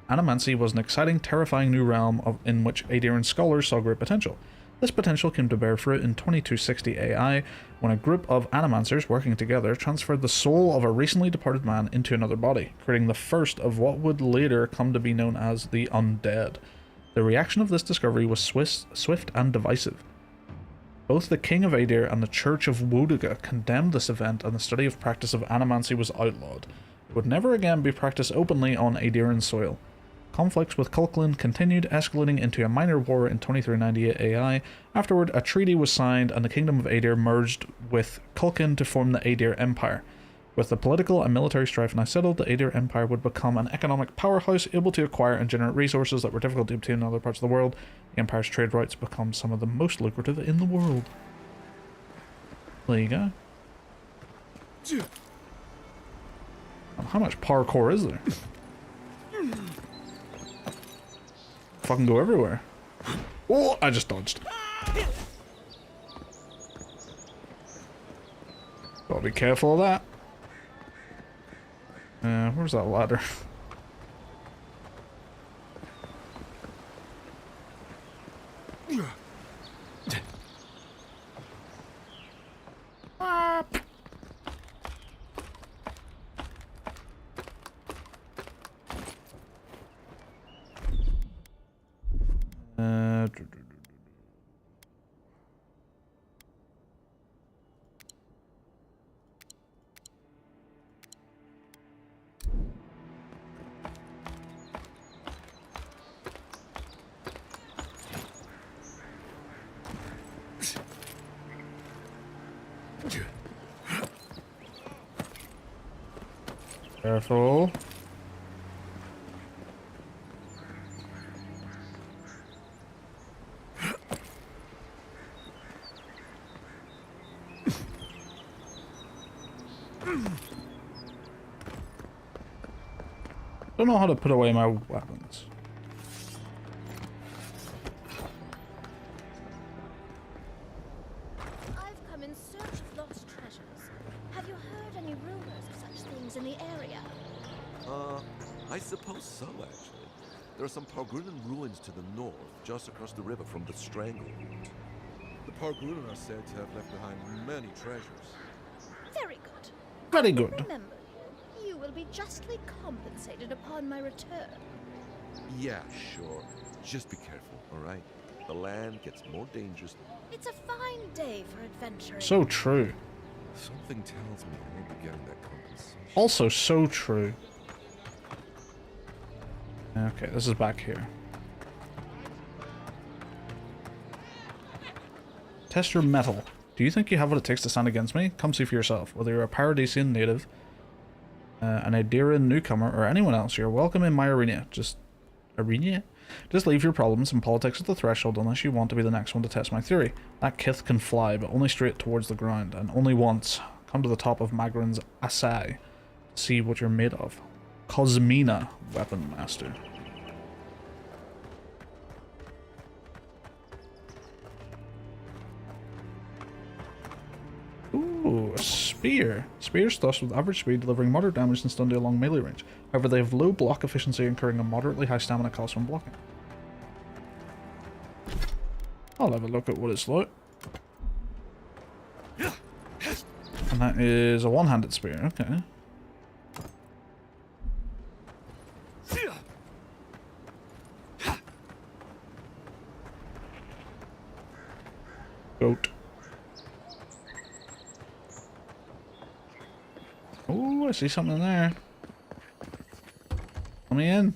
animancy was an exciting, terrifying new realm in which Aediran scholars saw great potential. This potential came to bear fruit in 2260 AI, when a group of animancers working together transferred the soul of a recently departed man into another body, creating the first of what would later come to be known as the Undead. The reaction of this discovery was swift and divisive. Both the King of Aedir and the Church of Wodiga condemned this event, and the study of practice of animancy was outlawed. It would never again be practiced openly on Aediran soil. Conflicts with Culklin continued, escalating into a minor war in 2398 AI. Afterward, a treaty was signed and the Kingdom of Aedir merged with Culkin to form the Aedir Empire. With the political and military strife now settled, the Aedir Empire would become an economic powerhouse, able to acquire and generate resources that were difficult to obtain in other parts of the world. The Empire's trade routes become some of the most lucrative in the world. There you go. How much parkour is there? Fucking go everywhere. Oh, I just dodged. Gotta be careful of that. Where's that ladder? Careful. Don't know how to put away my weapons. I've come in search of lost treasures. Have you heard any rumors of such things in the area? I suppose so, actually. There are some Pargrunan ruins to the north, just across the river from the Stranglehold. The Pargrunan are said to have left behind many treasures. Very good. Very good. Remember, you will be justly compensated upon my return. Yeah, sure. Just be careful, alright? The land gets more dangerous. It's a fine day for adventuring. So true. Something tells me I won't be getting that compensation. Also so true. Okay, this is back here. Test your mettle. Do you think you have what it takes to stand against me? Come see for yourself. Whether you're a Paradisian native, an Aediran newcomer, or anyone else, you're welcome in my arena. Just leave your problems and politics at the threshold unless you want to be the next one to test my theory. That kith can fly, but only straight towards the ground, and only once. Come to the top of Magran's Assai to see what you're made of. Cosmina, Weapon Master. Ooh, a spear. Spears thus with average speed, delivering moderate damage and stun to a long melee range. However, they have low block efficiency, incurring a moderately high stamina cost when blocking. I'll have a look at what it's like. And that is a one-handed spear, okay. Goat. Oh, I see something there. Let me in.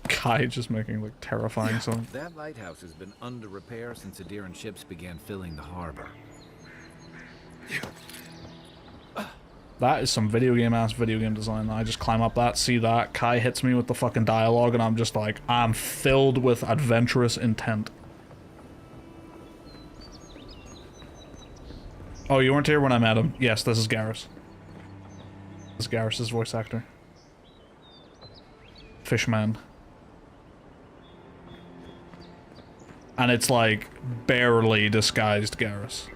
Kai just making like terrifying sounds. That lighthouse has been under repair since Aediran ships began filling the harbor. That is some video game design. I just climb up that, see that, Kai hits me with the fucking dialogue, and I'm just like, I'm filled with adventurous intent. Oh, you weren't here when I met him. Yes, this is Garrus. This is Garrus' voice actor. Fishman. And it's like, barely disguised Garrus.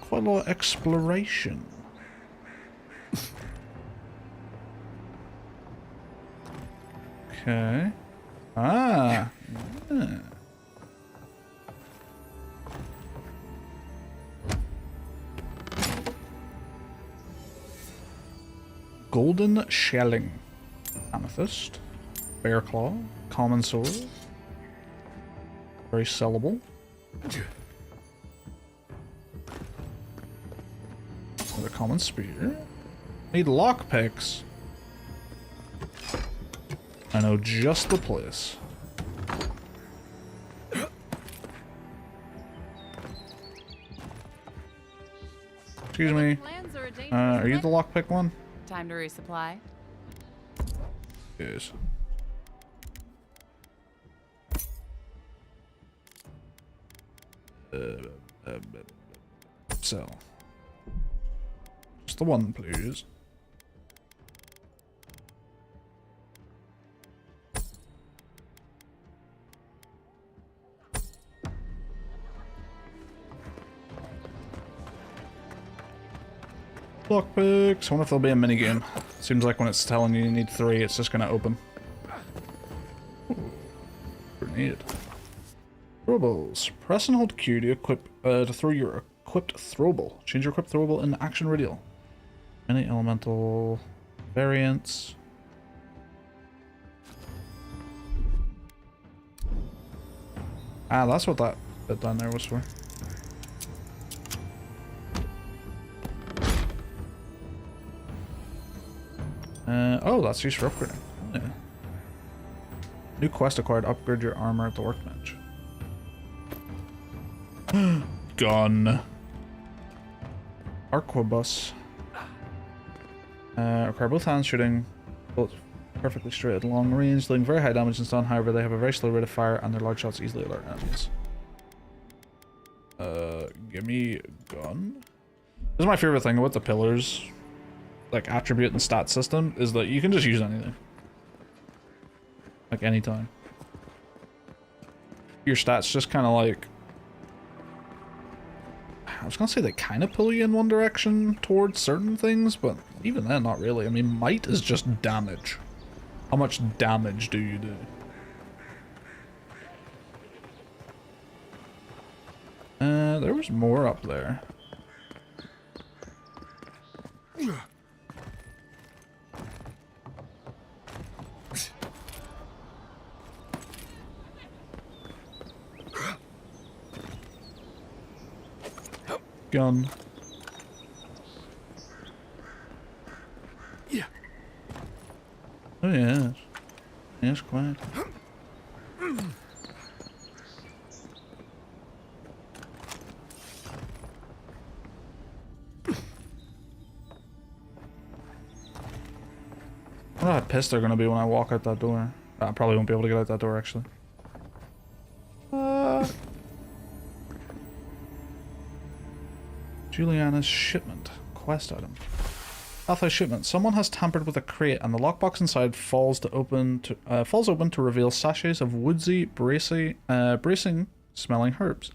Quite a lot of exploration. Okay. Ah. Yeah. Golden shelling. Amethyst. Bear Claw. Common Sword. Very sellable. Another Common Spear. Need lockpicks. I know just the place. Excuse me. Are you the lockpick one? Time to resupply. Yes. Sell. Just the one, please. Lockpicks. I wonder if there'll be a minigame. Seems like when it's telling you need 3, it's just gonna open. Ooh. Grenade. Throwables. Press and hold Q to equip to throw your equipped throwable. Change your equipped throwable in action radial. Many elemental variants. Ah, that's what that bit down there was for. Oh, that's used for upgrading. Oh, yeah. New quest acquired. Upgrade your armor at the workbench. Gun. Arquebus. Require both hands shooting bullets perfectly straight at long range, dealing very high damage and stun. However, they have a very slow rate of fire and their large shots easily alert enemies. Give me gun. This is my favorite thing about the pillars, like attribute and stat system, is that you can just use anything. Like anytime. Your stats just kind of like, I was gonna say they kind of pull you in one direction towards certain things, but even then, not really. I mean, might is just damage. How much damage do you do? There was more up there. Gun. Yeah. Oh yes. Yes, quite. I wonder how pissed they're gonna be when I walk out that door. I probably won't be able to get out that door actually. Juliana's shipment. Quest item. Authorized shipment. Someone has tampered with a crate and the lockbox inside falls open to reveal sachets of woodsy, bracing smelling herbs.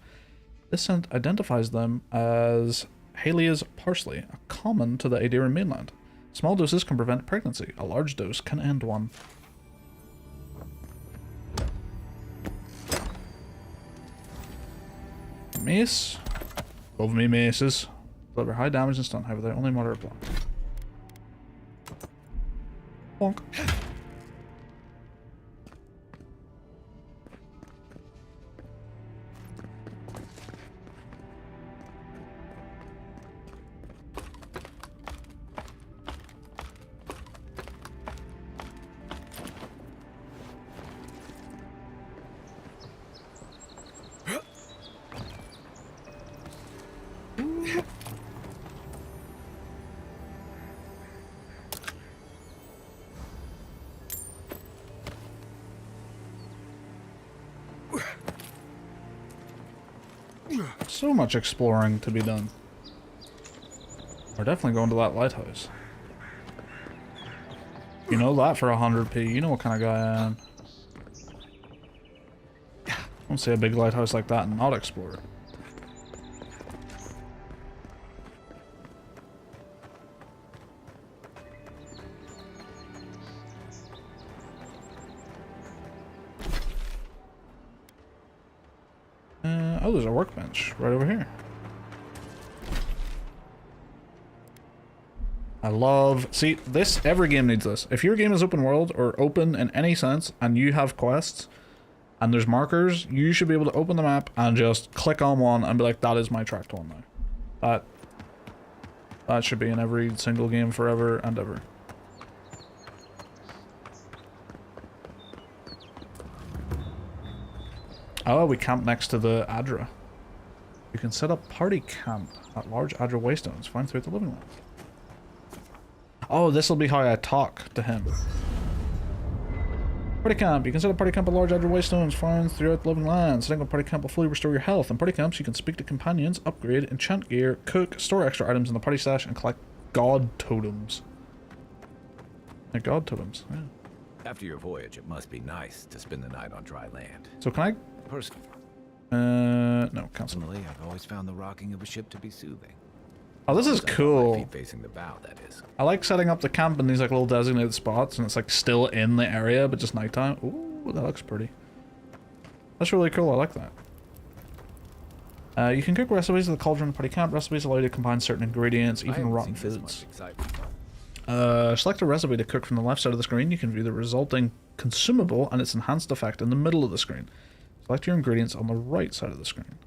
This scent identifies them as Halia's parsley, a common to the Adarian mainland. Small doses can prevent pregnancy. A large dose can end one. Mace. Love me maces. Deliver high damage and stun, however they're only moderate block. Bonk. So much exploring to be done. We're definitely going to that lighthouse. You know that for 100p. You know what kind of guy I am. I don't see a big lighthouse like that and not explore it. Oh, there's a workbench right over here. I love... See, this... Every game needs this. If your game is open world, or open in any sense, and you have quests, and there's markers, you should be able to open the map and just click on one and be like, that is my tracked one now. That should be in every single game forever and ever. Oh, we camp next to the Adra. You can set up party camp at large Adra waystones found throughout the living lands. Oh, this will be how I talk to him. Party camp. You can set up party camp at large Adra waystones found throughout the living lands. Setting up party camp will fully restore your health. In party camps, you can speak to companions, upgrade, enchant gear, cook, store extra items in the party stash, and collect god totems. Yeah, god totems, yeah. After your voyage, it must be nice to spend the night on dry land. So can I... Personally, no, cancel. I've always found the rocking of a ship to be soothing. Oh, this is cool. Feet facing the bow, that is. I like setting up the camp in these like little designated spots, and it's like still in the area, but just nighttime. Ooh, that looks pretty. That's really cool. I like that. You can cook recipes at the cauldron party camp. Recipes allow you to combine certain ingredients, even rotten foods. Select a recipe to cook from the left side of the screen. You can view the resulting consumable and its enhanced effect in the middle of the screen. Select your ingredients on the right side of the screen.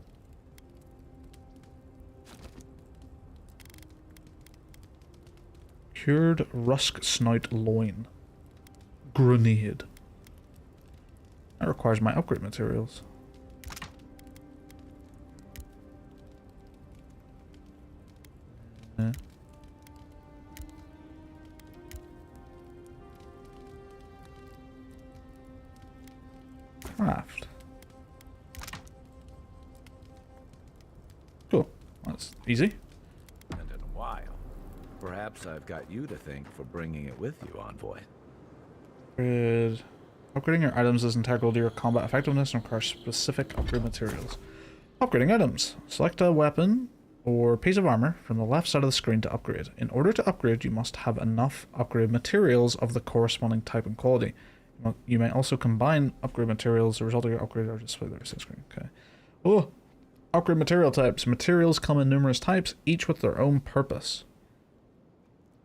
Cured rusk snout loin. Grenade. That requires my upgrade materials. Yeah. Craft. Cool. That's easy. And in a while. Perhaps I've got you to thank for bringing it with you, Envoy. Good. Upgrading your items is integral to your combat effectiveness and requires specific upgrade materials. Upgrading items. Select a weapon or piece of armor from the left side of the screen to upgrade. In order to upgrade, you must have enough upgrade materials of the corresponding type and quality. You may also combine upgrade materials. The result of your upgrade are displayed on the screen. Okay. Oh! Upgrade material types. Materials come in numerous types, each with their own purpose.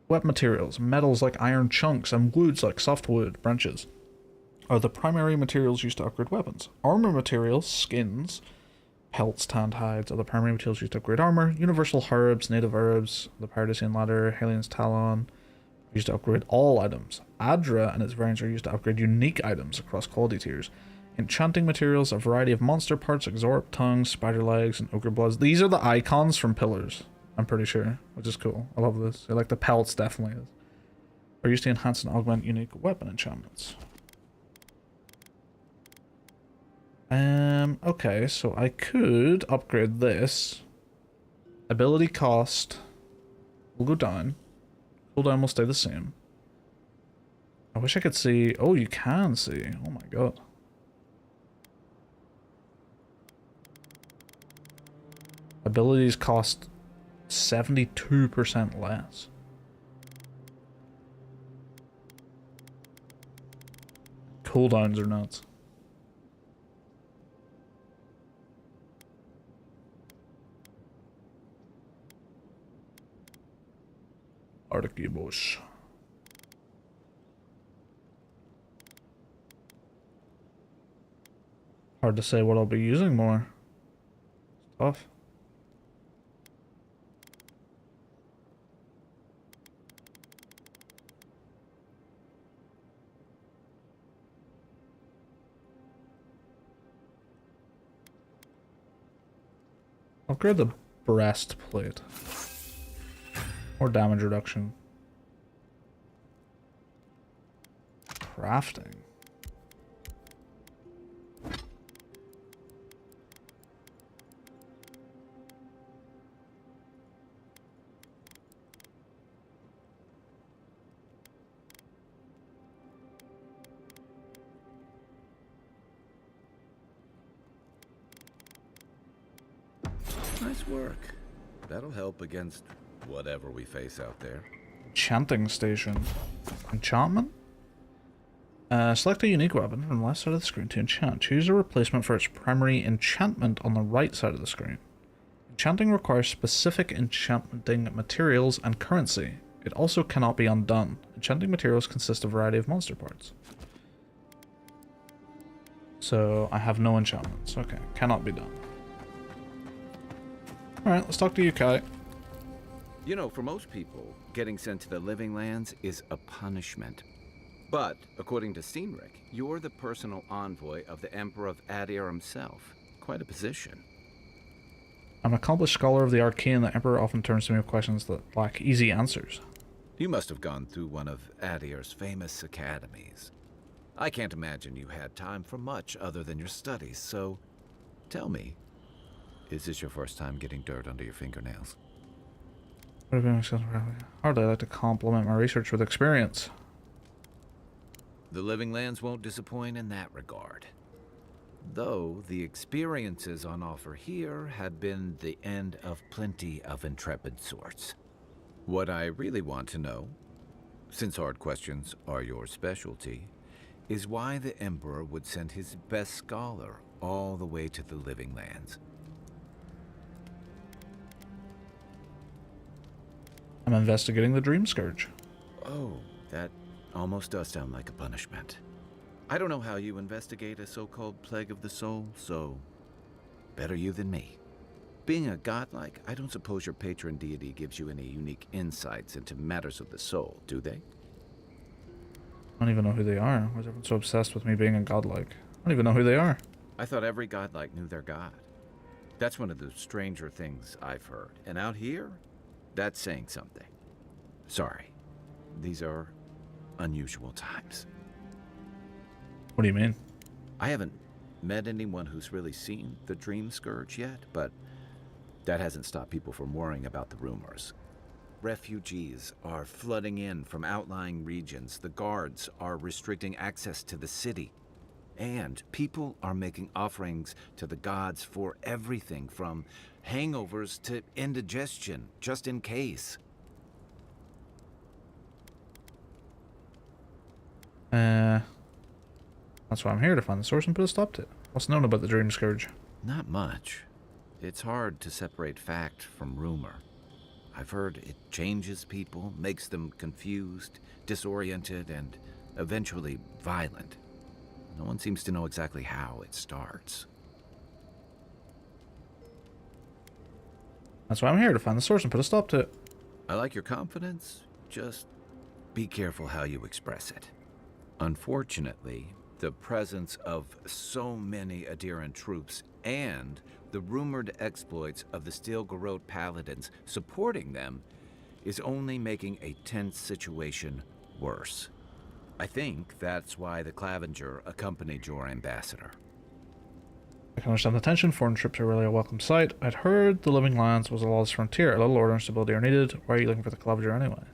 Weapon materials. Metals like iron chunks and woods like softwood branches are the primary materials used to upgrade weapons. Armor materials, skins, pelts, tanned hides, are the primary materials used to upgrade armor. Universal herbs, native herbs, the Paradisian ladder, Halien's talon, used to upgrade all items. Adra and its variants are used to upgrade unique items across quality tiers. Enchanting materials, a variety of monster parts like Zorp tongues, spider legs, and ogre bloods. These are the icons from Pillars, I'm pretty sure, which is cool. I love this. I like the pelts, definitely is. Are used to enhance and augment unique weapon enchantments. Okay, so I could upgrade this. Ability cost will go down. Cooldown will stay the same. I wish I could see... Oh, you can see. Oh my god. Abilities cost 72% less. Cooldowns are nuts. Archibos. Hard to say what I'll be using more. It's tough. Upgrade the breastplate. More damage reduction. Crafting. Nice work. That'll help against whatever we face out there. Enchanting station. Enchantment? Select a unique weapon from the left side of the screen to enchant. Choose a replacement for its primary enchantment on the right side of the screen. Enchanting requires specific enchanting materials and currency. It also cannot be undone. Enchanting materials consist of a variety of monster parts. So I have no enchantments. Okay, cannot be done. Alright, let's talk to you, Kai. You know, for most people, getting sent to the Living Lands is a punishment. But, according to Cynric, you're the personal envoy of the Emperor of Adir himself. Quite a position. I'm an accomplished scholar of the arcane. The Emperor often turns to me with questions that lack easy answers. You must have gone through one of Adir's famous academies. I can't imagine you had time for much other than your studies, so tell me, is this your first time getting dirt under your fingernails? Hardly like to compliment my research with experience. The Living Lands won't disappoint in that regard. Though the experiences on offer here have been the end of plenty of intrepid sorts. What I really want to know, since hard questions are your specialty, is why the Emperor would send his best scholar all the way to the Living Lands. I'm investigating the Dream Scourge. Oh, that almost does sound like a punishment. I don't know how you investigate a so-called plague of the soul, so better you than me. Being a godlike, I don't suppose your patron deity gives you any unique insights into matters of the soul, do they? I don't even know who they are. Why is everyone so obsessed with me being a godlike? I don't even know who they are. I thought every godlike knew their god. That's one of the stranger things I've heard. And out here, that's saying something. Sorry, these are unusual times. What do you mean? I haven't met anyone who's really seen the Dream Scourge yet, but that hasn't stopped people from worrying about the rumors. Refugees are flooding in from outlying regions. The guards are restricting access to the city. And people are making offerings to the gods for everything from hangovers to indigestion, just in case. That's why I'm here, to find the source and put a stop to it. What's known about the Dream Scourge? Not much. It's hard to separate fact from rumor. I've heard it changes people, makes them confused, disoriented, and eventually violent. No one seems to know exactly how it starts. That's why I'm here, to find the source and put a stop to it. I like your confidence. Just be careful how you express it. Unfortunately, the presence of so many Adiran troops and the rumored exploits of the Steel-Garrote paladins supporting them is only making a tense situation worse. I think that's why the Clavenger accompanied your ambassador. I can understand the tension. Foreign troops are really a welcome sight. I'd heard the Living Lands was a lawless frontier. A little order and stability are needed. Why are you looking for the Clavenger anyway?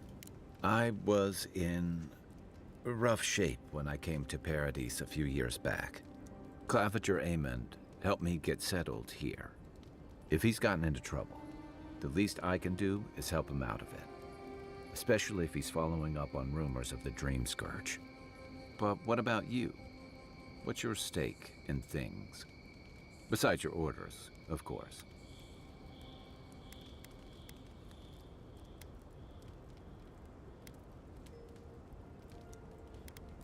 I was in rough shape when I came to Paradise a few years back. Clavenger Amond helped me get settled here. If he's gotten into trouble, the least I can do is help him out of it. Especially if he's following up on rumors of the Dream Scourge. But what about you? What's your stake in things? Besides your orders, of course.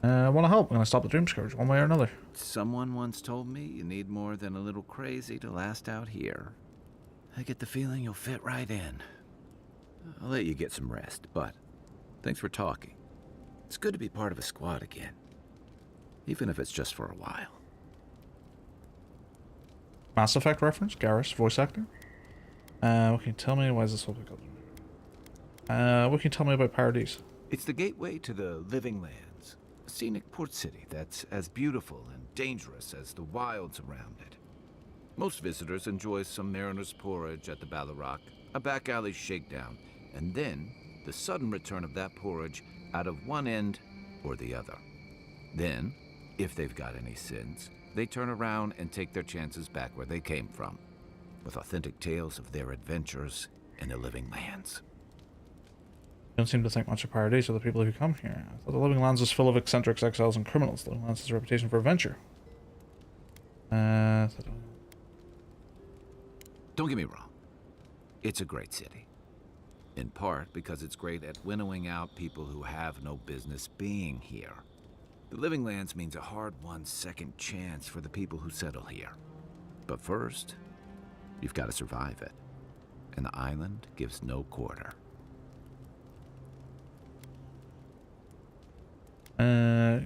I want to help. I'm going to stop the Dream Scourge, one way or another. Someone once told me you need more than a little crazy to last out here. I get the feeling you'll fit right in. I'll let you get some rest, but thanks for talking. It's good to be part of a squad again. Even if it's just for a while. Mass Effect reference, Garrus, voice actor. What can you tell me? Why is this all pick up? What can you tell me about Paradise? It's the gateway to the Living Lands. A scenic port city that's as beautiful and dangerous as the wilds around it. Most visitors enjoy some mariner's porridge at the Ballarrock, a back alley shakedown, and then the sudden return of that porridge out of one end or the other. Then, if they've got any sins, they turn around and take their chances back where they came from, with authentic tales of their adventures in the Living Lands. You don't seem to think much of Paradise or the people who come here. I thought the Living Lands was full of eccentrics, exiles, and criminals. The Living Lands has a reputation for adventure. Don't get me wrong. It's a great city. In part because it's great at winnowing out people who have no business being here. The Living Lands means a hard-won second chance for the people who settle here. But first, you've got to survive it. And the island gives no quarter. Yeah,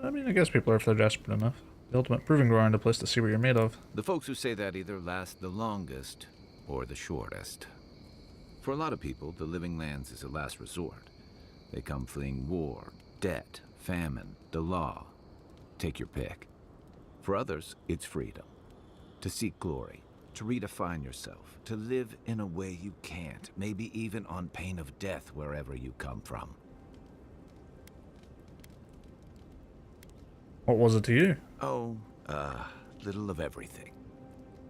I mean, I guess people are if they're desperate enough. The ultimate proving ground, a place to see what you're made of. The folks who say that either last the longest or the shortest. For a lot of people, the Living Lands is a last resort. They come fleeing war, debt, famine, the law. Take your pick. For others, it's freedom. To seek glory, to redefine yourself, to live in a way you can't, maybe even on pain of death wherever you come from. What was it to you? Oh, little of everything.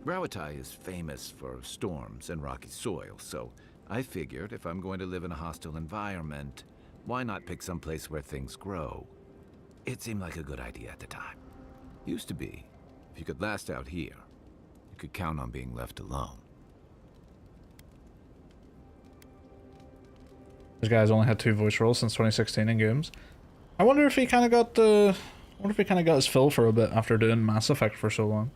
Rawatai is famous for storms and rocky soil, so I figured if I'm going to live in a hostile environment, why not pick some place where things grow? It seemed like a good idea at the time. Used to be. If you could last out here, you could count on being left alone. This guy's only had 2 voice roles since 2016 in games. I wonder if he kind of got his fill for a bit after doing Mass Effect for so long.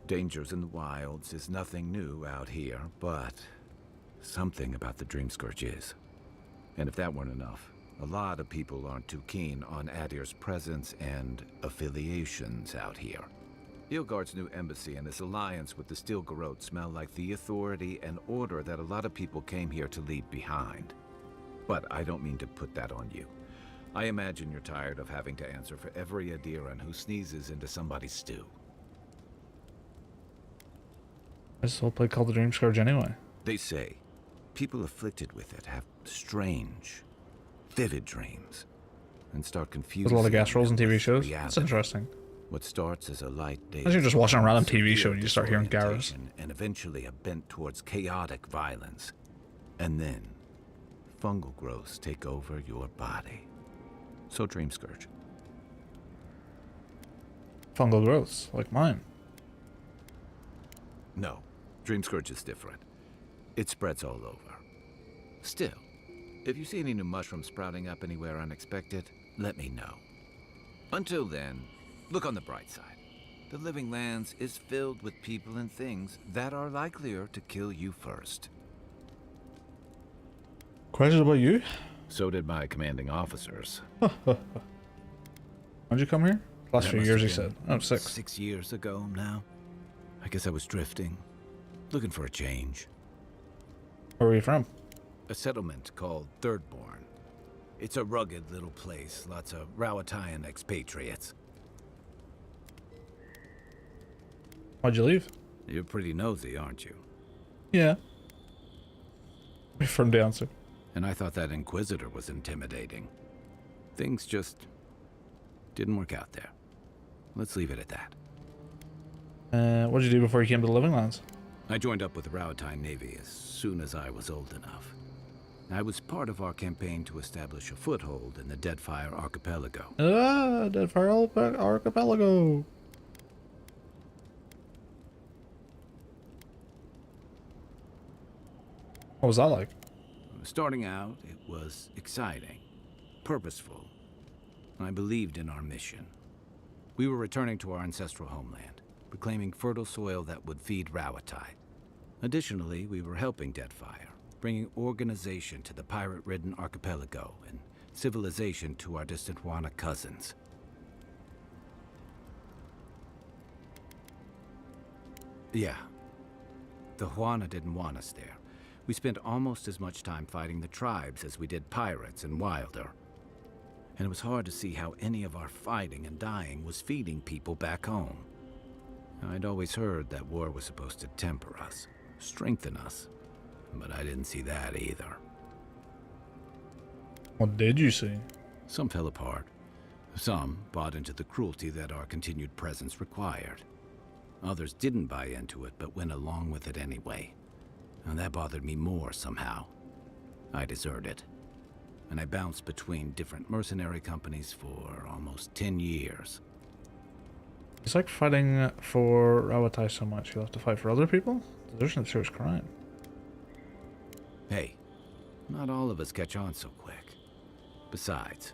Dangers in the wilds is nothing new out here, but something about the Dream Scourge is. And if that weren't enough, a lot of people aren't too keen on Adir's presence and affiliations out here. Ilgard's new embassy and his alliance with the Steel Garrote smell like the authority and order that a lot of people came here to leave behind. But I don't mean to put that on you. I imagine you're tired of having to answer for every Adiran who sneezes into somebody's stew. This whole play called the Dream Scourge anyway. They say people afflicted with it have strange, vivid dreams and start confusing. There's a lot of gas rolls in TV shows. reality. That's interesting. What starts as a light day, As you're just watching a random TV show and you start hearing garrus. and eventually a bent towards chaotic violence, and then fungal growths take over your body. So Dream Scourge. Fungal growths, like mine. No, Dream Scourge is different. It spreads all over. Still, if you see any new mushrooms sprouting up anywhere unexpected, let me know. Until then, look on the bright side. The Living Lands is filled with people and things that are likelier to kill you first. Questions about you? So did my commanding officers. When'd you come here? Last few years, he said. Oh, 6. 6 years ago now. I guess I was drifting, looking for a change. Where were you from? A settlement called Thirdborn. It's a rugged little place, lots of Rawatayan expatriates. Why'd you leave? You're pretty nosy, aren't you? Yeah. Wait for him to answer. And I thought that Inquisitor was intimidating. Things just didn't work out there. Let's leave it at that. What'd you do before you came to the Living Lands? I joined up with the Rawatayan Navy as soon as I was old enough. I was part of our campaign to establish a foothold in the Deadfire Archipelago. Ah, Deadfire Archipelago. What was that like? Starting out, it was exciting, purposeful. I believed in our mission. We were returning to our ancestral homeland, reclaiming fertile soil that would feed Rawatai. Additionally, we were helping Deadfire, bringing organization to the pirate-ridden archipelago and civilization to our distant Wana cousins. Yeah, the Huana didn't want us there. We spent almost as much time fighting the tribes as we did pirates and Wilder. And it was hard to see how any of our fighting and dying was feeding people back home. I'd always heard that war was supposed to temper us, strengthen us, but I didn't see that either. What did you see? Some fell apart. Some bought into the cruelty that our continued presence required. Others didn't buy into it, but went along with it anyway. And that bothered me more somehow. I deserted. And I bounced between different mercenary companies for almost 10 years. It's like fighting for Rawatai so much, you'll have to fight for other people? There's no serious crime. Hey, not all of us catch on so quick. Besides,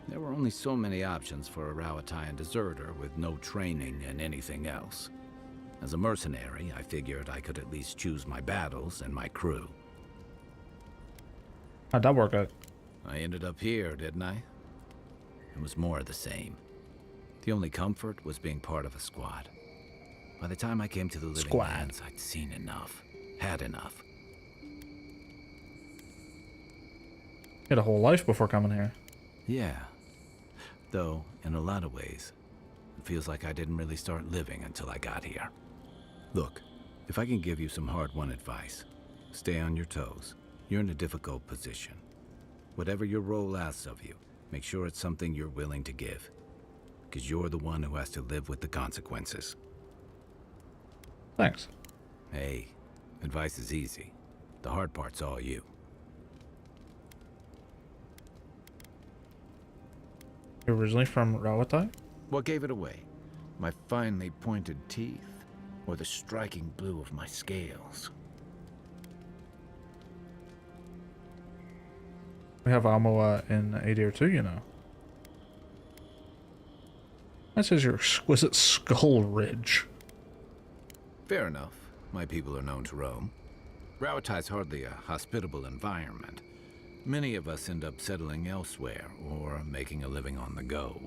there were only so many options for a Rawataian deserter with no training and anything else. As a mercenary, I figured I could at least choose my battles and my crew. How'd that work out? I ended up here, didn't I? It was more of the same. The only comfort was being part of a squad. By the time I came to the Living Lands, I'd seen enough. Had enough. You had a whole life before coming here. Yeah. Though, in a lot of ways, it feels like I didn't really start living until I got here. Look, if I can give you some hard-won advice, stay on your toes. You're in a difficult position. Whatever your role asks of you, make sure it's something you're willing to give. Because you're the one who has to live with the consequences. Thanks. Hey, advice is easy. The hard part's all you. You're originally from Rawatai? What gave it away? My finely pointed teeth? Or the striking blue of my scales? We have Almoa in ADR too, you know. That says your exquisite skull ridge. Fair enough. My people are known to roam. Rawatai's hardly a hospitable environment. Many of us end up settling elsewhere, or making a living on the go.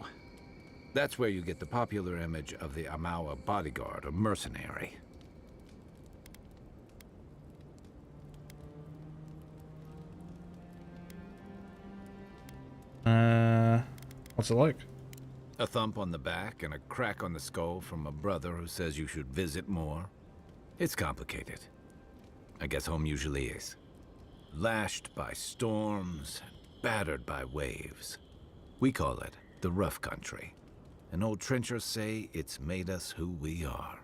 That's where you get the popular image of the Amawa bodyguard or mercenary. What's it like? A thump on the back and a crack on the skull from a brother who says you should visit more. It's complicated. I guess home usually is. Lashed by storms, battered by waves. We call it the rough country. And old trenchers say it's made us who we are.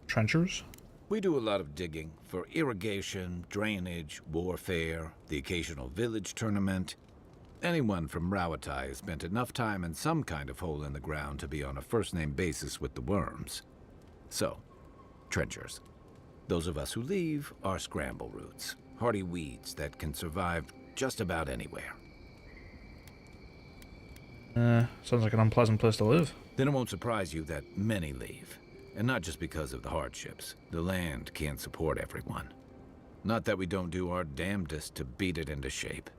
Trenchers? We do a lot of digging for irrigation, drainage, warfare, the occasional village tournament. Anyone from Rawatai has spent enough time in some kind of hole in the ground to be on a first-name basis with the worms. So, trenchers. Those of us who leave are scramble roots, hardy weeds that can survive just about anywhere. Sounds like an unpleasant place to live. Then it won't surprise you that many leave. And not just because of the hardships. The land can't support everyone. Not that we don't do our damnedest to beat it into shape.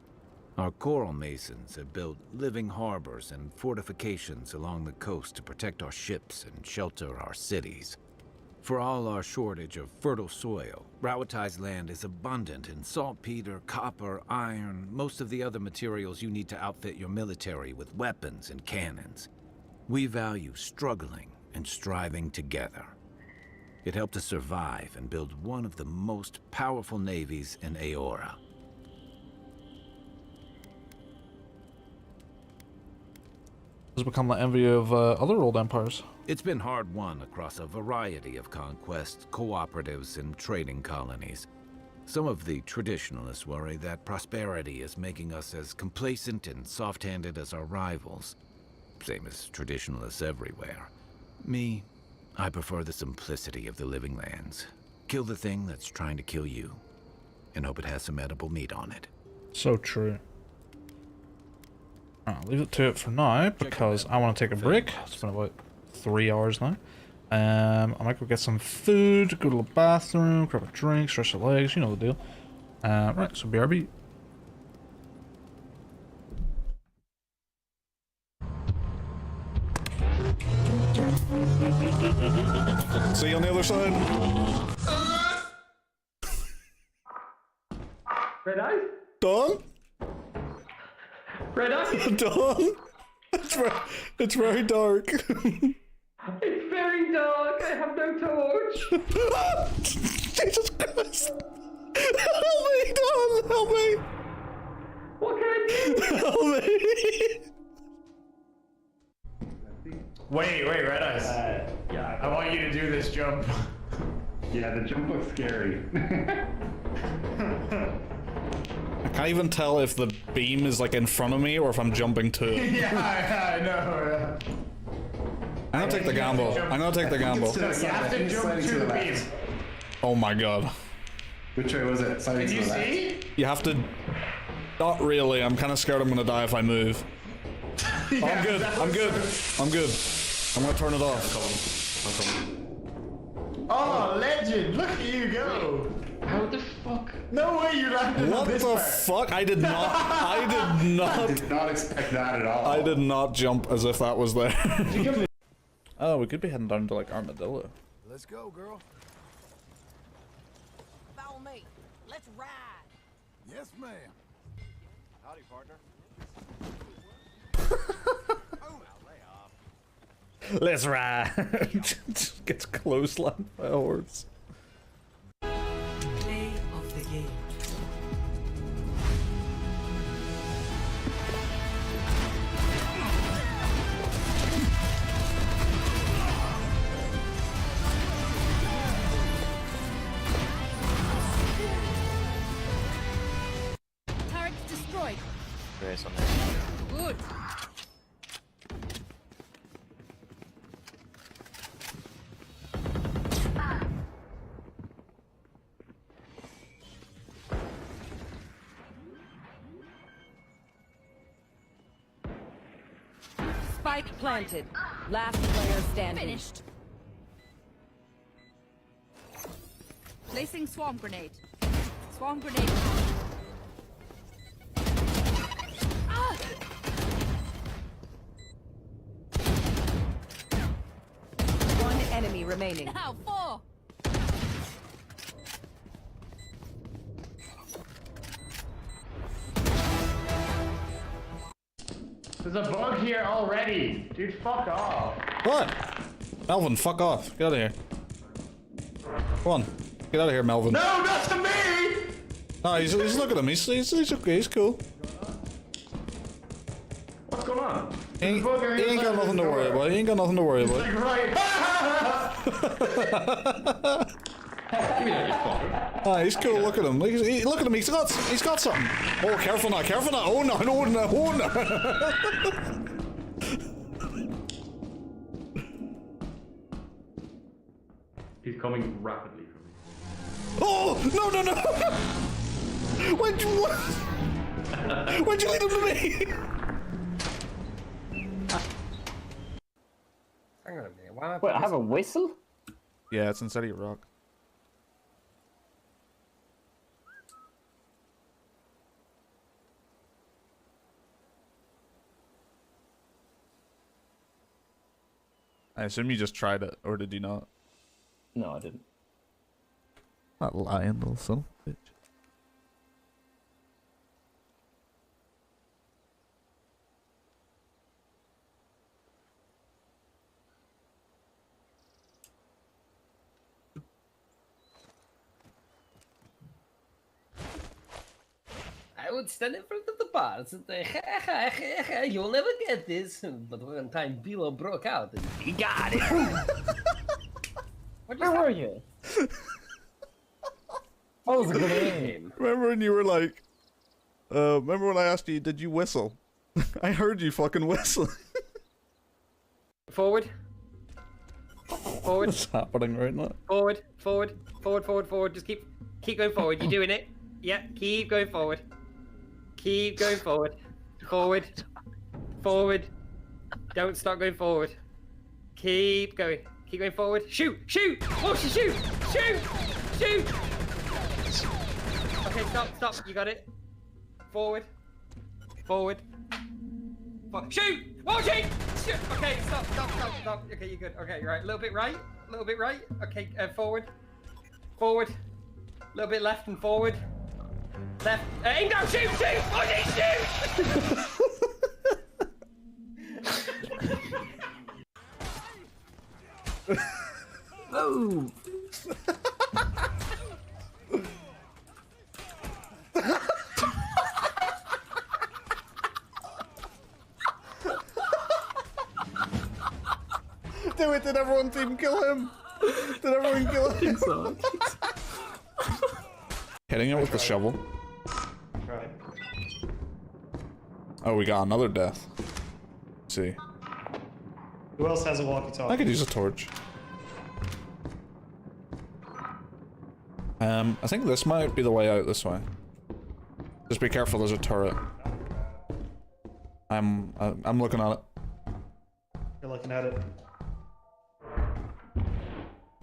Our coral masons have built living harbors and fortifications along the coast to protect our ships and shelter our cities. For all our shortage of fertile soil, Rawatai's land is abundant in saltpeter, copper, iron, most of the other materials you need to outfit your military with weapons and cannons. We value struggling and striving together. It helped us survive and build one of the most powerful navies in Aora. Has become the envy of other old empires. It's been hard-won across a variety of conquests, cooperatives, and trading colonies. Some of the traditionalists worry that prosperity is making us as complacent and soft-handed as our rivals. Same as traditionalists everywhere. Me, I prefer the simplicity of the Living Lands. Kill the thing that's trying to kill you, and hope it has some edible meat on it. So true. I'll leave it to it for now because I want to take a break. It's been about 3 hours now. I might go get some food, go to the bathroom, grab a drink, stretch the legs, you know the deal. Right, so BRB. See you on the other side. Red eyes? Done? Red eyes? Done? It's very dark. It's very dark. I have no torch. Jesus Christ. Help me, Don. Help me. What can I do? Help me. Wait, Red Eyes. Yeah. I want you to do this jump. Yeah, the jump looks scary. I can't even tell if the beam is like in front of me or if I'm jumping to it. Yeah, I know. I'm gonna take the gamble. I'm gonna take the gamble. You have to jump to the beam. Oh my god. Which way was it? Can you see? You have to... Not really. I'm kind of scared I'm gonna die if I move. Yeah, oh, I'm good. I'm good. I'm good. I'm gonna turn it off. Oh, legend! Look at you go! How the fuck? No way you landed What on this the part. fuck? I did not. I did not. I did not expect that at all. I did not jump as if that was there. Oh, we could be heading down to like Armadillo. Let's go, girl. Follow me. Let's ride. Yes, ma'am. Howdy, partner. Let's ride. Just gets clotheslined by a horse. Play of the game. Turret destroyed. Grace on that. Good. Spike planted. Last player standing. Finished. Placing swarm grenade. Swarm grenade. Ah! One enemy remaining. Now 4. There's a bug here already. Dude, fuck off. What? Melvin, fuck off. Get out of here. Come on. Get out of here, Melvin. No, not to me! No, he's look at him. He's okay. He's cool. What's going on? He ain't got nothing to worry about. He ain't got nothing to worry about. Like, right. Give me that, you fucker. Ah, he's cool. Look at him. Look at him. He's got something. Oh, careful now. Careful now. Oh no, no, no, oh no. He's coming rapidly for me. Oh no, no, no. Why'd you lead him to me? Hang on a minute. Why am I Wait, I have a whistle? Yeah, it's inside of your rock. I assume you just tried it, or did you not? No, I didn't. That lying little son of a bitch. I would stand in front of the bars and say, you'll never get this. But one time Bilo broke out and he got it. Where were you? That was a good aim. Remember when you were like, remember when I asked you, did you whistle? I heard you fucking whistle. Forward. Forward. What's happening right now? Forward. Forward. Forward. Forward. Forward. Just keep going forward. You're doing it. Yeah. Keep going forward. Keep going forward. Forward. Forward. Don't stop going forward. Keep going. Keep going forward. Shoot! Shoot! Oh, shoot! Shoot! Shoot! Okay, stop. You got it. Forward. Forward. Shoot! Oh, shoot! Shoot! Okay, stop. Okay, you're good. Okay, you're right. A little bit right. A little bit right. Okay, forward. Forward. A little bit left and forward. Left. Aim down! Shoot! Shoot! Oh, shoot! Move! Do it! Did everyone team kill him? Did everyone kill him? So. Hitting it with the shovel. Right. Oh, we got another death. Let's see. Who else has a walkie-talkie? I could use a torch. I think this might be the way out this way. Just be careful, there's a turret. I'm looking at it. You're looking at it.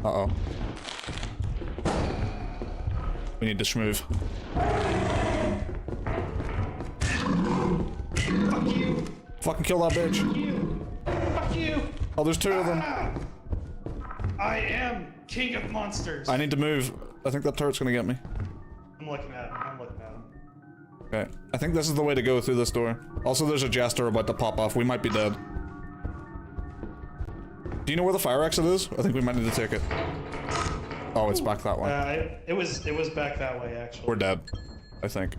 Uh-oh. We need to schmove. Fuck you! Fucking kill that bitch. Fuck you! Fuck you! Oh, there's two of them. I am king of monsters. I need to move. I think that turret's gonna get me. I'm looking at him. I'm looking at him. Okay. I think this is the way to go through this door. Also, there's a jester about to pop off. We might be dead. Do you know where the fire exit is? I think we might need to take it. Oh, it's back that way. It was back that way, actually. We're dead. I think.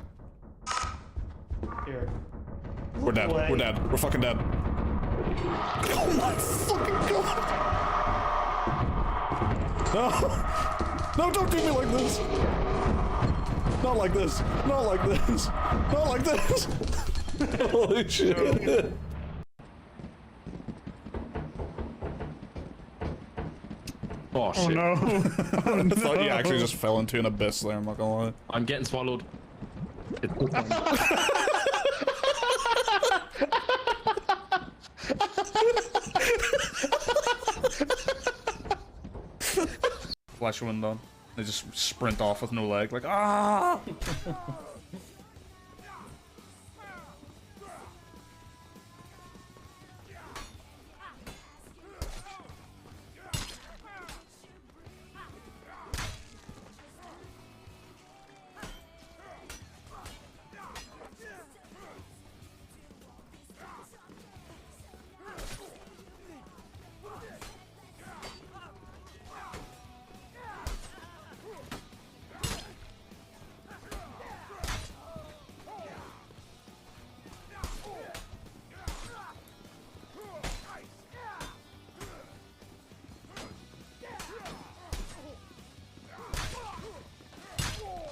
Here. We're dead. We're dead. We're fucking dead. Oh my fucking god! No! No, don't do me like this! Not like this! Not like this! Not like this! Holy shit! Oh shit. Oh no! I thought you actually just fell into an abyss there, I'm not gonna lie. I'm getting swallowed. Flash window. They just sprint off with no leg, like ah!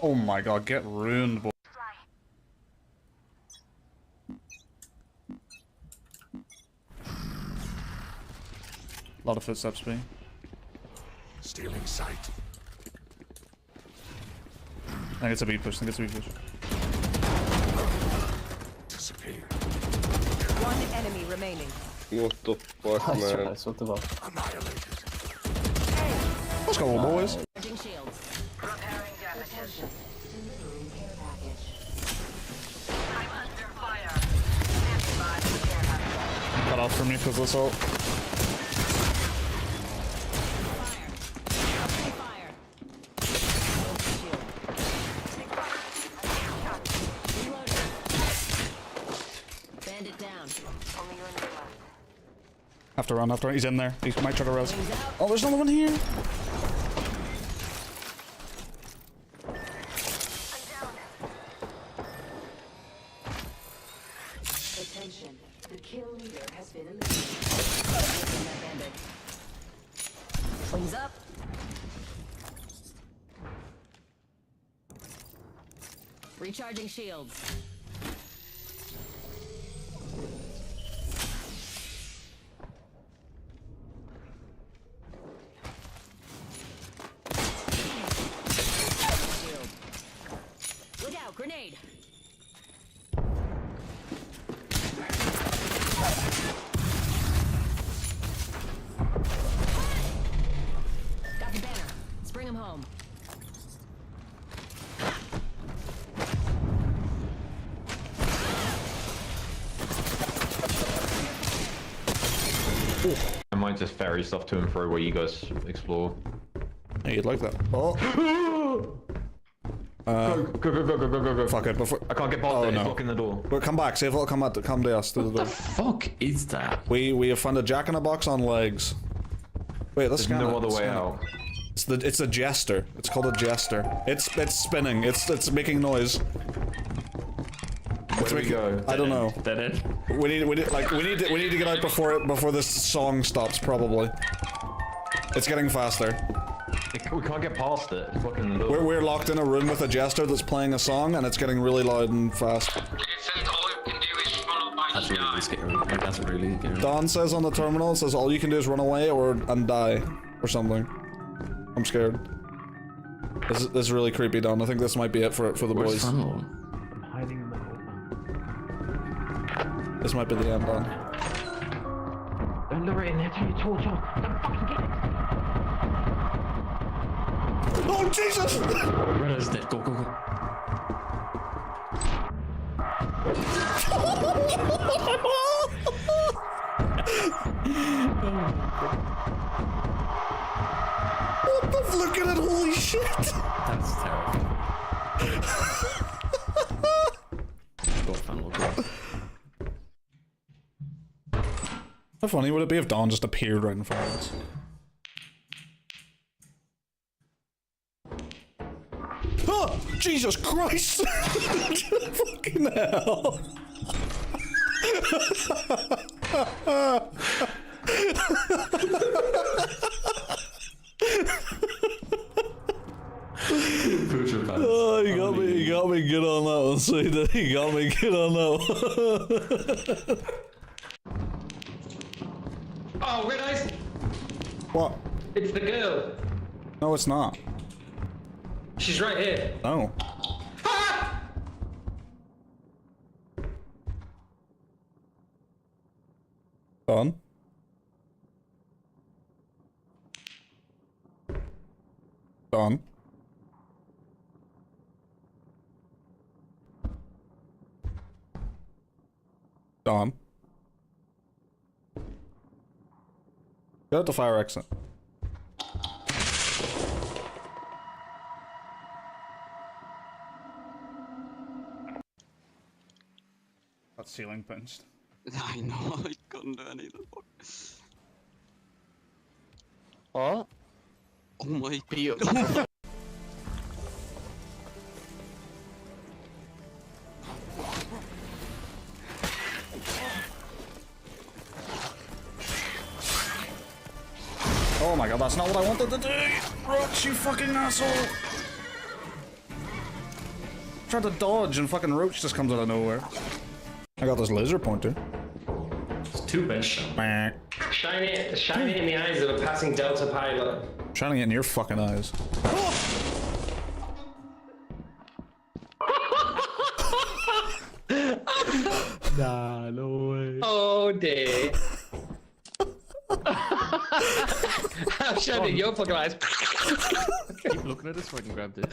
Oh my god, get ruined, boy. A lot of footsteps, B. Stealing sight. I think it's a B push, I think it's a B push. Disappear. One enemy remaining. What the fuck, man? Nice, what the fuck? Annihilated. Let's go, boys. Shields. Repairing damage. Care package. I'm under fire. Stand by for care package. Cut off for me because of this ult. Fire. Bandit down. Only you're in the left. Have to run, have to run. He's in there. He might try to res. Oh, there's another one here. Attention. The kill leader has been eliminated. Wings up. Recharging shields. Shield. Look out, grenade. Got the banner. Let's bring him home. I might just ferry stuff to and fro where you guys explore. Hey, you'd like that. Oh. Go. Fuck it. Before... I can't get past it. It's blocking the door. But come back. See if it'll come to us through the door. What the fuck is that? We have found a jack-in-a-box on legs. Wait, let's There's scan no it. other way out. It's a jester. It's called a jester. It's spinning. It's making noise. Where do we go? I don't know. Dead end. We need to get out before this song stops probably. It's getting faster. We can't get past it. It's blocking the door. We're locked in a room with a jester that's playing a song and it's getting really loud and fast. It says all you can do is follow really scary. Like, that's really scary. Don says on the terminal, it says all you can do is run away and die. Or something. I'm scared. This is really creepy, Don. I think this might be it for the boys. Funnel? I'm hiding in the open. This might be the end, Don. Don't lure it in there till you torch off. Don't fucking get it. Oh, Jesus! Redder's dead. Go, go, go. What the f- look at it, holy shit! That's terrible. Go funnel, go. How funny would it be if Dawn just appeared right in front of us? Oh, Jesus Christ! Fucking hell! Oh, you got me good on that one, sweetie. You got me good on that one. Oh, red eyes! What? It's the girl. No, it's not. She's right here. No. Ah! Dawn? Dawn? Dawn? Go out the fire exit. That ceiling pinched. I know, I couldn't do anything. What? Oh my god. Oh my god, that's not what I wanted to do! Roach, you fucking asshole! Tried to dodge and fucking Roach just comes out of nowhere. I got this laser pointer. It's too bad. Shine it in the eyes of a passing Delta pilot. Shining it in your fucking eyes. Nah, no way. Oh dear. I'm shining your fucking eyes. Keep looking at this so I can grab this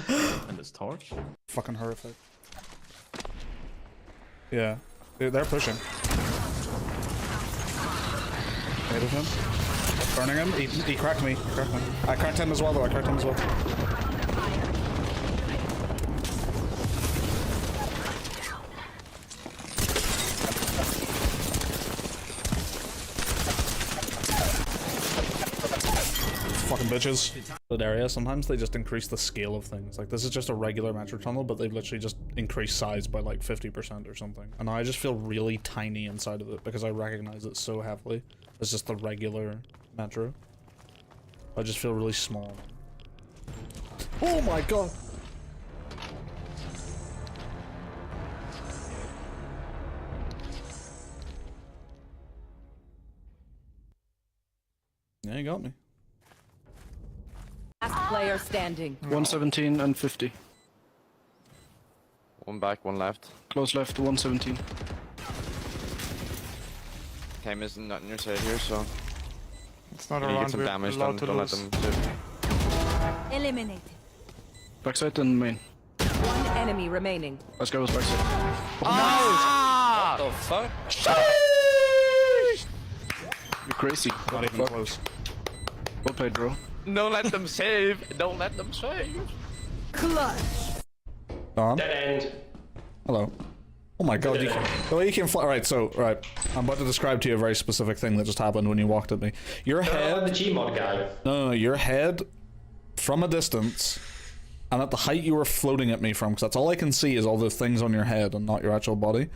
and this torch. Fucking horrific. Yeah. They're pushing. Hit him. Burning him. He cracked me. I cracked him as well though. I cracked him as well. Fucking bitches. That area, sometimes they just increase the scale of things. Like this is just a regular metro tunnel, but they've literally just increased size by like 50% or something. And now I just feel really tiny inside of it because I recognize it so heavily. It's just the regular metro. I just feel really small. Oh my god! Yeah, you got me. Last player standing. 117 and 50. One back, one left. Close left, 117. Cam isn't not in your side here, so it's not you around. get some damage. Don't let them do. Eliminated. Backside and main. One enemy remaining. Let's go, backside. Ah! What the fuck? You're crazy. Not even close. Well played, bro. Don't let them save. Don't let them save. Clutch. Don? Dead end. Hello. Oh my god, the way you can fly. Alright, so, I'm about to describe to you a very specific thing that just happened when you walked at me. Your head. The Gmod guy. No, your head from a distance, and at the height you were floating at me from, because that's all I can see is all the things on your head and not your actual body.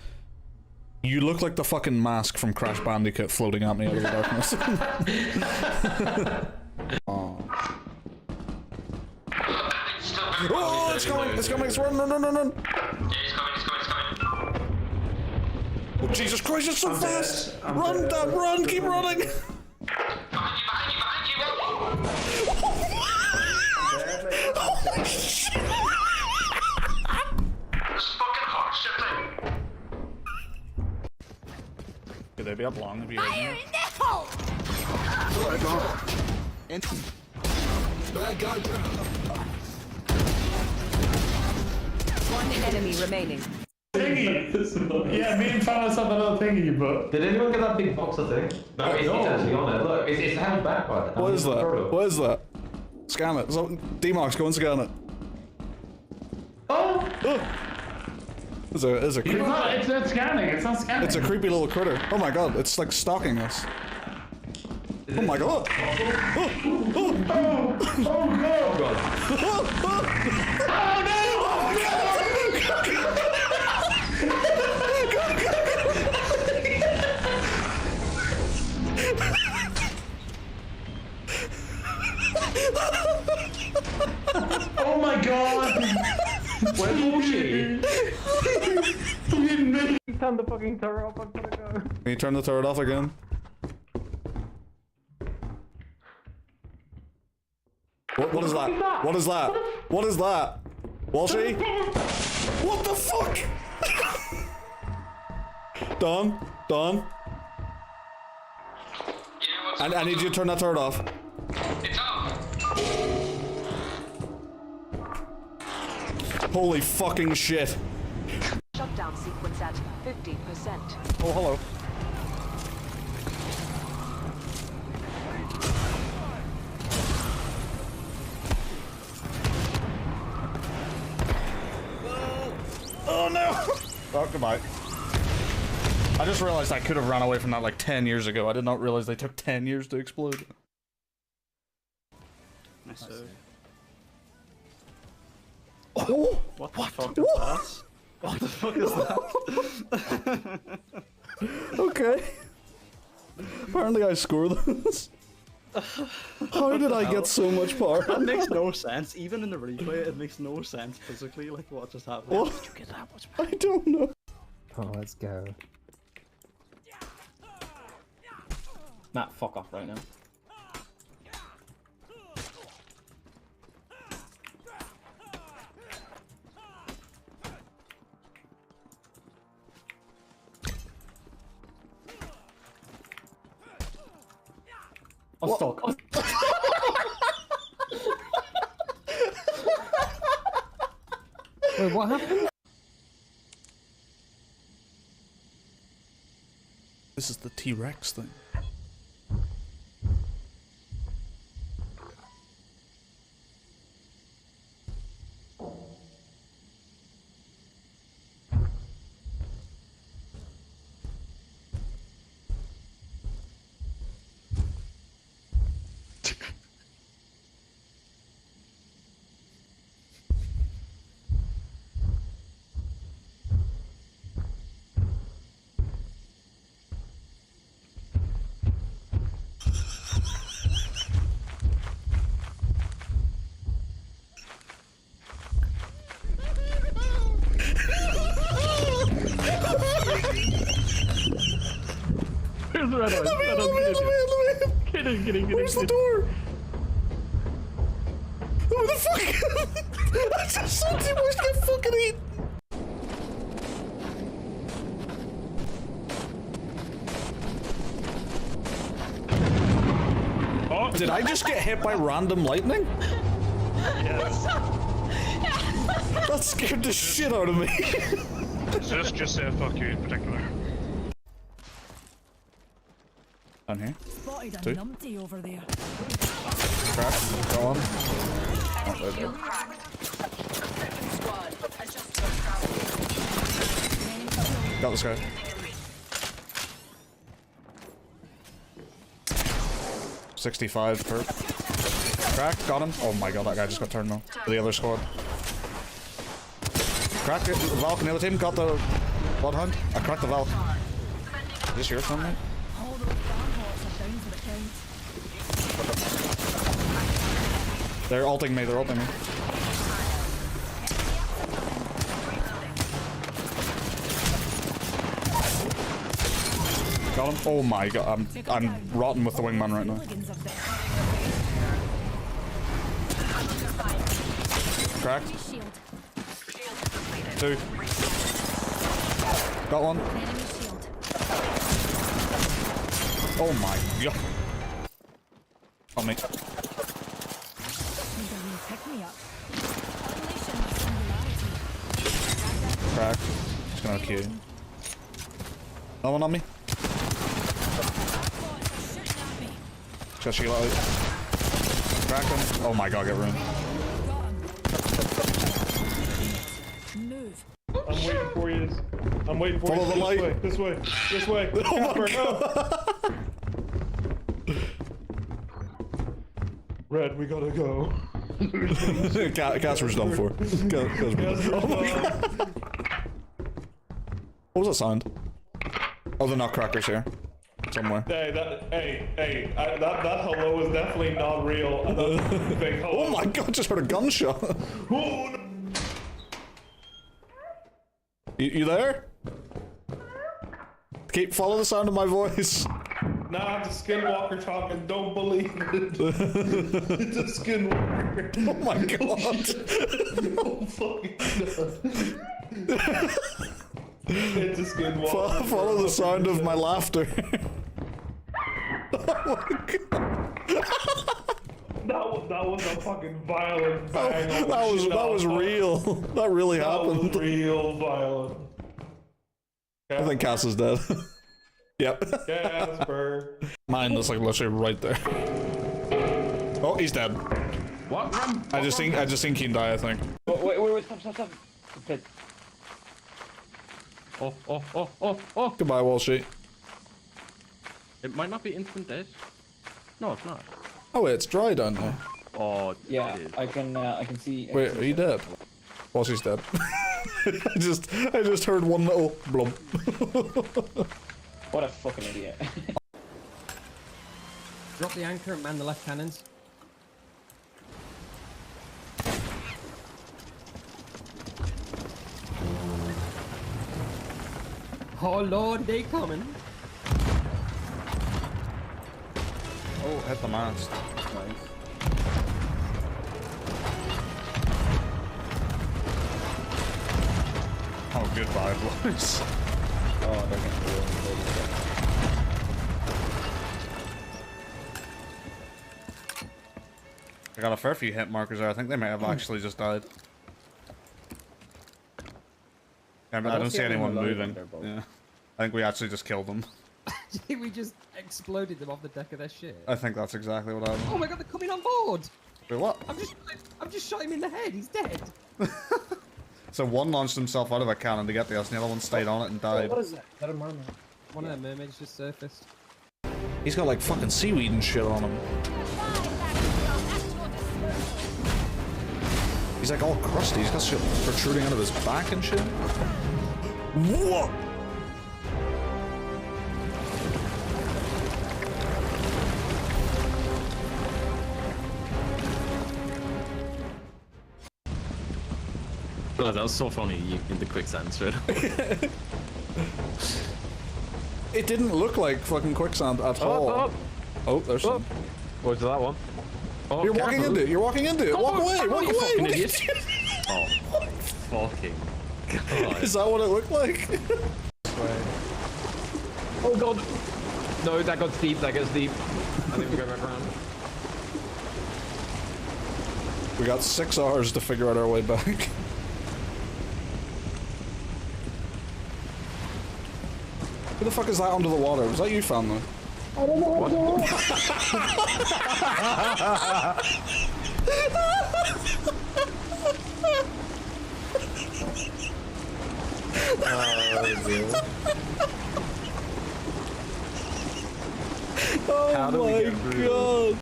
You look like the fucking mask from Crash Bandicoot floating at me out of the darkness. Oh. Oh, it's coming, it's coming, it's running, run. Yeah, he's coming. Jesus Christ, it's so fast! Run, Dad, run, keep running! Holy shit! Could they be up long if you heard me? One enemy remaining. Thingy! Yeah, me and Thomas have another thingy, but... Did anyone get that big box of thing? No, it's actually on it. Look, it's held back by it. What is that? What is that? Scan it. So, D-Mox, go and scan it. Oh! It's a creepy... It's not scanning, it's not scanning. It's a creepy little critter. Oh my god, it's like stalking us. Oh my god. Oh god. Oh Oh my god! Where was she? Turn the fucking turret off, I'm gonna go. Can you turn the turret off again? What is that? What is that? What is that? Walshy? What the fuck? Don? Don? I need you to turn that turret off. It's off. Holy fucking shit. Shutdown sequence at 50%. Oh, hello. Oh no! Oh, goodbye. I just realized I could have run away from that like 10 years ago. I did not realize they took 10 years to explode. Nice. Oh! What the fuck is that? What the fuck is that? Okay. Apparently I scored this. How did I get so much power? That makes no sense. Even in the replay, it makes no sense physically, like what just happened. What? How did you get that much power? I don't know. Oh, let's go. Matt, fuck off right now. I'm stuck. Wait, what happened? This is the T-Rex thing. Here's the red one. Get in. Where's the door? Who the fuck? I just saw T-Boys get fucking eaten. Oh. Did I just get hit by random lightning? Yes. That scared the shit out of me. Just say fuck you in particular. Down here. Spotted a Two. numpty over there. Crack. Go on. Oh, there. Got this guy. $65 per. Crack. Got him. Oh my god, that guy just got turned on. The other squad. Crack. Valk and the other team got the Bloodhound. I cracked the Valk. Is this your teammate? All those damn horses are down for the count. They're ulting me, they're ulting me. Got him. Oh my god, I'm rotten with the wingman right now. Cracked. 2. Got 1. Oh my god. On me. Cracked. Just gonna kill you. No one on me. Just shield out. Crack him. Oh my god, get ruined. I'm waiting for you. I'm waiting for you. Follow the light. This way. This way. This way. Oh my god. Red, we gotta go. Casper's done for. Casper's done. Oh my god. What was that sound? Oh, the nutcrackers here. Somewhere. Hey, that hello is definitely not real. Fake hello. Oh my god, just heard a gunshot. You there? Follow the sound of my voice. Nah, it's a skinwalker talking. Don't believe it. It's a skinwalker. Oh my god. Oh fucking god. It's a skinwalker. Follow the sound of my laughter. Oh my god. That was a fucking violent bang. That was real. That really happened. That was real violent. I think Cass is dead. Yep. Casper. Mine is like literally right there. Oh, he's dead. What? I just think Keen die, I think. Wait, stop. Dead. Oh. Goodbye, Wall Street. It might not be instant death. No, it's not. Oh wait, it's dry down there. Oh, yeah, I can see. Wait, are you dead? Wall Street's dead. I just heard one little blump. What a fucking idiot. Drop the anchor and man the left cannons. Oh lord, they coming. Oh, hit the mast. Nice. Oh, goodbye, boys. Oh, they're gonna be really I got a fair few hit markers there. I think they might have actually just died. Yeah, but I don't see anyone moving. Yeah. I think we actually just killed them. We just exploded them off the deck of their ship. I think that's exactly what happened. Oh my god, they're coming on board! Wait, what? I've just shot him in the head, he's dead. So one launched himself out of a cannon to get to us, and the other one stayed on it and died. What is that? Is that a mermaid? One of their mermaids just surfaced. He's got like fucking seaweed and shit on him. He's like all crusty. He's got shit protruding out of his back and shit. What? Oh, that was so funny in the quicksand straight up. It didn't look like fucking quicksand at all. Oh, there's some. What's that one? Oh, You're walking into it. You're walking into it. Walk away. Walk away. Fucking idiot. Oh, fucking god. Is that what it looked like? Oh god. No, that got deep. That gets deep. I think we go back around. We got 6 hours to figure out our way back. Who the fuck is that under the water? Was that you, Family? I don't know what to do. Oh How do we my get through god!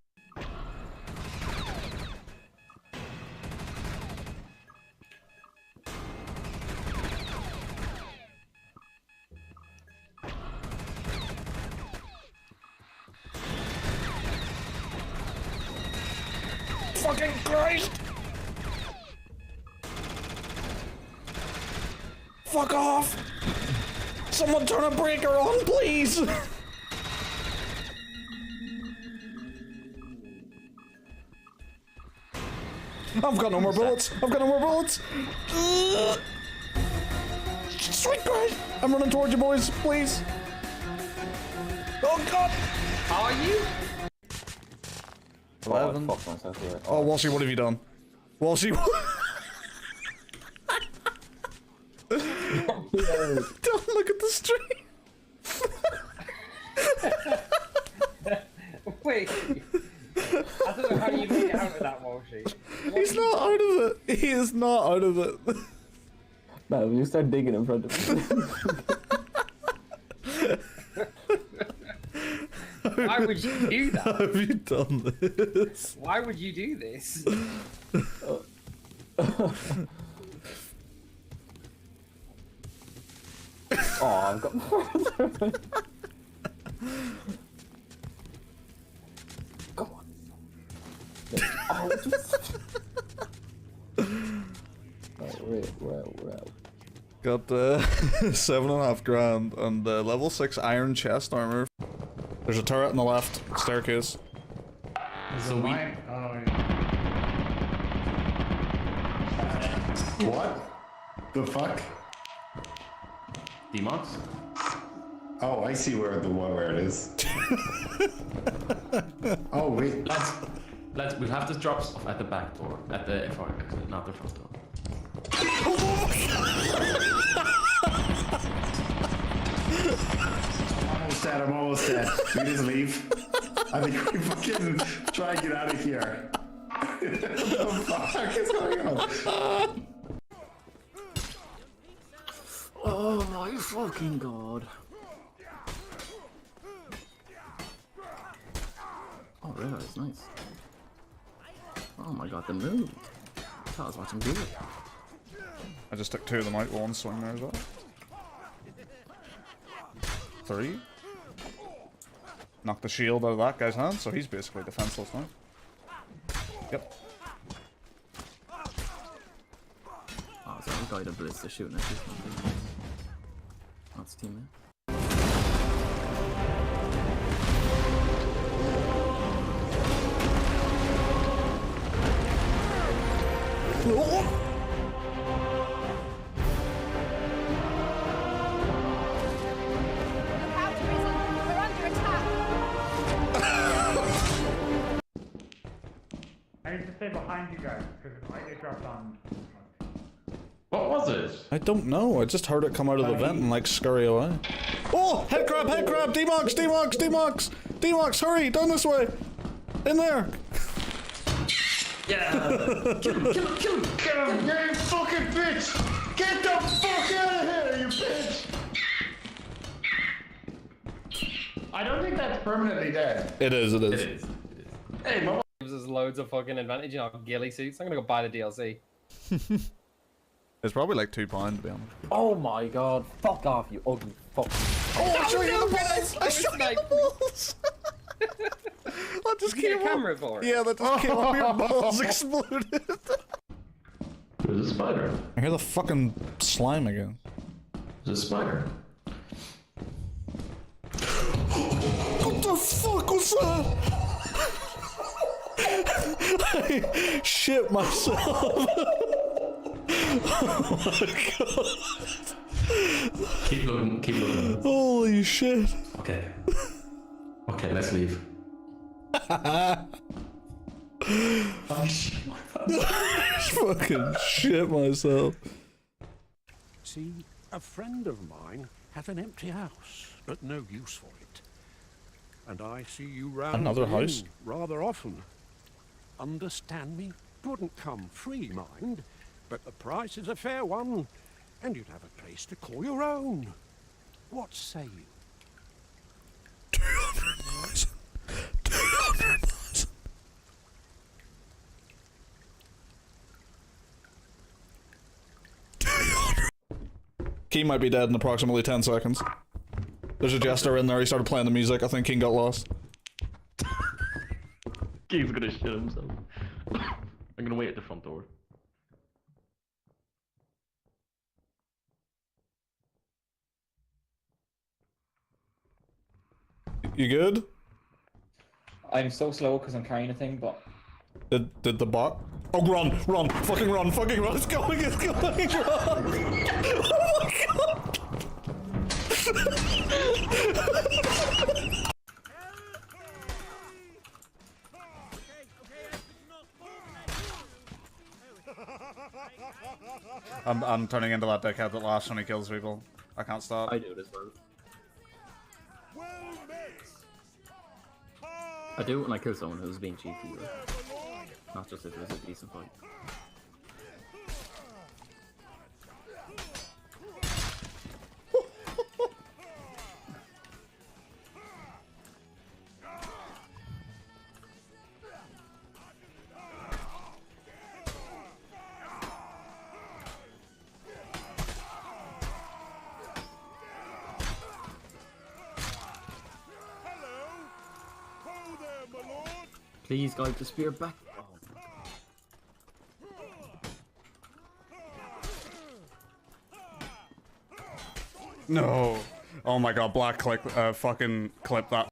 Fucking Christ! Fuck off! Someone turn a breaker on, please! I've got no more bullets. I've got no more bullets. Sweet Christ! I'm running towards you, boys. Please. Oh God! Are you? 11. Oh, fuck myself here. Oh, Walshy, what have you done? Walshy. Don't look at the stream. Wait. I don't know how you made it out of that, Walshy. He's not out of it. He is not out of it. Man, when you start digging in front of me. Why would you do that? How have you done this? Why would you do this? Oh, I've got. Come on. Oh, just... We're out. Got 7.5 grand and level 6 iron chest armor. There's a turret on the left, staircase. So we. Oh, yeah. What? The fuck? Demox? Oh, I see where it is. Oh wait. Let's. We have to drop stuff at the back door, at the far exit, not the front door. I'm almost dead. Should we just leave? I think we fucking try and get out of here. What the fuck is going on? Oh my fucking god. Oh, really? It's nice. Oh my god, the move. I thought I was watching do it. I just took 2 of them out, one swing there as well. 3. Knocked the shield out of that guy's hand, so he's basically defenseless now. Yep. Oh, so the guy that blitz is shooting at you. That's teammate. I need to stay behind you guys, because if I get dropped on... What was it? I don't know, I just heard it come out of the vent and like scurry away. Oh! Head crab! Demox! Demox, hurry! Down this way! In there! Yeah! Kill him! Get him! You fucking bitch! Get the fuck out of here, you bitch! I don't think that's permanently dead. It is. Hey, Mama gives us loads of fucking advantage in our ghillie suits. I'm gonna go buy the DLC. It's probably like £2 to be honest. Oh my god, fuck off, you ugly fuck. Oh, I shot you the balls! I shot you the balls! That just came a camera for it? Yeah, that just came up, your balls exploded. There's a spider. I hear the fucking slime again. There's a spider. What the fuck was that? I shit myself. Oh my god. Keep looking. Holy shit. Okay, let's leave. Fucking shit myself. See, a friend of mine had an empty house, but no use for it. And I see you round Another the house? inn rather often. Understand me? Wouldn't come free, mind, but the price is a fair one, and you'd have a place to call your own. What say you? 200,000. 200,000. Keen might be dead in approximately 10 seconds. There's a jester in there, he started playing the music, I think Keen got lost. Keen's gonna shit himself. I'm gonna wait at the front door. You good? I'm so slow because I'm carrying a thing, but... Did the bot Oh, run, run, fucking run, fucking run, it's going, run! Oh my god! I'm turning into that dickhead that laughs when he kills people. I can't stop. I do it as well. I do it when I kill someone who's being cheeky, not just if it was a decent fight. Please, guide the spear back. Oh. No. Oh my god, black click, fucking clip that.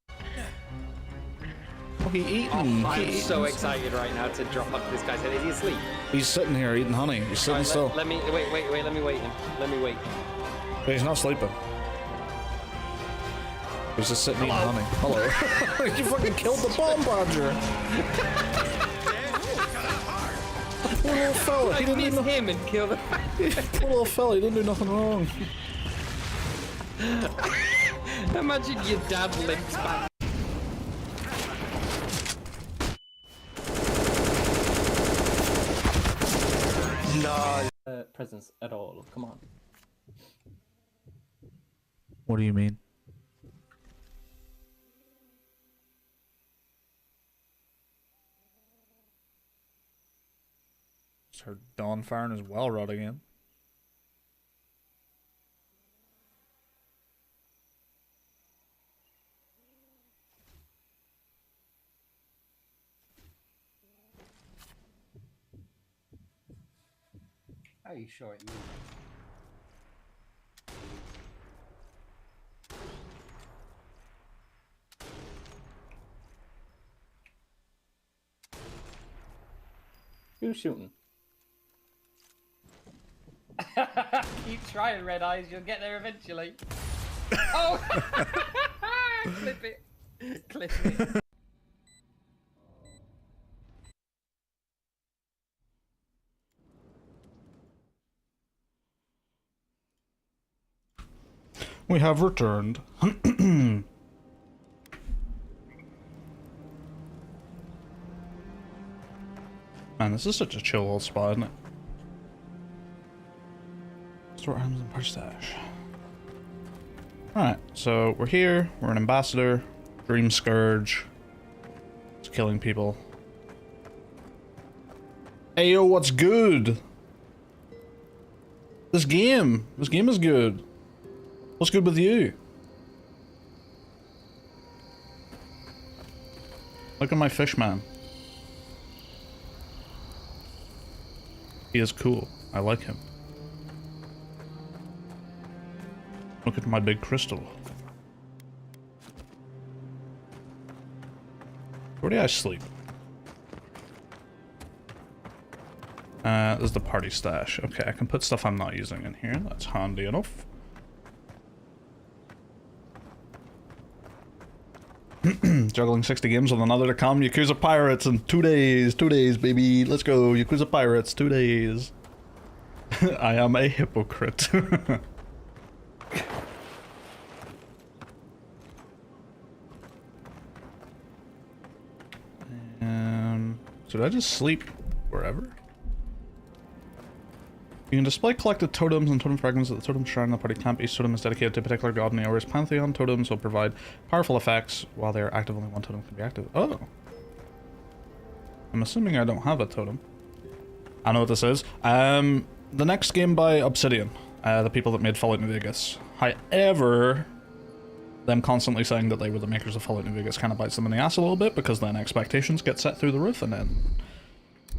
Oh, he eating. I'm so excited right now to drop onto this guy's head. Is he asleep? He's sitting here eating honey. He's sitting Right, still. let me wait. Let me wait him. Let me wait. But he's not sleeping. He's just sitting eating honey. Hello. You fucking killed the bomb badger. Poor little fella. He didn't miss do him and kill the. Poor little fella. He didn't do nothing wrong. Imagine your dad limps back. No. Presence at all. Come on. What do you mean? Sir Dawn firing his well rod again. Are you sure it moves? Who's shooting? Keep trying, Red Eyes. You'll get there eventually. Oh! Clip it. Clip it. We have returned. Man, this is such a chill old spot, isn't it? Store items and party stash. Alright, so we're here. We're an ambassador. Dream Scourge. It's killing people. Ayo, what's good? This game is good. What's good with you? Look at my fish man. He is cool. I like him. Look at my big crystal. Where do I sleep? This is the party stash. Okay, I can put stuff I'm not using in here. That's handy enough. Juggling 60 games with another to come. Yakuza Pirates in 2 days. 2 days, baby. Let's go. Yakuza Pirates, 2 days. I am a hypocrite. Should I just sleep wherever? You can display collected totems and totem fragments at the totem shrine in the party camp. Each totem is dedicated to a particular god in the Aura's pantheon. Totems will provide powerful effects while they are active. Only one totem can be active. Oh. I'm assuming I don't have a totem. I know what this is. The next game by Obsidian. The people that made Fallout New Vegas. However, them constantly saying that they were the makers of Fallout New Vegas kind of bites them in the ass a little bit, because then expectations get set through the roof, and then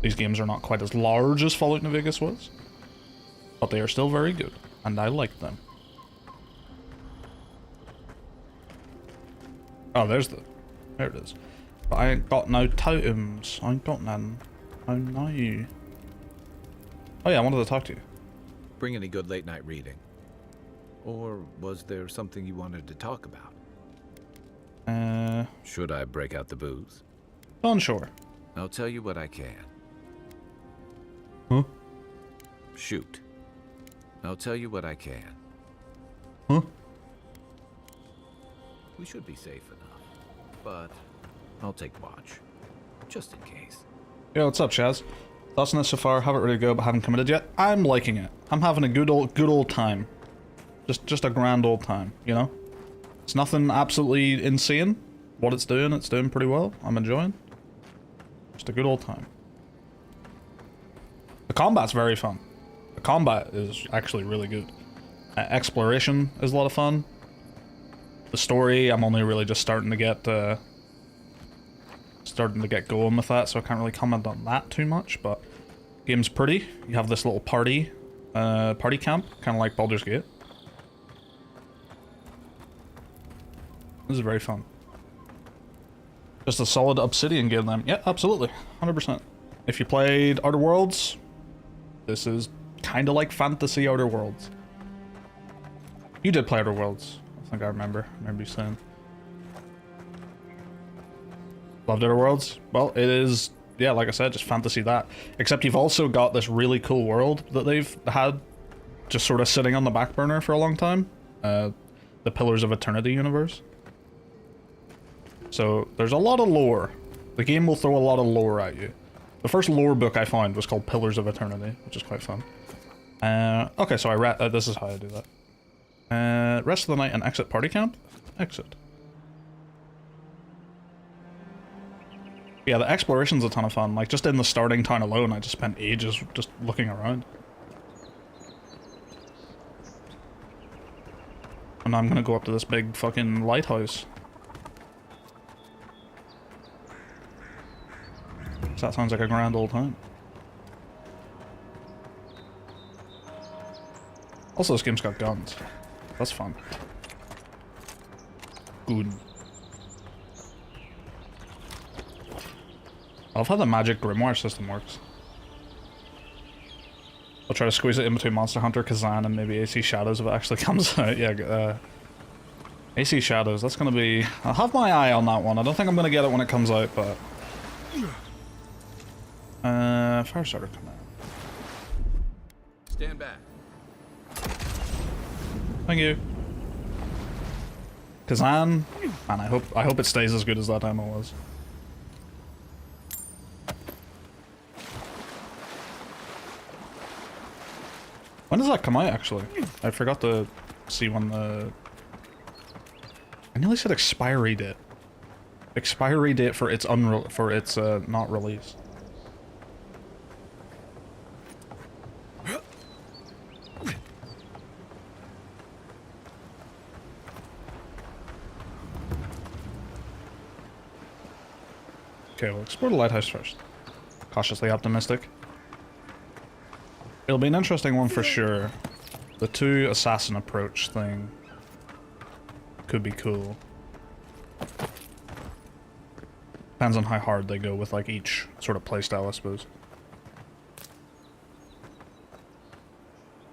these games are not quite as large as Fallout New Vegas was. But they are still very good, and I like them. Oh, there it is. But I ain't got no totems. I ain't got none. Oh no. Oh yeah, I wanted to talk to you. Bring any good late night reading? Or was there something you wanted to talk about? Should I break out the booze? Unsure. I'll tell you what I can. Huh? Shoot. I'll tell you what I can. Huh? We should be safe enough, but I'll take watch, just in case. Yo, what's up, Chaz? Thoughts on this so far? Haven't ready to go, but haven't committed yet. I'm liking it. I'm having a good old time. Just a grand old time, you know? It's nothing absolutely insane. What it's doing pretty well. I'm enjoying. Just a good old time. The combat's very fun. The combat is actually really good. Exploration is a lot of fun. The story, I'm only really just starting to get going with that, so I can't really comment on that too much, but game's pretty. You have this little party camp, kind of like Baldur's Gate. This is very fun. Just a solid Obsidian game then. Yeah, absolutely. 100%. If you played Outer Worlds, this is kind of like fantasy Outer Worlds. You did play Outer Worlds. I think I remember you saying. Loved Outer Worlds? Well, it is, yeah, like I said, just fantasy that. Except you've also got this really cool world that they've had just sort of sitting on the back burner for a long time. The Pillars of Eternity universe. So, there's a lot of lore. The game will throw a lot of lore at you. The first lore book I found was called Pillars of Eternity, which is quite fun. Okay, so this is how I do that. Rest of the night and exit party camp? Exit. Yeah, the exploration's a ton of fun. Like, just in the starting town alone, I just spent ages just looking around. And now I'm gonna go up to this big fucking lighthouse. So that sounds like a grand old time. Also, this game's got guns. That's fun. Good. I love how the magic grimoire system works. I'll try to squeeze it in between Monster Hunter, Kazan, and maybe AC Shadows if it actually comes out. Yeah, AC Shadows, that's gonna be... I'll have my eye on that one. I don't think I'm gonna get it when it comes out, but... Firestarter command. Stand back. Thank you. Kazan, man, I hope it stays as good as that demo was. When does that come out, actually? I forgot to see when the... I nearly said expiry date. Expiry date for its not release. Okay, we'll explore the lighthouse first. Cautiously optimistic. It'll be an interesting one for sure. The two assassin approach thing could be cool. Depends on how hard they go with like each sort of playstyle, I suppose.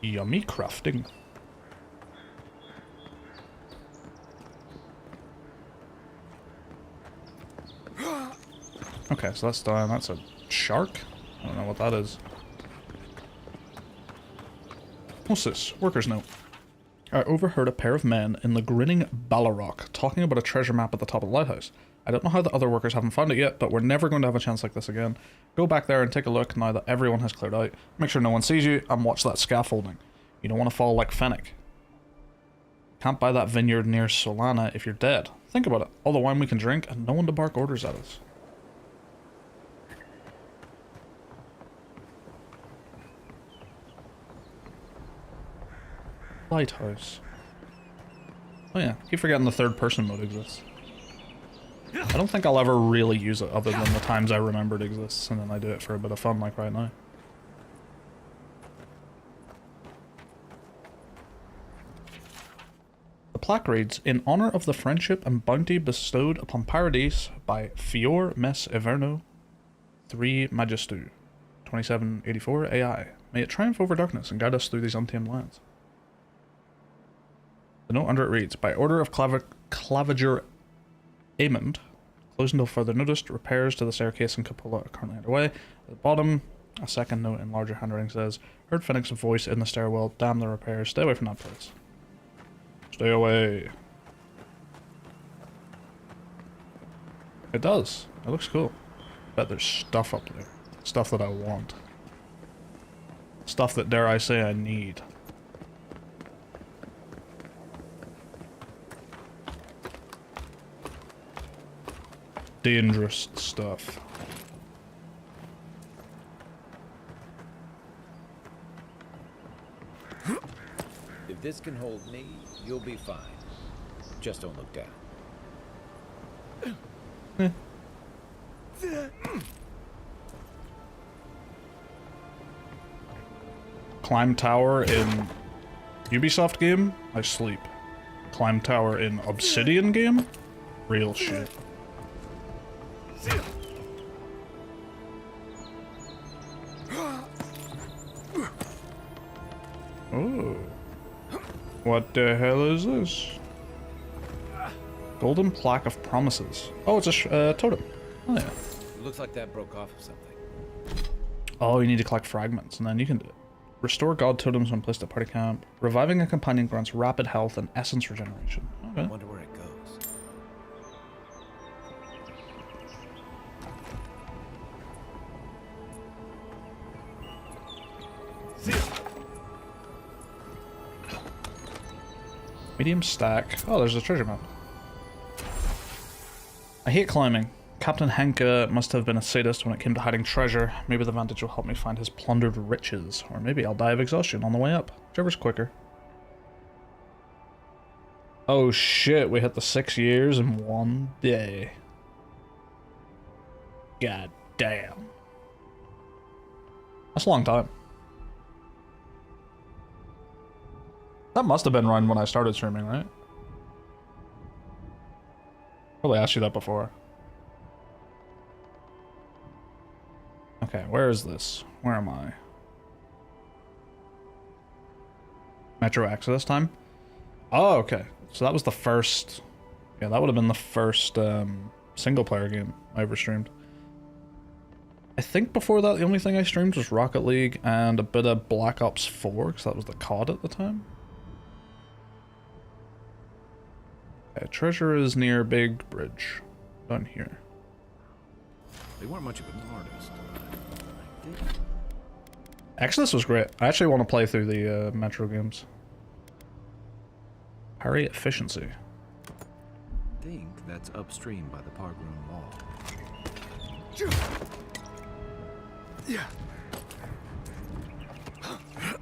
Yummy crafting. Okay, so that's done. That's a shark? I don't know what that is. What's this? Worker's note. I overheard a pair of men in the grinning Ballarok talking about a treasure map at the top of the lighthouse. I don't know how the other workers haven't found it yet, but we're never going to have a chance like this again. Go back there and take a look now that everyone has cleared out. Make sure no one sees you, and watch that scaffolding. You don't want to fall like Fennec. Can't buy that vineyard near Solana if you're dead. Think about it. All the wine we can drink, and no one to bark orders at us. Lighthouse. Oh yeah, keep forgetting the third person mode exists. I don't think I'll ever really use it other than the times I remember it exists, and then I do it for a bit of fun like right now. The plaque reads, in honor of the friendship and bounty bestowed upon Paradise by Fior Mes Everno, 3 Magistu. 2784 AI. May it triumph over darkness and guide us through these untamed lands. The note under it reads, by order of Claviger Amond, closed until further noticed, repairs to the staircase and cupola are currently underway. At the bottom, a second note in larger handwriting says, heard Phoenix's voice in the stairwell, damn the repairs, stay away from that place. Stay away. It does. It looks cool. Bet there's stuff up there. Stuff that I want. Stuff that, dare I say, I need. Dangerous stuff. If this can hold me, you'll be fine. Just don't look down. Climb tower in Ubisoft game? I sleep. Climb tower in Obsidian game? Real shit. Oh. What the hell is this? Golden plaque of promises. Oh, it's a totem. Oh yeah. Looks like that broke off of something. Oh, you need to collect fragments, and then you can do it. Restore god totems when placed at party camp. Reviving a companion grants rapid health and essence regeneration. Okay. I wonder where it goes. Medium stack. Oh, there's a treasure map. I hate climbing. Captain Henke must have been a sadist when it came to hiding treasure. Maybe the vantage will help me find his plundered riches. Or maybe I'll die of exhaustion on the way up. Whichever's quicker. Oh shit, we hit the 6 years in one day. God damn. That's a long time. That must have been around when I started streaming, right? Probably asked you that before. Okay, where is this? Where am I? Metro Exodus time? Oh, okay. So that was the first... Yeah, that would have been the first single-player game I ever streamed. I think before that, the only thing I streamed was Rocket League and a bit of Black Ops 4, because that was the COD at the time. Okay, treasure is near Big Bridge. Down here. They weren't much of an artist. Exodus was great. I actually want to play through the Metro games. Parry efficiency. I think that's upstream by the park room wall. Yeah.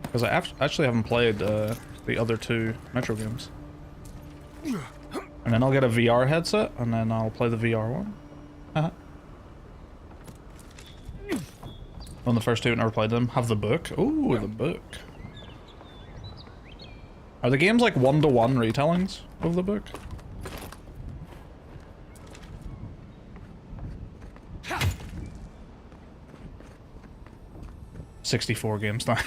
Because I actually haven't played the other two Metro games. And then I'll get a VR headset, and then I'll play the VR one. On the first two, never played them. Have the book. Ooh, the book. Are the games like one-to-one retellings of the book? $64 games now.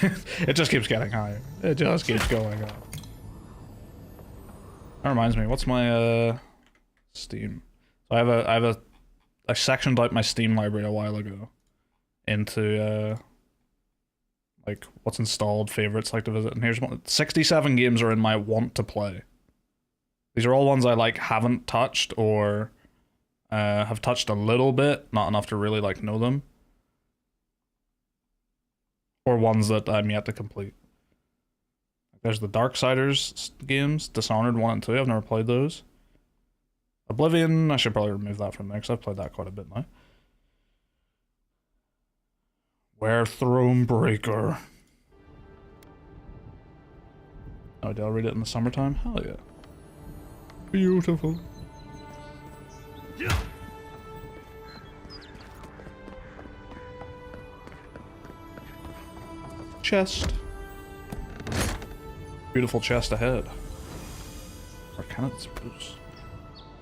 It just keeps getting higher. It just keeps going up. That reminds me, what's my Steam? So I have I sectioned out my Steam library a while ago into like what's installed, favorites, like to visit, and here's one. 67 games are in my want to play. These are all ones I like haven't touched or have touched a little bit, not enough to really like know them. Or ones that I'm yet to complete. There's the Darksiders games, Dishonored 1 and 2, I've never played those. Oblivion, I should probably remove that from there because I've played that quite a bit now. Where Thronebreaker. Oh, did I read it in the summertime? Hell yeah. Beautiful. Chest. Beautiful chest ahead. Or can it suppose?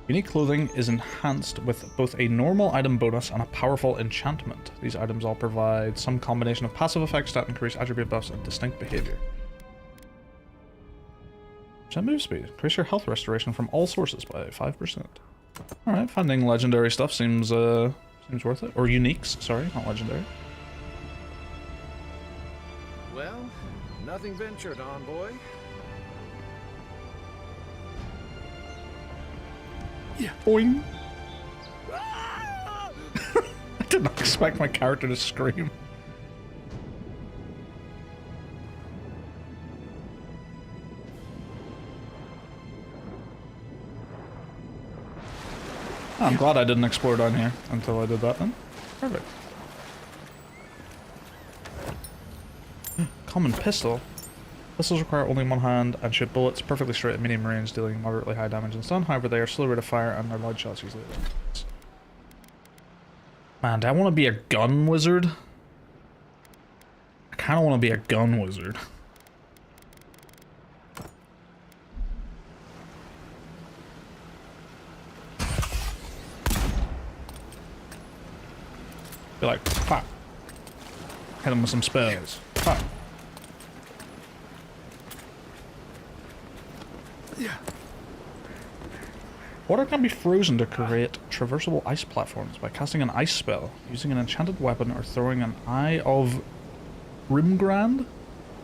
Unique clothing is enhanced with both a normal item bonus and a powerful enchantment. These items all provide some combination of passive effects that increase attribute buffs and distinct behavior. Percent move speed. Increase your health restoration from all sources by 5%. Alright, finding legendary stuff seems seems worth it. Or uniques, sorry, not legendary. Well, nothing ventured, envoy. Yeah. Boing. I did not expect my character to scream. Oh, I'm glad I didn't explore down here until I did that then. Perfect. Common pistol. Pistols require only one hand and shoot bullets perfectly straight at medium range, dealing moderately high damage and stun. However, they are slow rate of fire and their loud shots usually hit. Man, do I want to be a gun wizard? I kind of want to be a gun wizard. Be like, fuck. Hit him with some spells. Fuck. Yeah. Water can be frozen to create traversable ice platforms by casting an ice spell, using an enchanted weapon, or throwing an Eye of Rimmergand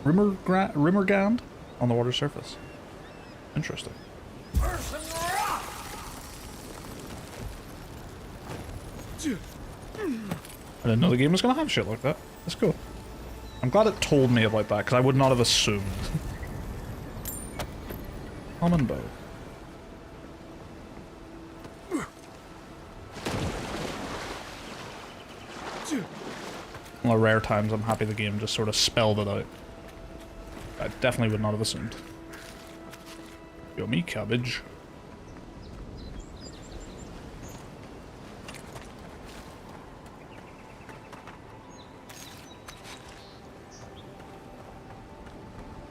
on the water surface. Interesting. I didn't know the game was gonna have shit like that. That's cool. I'm glad it told me about that, because I would not have assumed. Common bow. One of the rare times I'm happy the game just sort of spelled it out. I definitely would not have assumed. Yummy cabbage.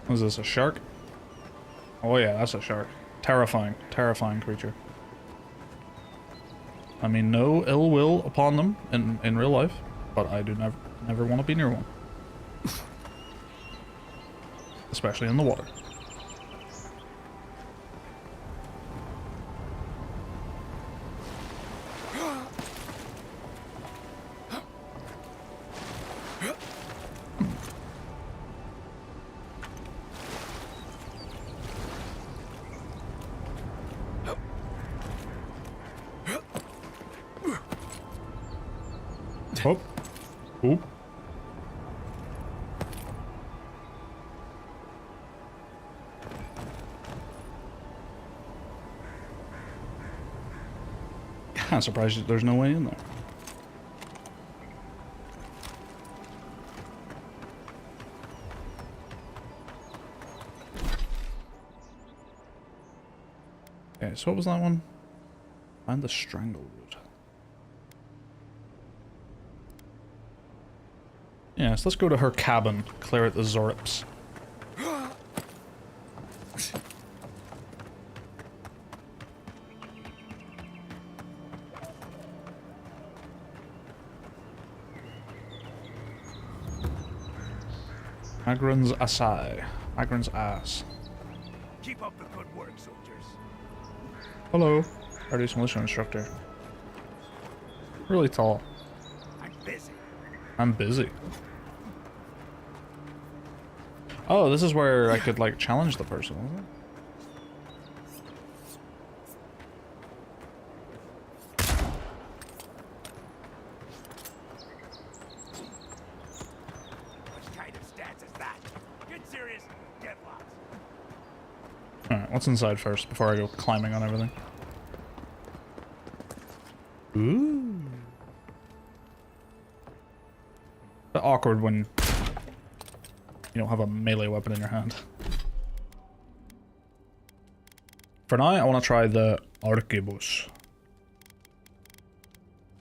Was this a shark? Oh yeah, that's a shark. Terrifying, terrifying creature. I mean, no ill will upon them in real life, but I do never want to be near one. Especially in the water. Oh. Oop. I'm surprised there's no way in there. Okay, so what was that one? Find the Strangleroot. Yes, let's go to her cabin, clear out the Zorips. Magran's Asai. Magran's ass. Keep up the good work, soldiers. Hello. Artist militia instructor. Really tall. I'm busy. I'm busy. Oh, this is where I could, like, challenge the person, wasn't it? What kind of stance is that? Get serious, get lost. Alright, what's inside first before I go climbing on everything? Ooh. Bit awkward when you don't have a melee weapon in your hand. For now, I want to try the arquebus.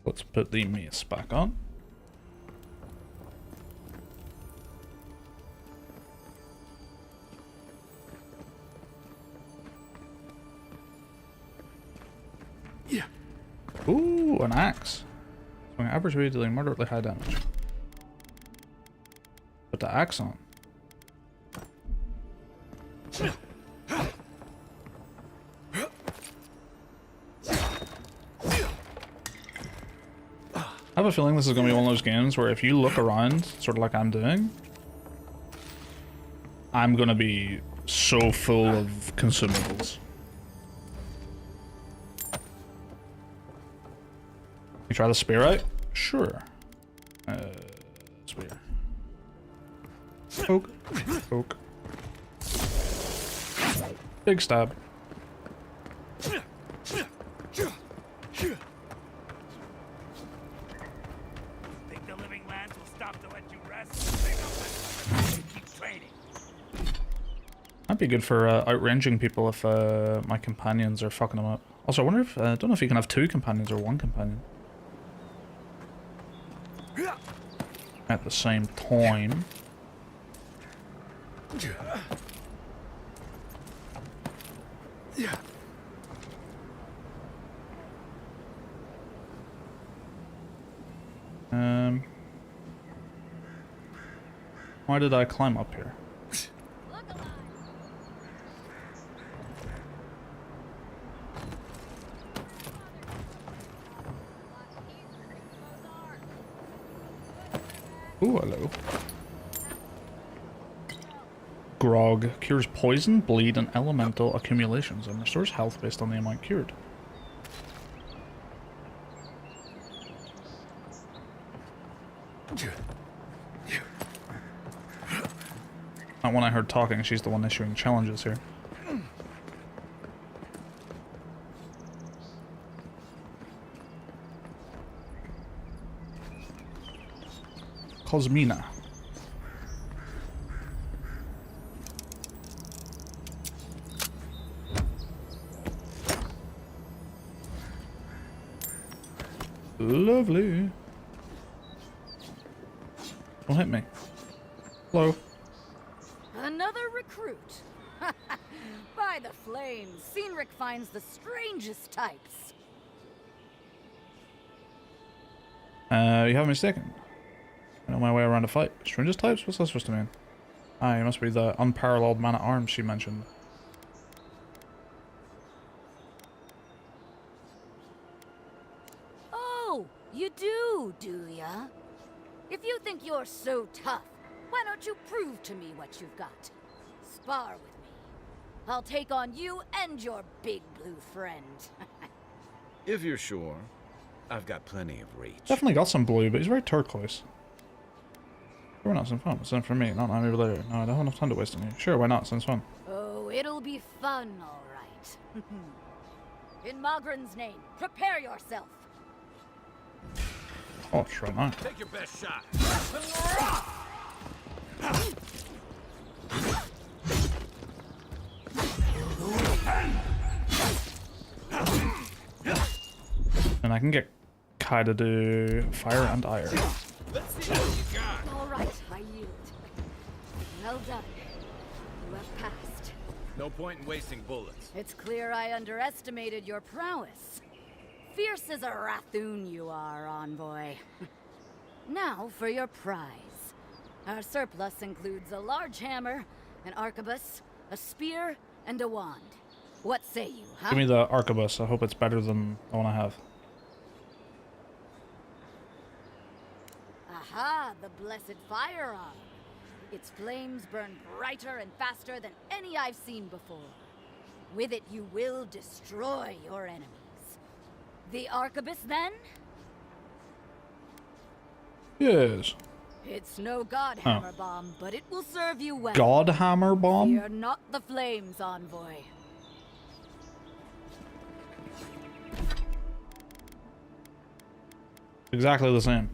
Let's put the mace back on. Ooh, an axe. Swing average rate dealing moderately high damage. Put the axe on. I have a feeling this is going to be one of those games where if you look around, sort of like I'm doing, I'm going to be so full of consumables. You try the spear out? Sure. Spear. Poke. Poke. Big stab. That'd be good for outranging people if my companions are fucking them up. Also, I wonder if I don't know if you can have 2 companions or 1 companion at the same time. Why did I climb up here? Ooh, hello. Grog cures poison, bleed, and elemental accumulations and restores health based on the amount cured. Not when I heard talking, she's the one issuing challenges here. Cosmina. Lovely. Don't hit me. Hello. Another recruit. By the flames, Cynric finds the strangest types. You have me mistaken. I know my way around a fight. Strangest types? What's that supposed to mean? Ah, you must be the unparalleled man at arms she mentioned. Oh, you do ya? If you think you're so tough, why don't you prove to me what you've got? Spar with me. I'll take on you and your big blue friend. If you're sure, I've got plenty of reach. Definitely got some blue, but he's very turquoise. Sure, why not? Some fun. It's in for me, not maybe later. No, I don't have enough time to waste on you. Sure, why not? Sounds fun. Oh, it'll be fun, all right. In Magrin's name, prepare yourself. Oh, it's right now. Take your best shot. And I can get Kai to do fire and ire. Let's see what you got. All right, I yield. Well done. You have passed. No point in wasting bullets. It's clear I underestimated your prowess. Fierce as a Rathoon you are, envoy. Now for your prize. Our surplus includes a large hammer, an arquebus, a spear, and a wand. What say you, huh? Give me the arquebus. I hope it's better than the one I have. Aha, the blessed firearm. Its flames burn brighter and faster than any I've seen before. With it you will destroy your enemies. The arquebus, then? Yes. It's no godhammer bomb, but it will serve you well. Godhammer bomb? Fear not the flames, envoy. Exactly the same.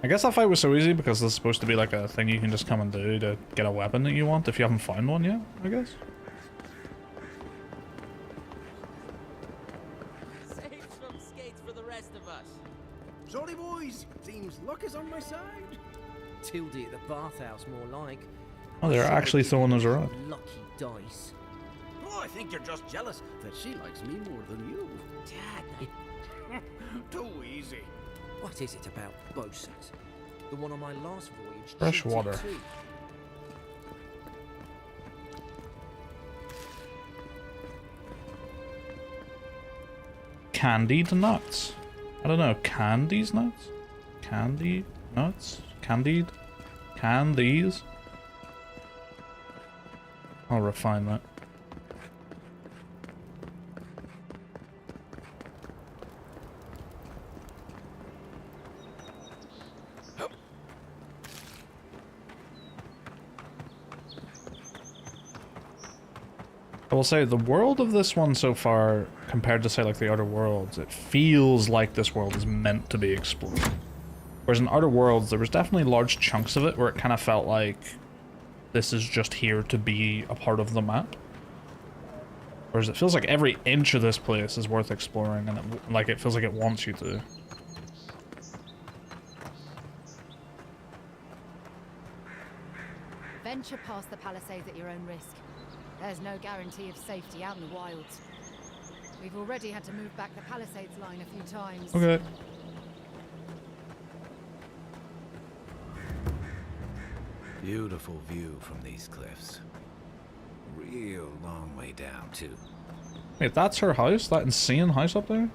I guess that fight was so easy because this is supposed to be like a thing you can just come and do to get a weapon that you want if you haven't found one yet, I guess. Save some skates for the rest of us. Sorry, boys. Seems luck is on my side. Tildy at the bathhouse, more like. Oh, they're actually throwing those around. Lucky dice. Oh, I think you're just jealous that she likes me more than you. Dad, Too easy. what is it about bow set? The one on my last voyage. Fresh cheated water. too. Candied nuts. I don't know. Candies nuts? Candy nuts? Candied? Candies? I'll refine that. I will say, the world of this one so far, compared to, say, like, the Outer Worlds, it feels like this world is meant to be explored. Whereas in Outer Worlds, there was definitely large chunks of it where it kind of felt like this is just here to be a part of the map. Whereas it feels like every inch of this place is worth exploring, and it feels like it wants you to. Venture past the palisades at your own risk. There's no guarantee of safety out in the wilds. We've already had to move back the palisades line a few times. Okay. Beautiful view from these cliffs. Real long way down, too. Wait, that's her house? That insane house up there?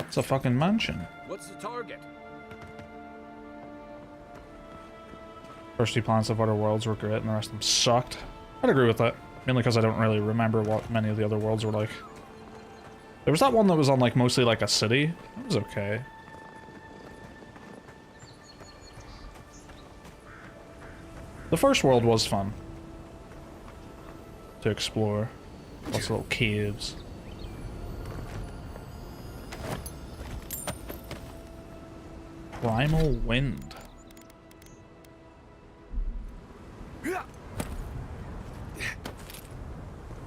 It's a fucking mansion. What's the target? First two planets of Outer Worlds were great and the rest of them sucked. I'd agree with that. Mainly because I don't really remember what many of the other worlds were like. There was that one that was on like mostly like a city. That was okay. The first world was fun to explore. Lots of little caves. Primal Wind.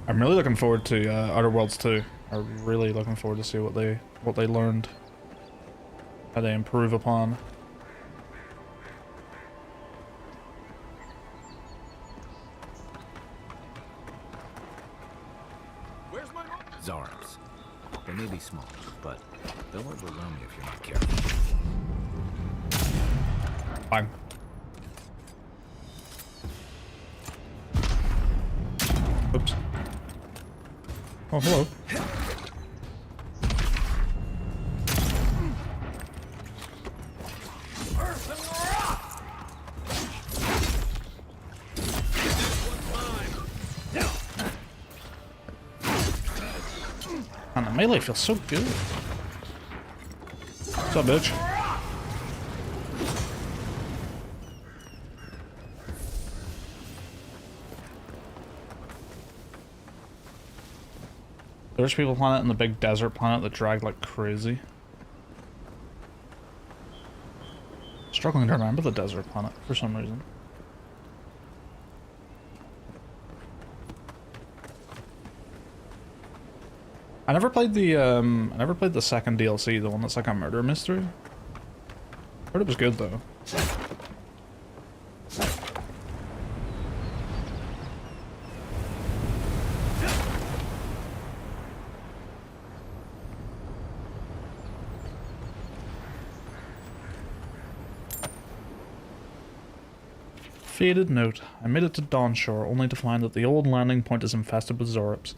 I'm really looking forward to Outer Worlds 2. I'm really looking forward to see what they learned, how they improve upon. Where's my Zarps? They may be small, but they'll overwhelm you if you're not careful. Fine. Oops. Oh, hello. Man, the melee feels so good. What's up, bitch? There's People Planet and the big desert planet that dragged like crazy. Struggling to remember the desert planet for some reason. I never played the second DLC, the one that's like a murder mystery. Heard it was good though. Faded note. I made it to Dawnshore only to find that the old landing point is infested with Zorps.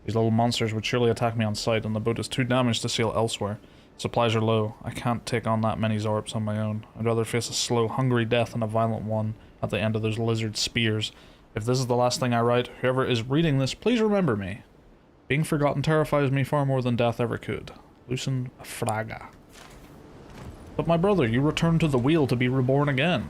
These little monsters would surely attack me on sight, and the boat is too damaged to sail elsewhere. Supplies are low. I can't take on that many Zorps on my own. I'd rather face a slow, hungry death than a violent one at the end of those lizard spears. If this is the last thing I write, whoever is reading this, please remember me. Being forgotten terrifies me far more than death ever could. Lucen Fraga. But my brother, you returned to the wheel to be reborn again.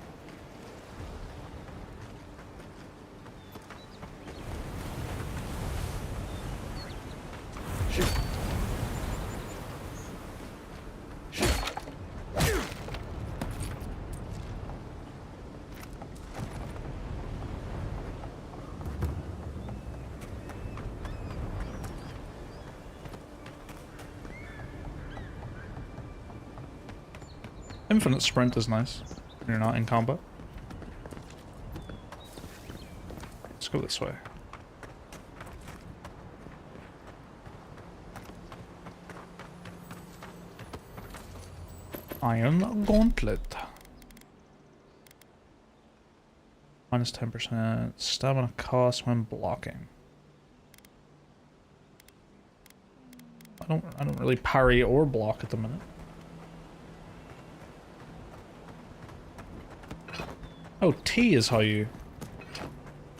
Infinite sprint is nice when you're not in combat. Let's go this way. Iron Gauntlet. Minus 10% stamina cost when blocking. I don't really parry or block at the minute. Oh, T is how you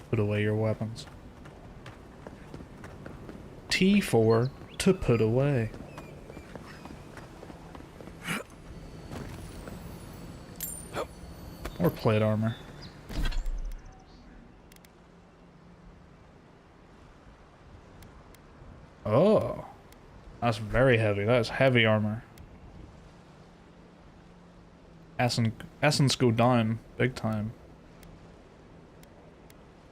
put away your weapons. T4 to put away. Or plate armor. Oh, that's very heavy. That is heavy armor. Essence go down big time.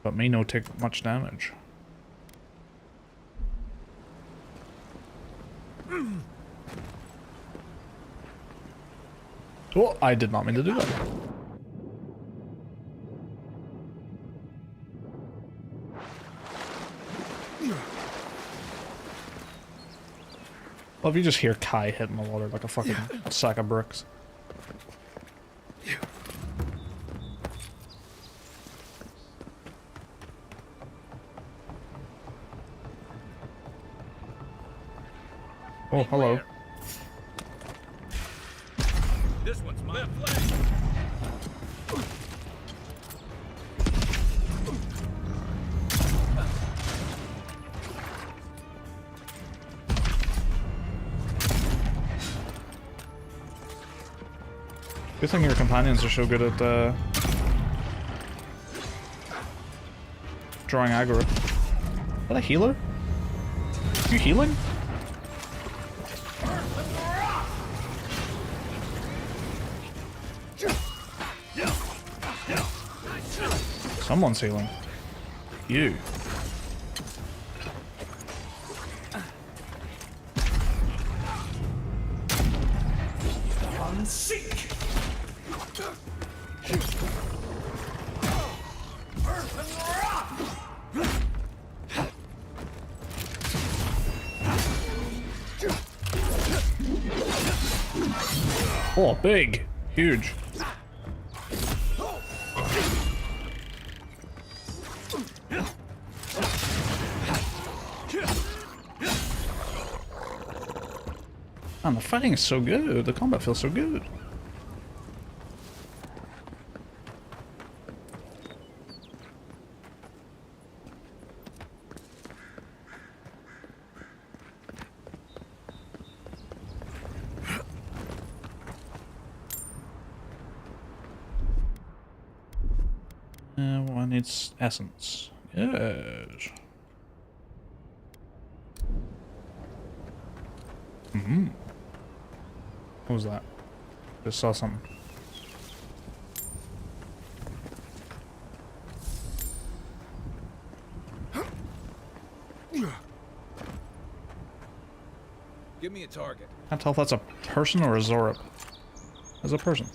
But me no take much damage. Oh, I did not mean to do that. Well, if you just hear Kai hitting the water like a fucking sack of bricks. Oh, hello. This one's my flag. Good thing your companions are so good at drawing aggro. Is that a healer? Are you healing? Someone's healing. You. Seek. Oh, big. Huge. Man, the fighting is so good. The combat feels so good. One needs essence. Yes. What was that? Just saw something. Give me a target. Can't tell if that's a person or a Zorup. As a person.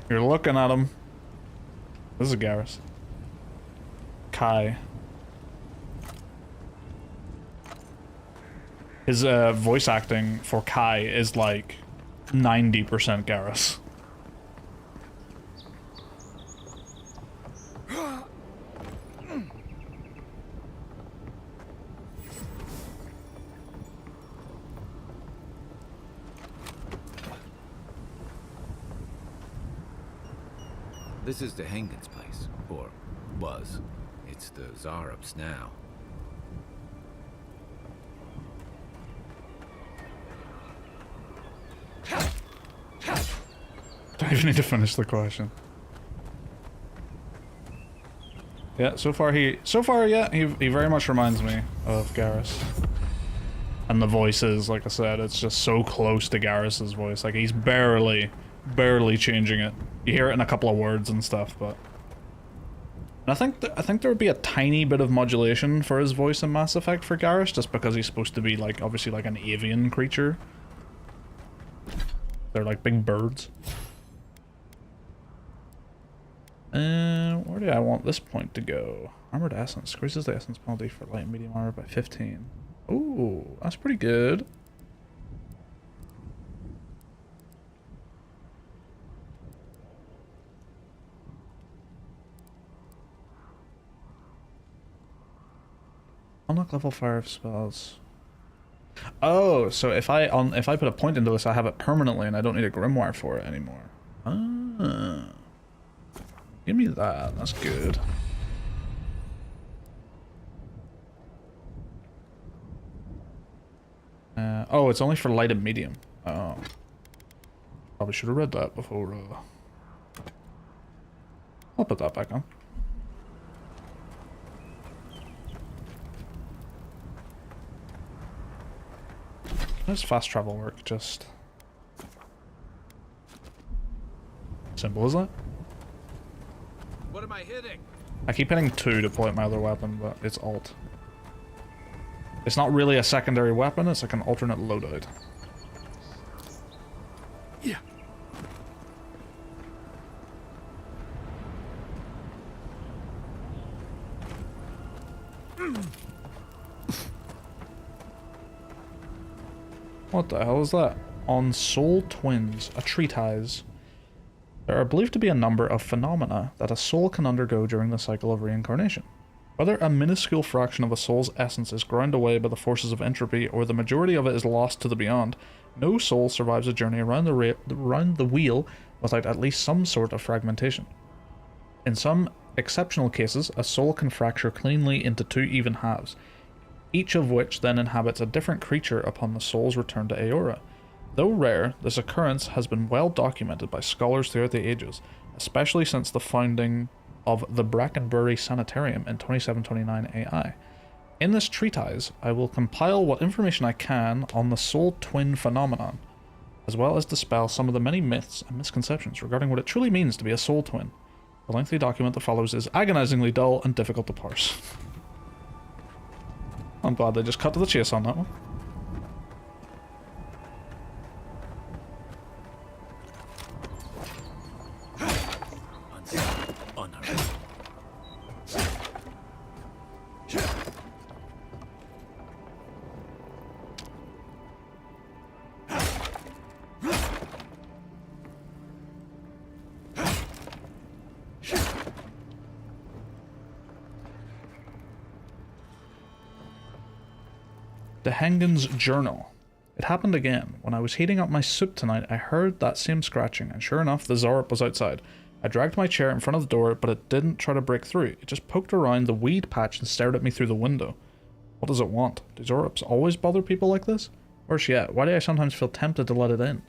You're looking at him. This is Garrus. Kai. His voice acting for Kai is like 90% Garrus. This is the Hengen's place, or was. It's the Zarup's now. Don't even need to finish the question. Yeah, so far, he very much reminds me of Garrus. And the voices, like I said, it's just so close to Garrus's voice. Like, he's barely changing it. You hear it in a couple of words and stuff, but And I think there would be a tiny bit of modulation for his voice in Mass Effect for Garrus, just because he's supposed to be like obviously like an avian creature. They're like big birds. Where do I want this point to go? Armored Essence. Increases the essence penalty for light and medium armor by 15. Ooh, that's pretty good. Unlock level 5 spells. Oh, so if I put a point into this, I have it permanently, and I don't need a grimoire for it anymore. Ah, give me that. That's good. Oh, it's only for light and medium. Oh, probably should have read that before. I'll put that back on. How does fast travel work? Just simple as that? What am I hitting? I keep hitting 2 to pull out my other weapon, but it's alt. It's not really a secondary weapon, it's like an alternate loadout. Yeah. What the hell is that? On Soul Twins, a treatise. There are believed to be a number of phenomena that a soul can undergo during the cycle of reincarnation. Whether a minuscule fraction of a soul's essence is ground away by the forces of entropy or the majority of it is lost to the beyond, no soul survives a journey around the wheel without at least some sort of fragmentation. In some exceptional cases, a soul can fracture cleanly into 2 even halves, each of which then inhabits a different creature upon the soul's return to Aeora. Though rare, this occurrence has been well documented by scholars throughout the ages, especially since the founding of the Brackenbury Sanitarium in 2729 AI. In this treatise, I will compile what information I can on the soul twin phenomenon, as well as dispel some of the many myths and misconceptions regarding what it truly means to be a soul twin. The lengthy document that follows is agonizingly dull and difficult to parse. I'm glad they just cut to the chase on that one. The Hengen's Journal. It happened again. When I was heating up my soup tonight, I heard that same scratching, and sure enough, the Zorup was outside. I dragged my chair in front of the door, but it didn't try to break through. It just poked around the weed patch and stared at me through the window. What does it want? Do Zorups always bother people like this? Where's she at? Why do I sometimes feel tempted to let it in?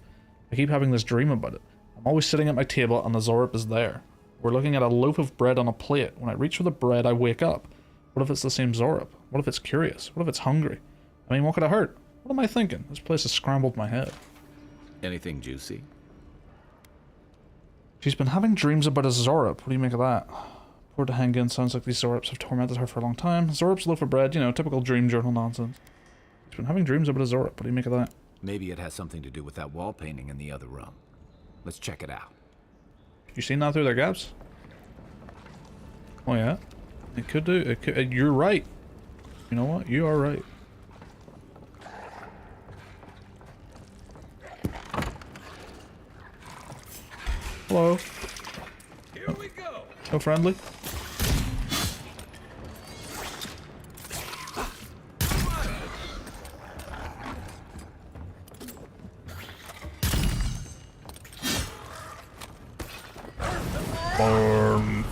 I keep having this dream about it. I'm always sitting at my table and the Zorup is there. We're looking at a loaf of bread on a plate. When I reach for the bread, I wake up. What if it's the same Zorup? What if it's curious? What if it's hungry? I mean, what could have hurt? What am I thinking? This place has scrambled my head. Anything juicy? She's been having dreams about a Zorup. What do you make of that? Poor Hengen, sounds like these Zorups have tormented her for a long time. Zorup's loaf of bread, you know, typical dream journal nonsense. She's been having dreams about a Zorup. What do you make of that? Maybe it has something to do with that wall painting in the other room. Let's check it out. You seen that through their gaps? Oh yeah. It could do. It could, you're right. You know what? You are right. Hello. Here we go. So friendly. Burn.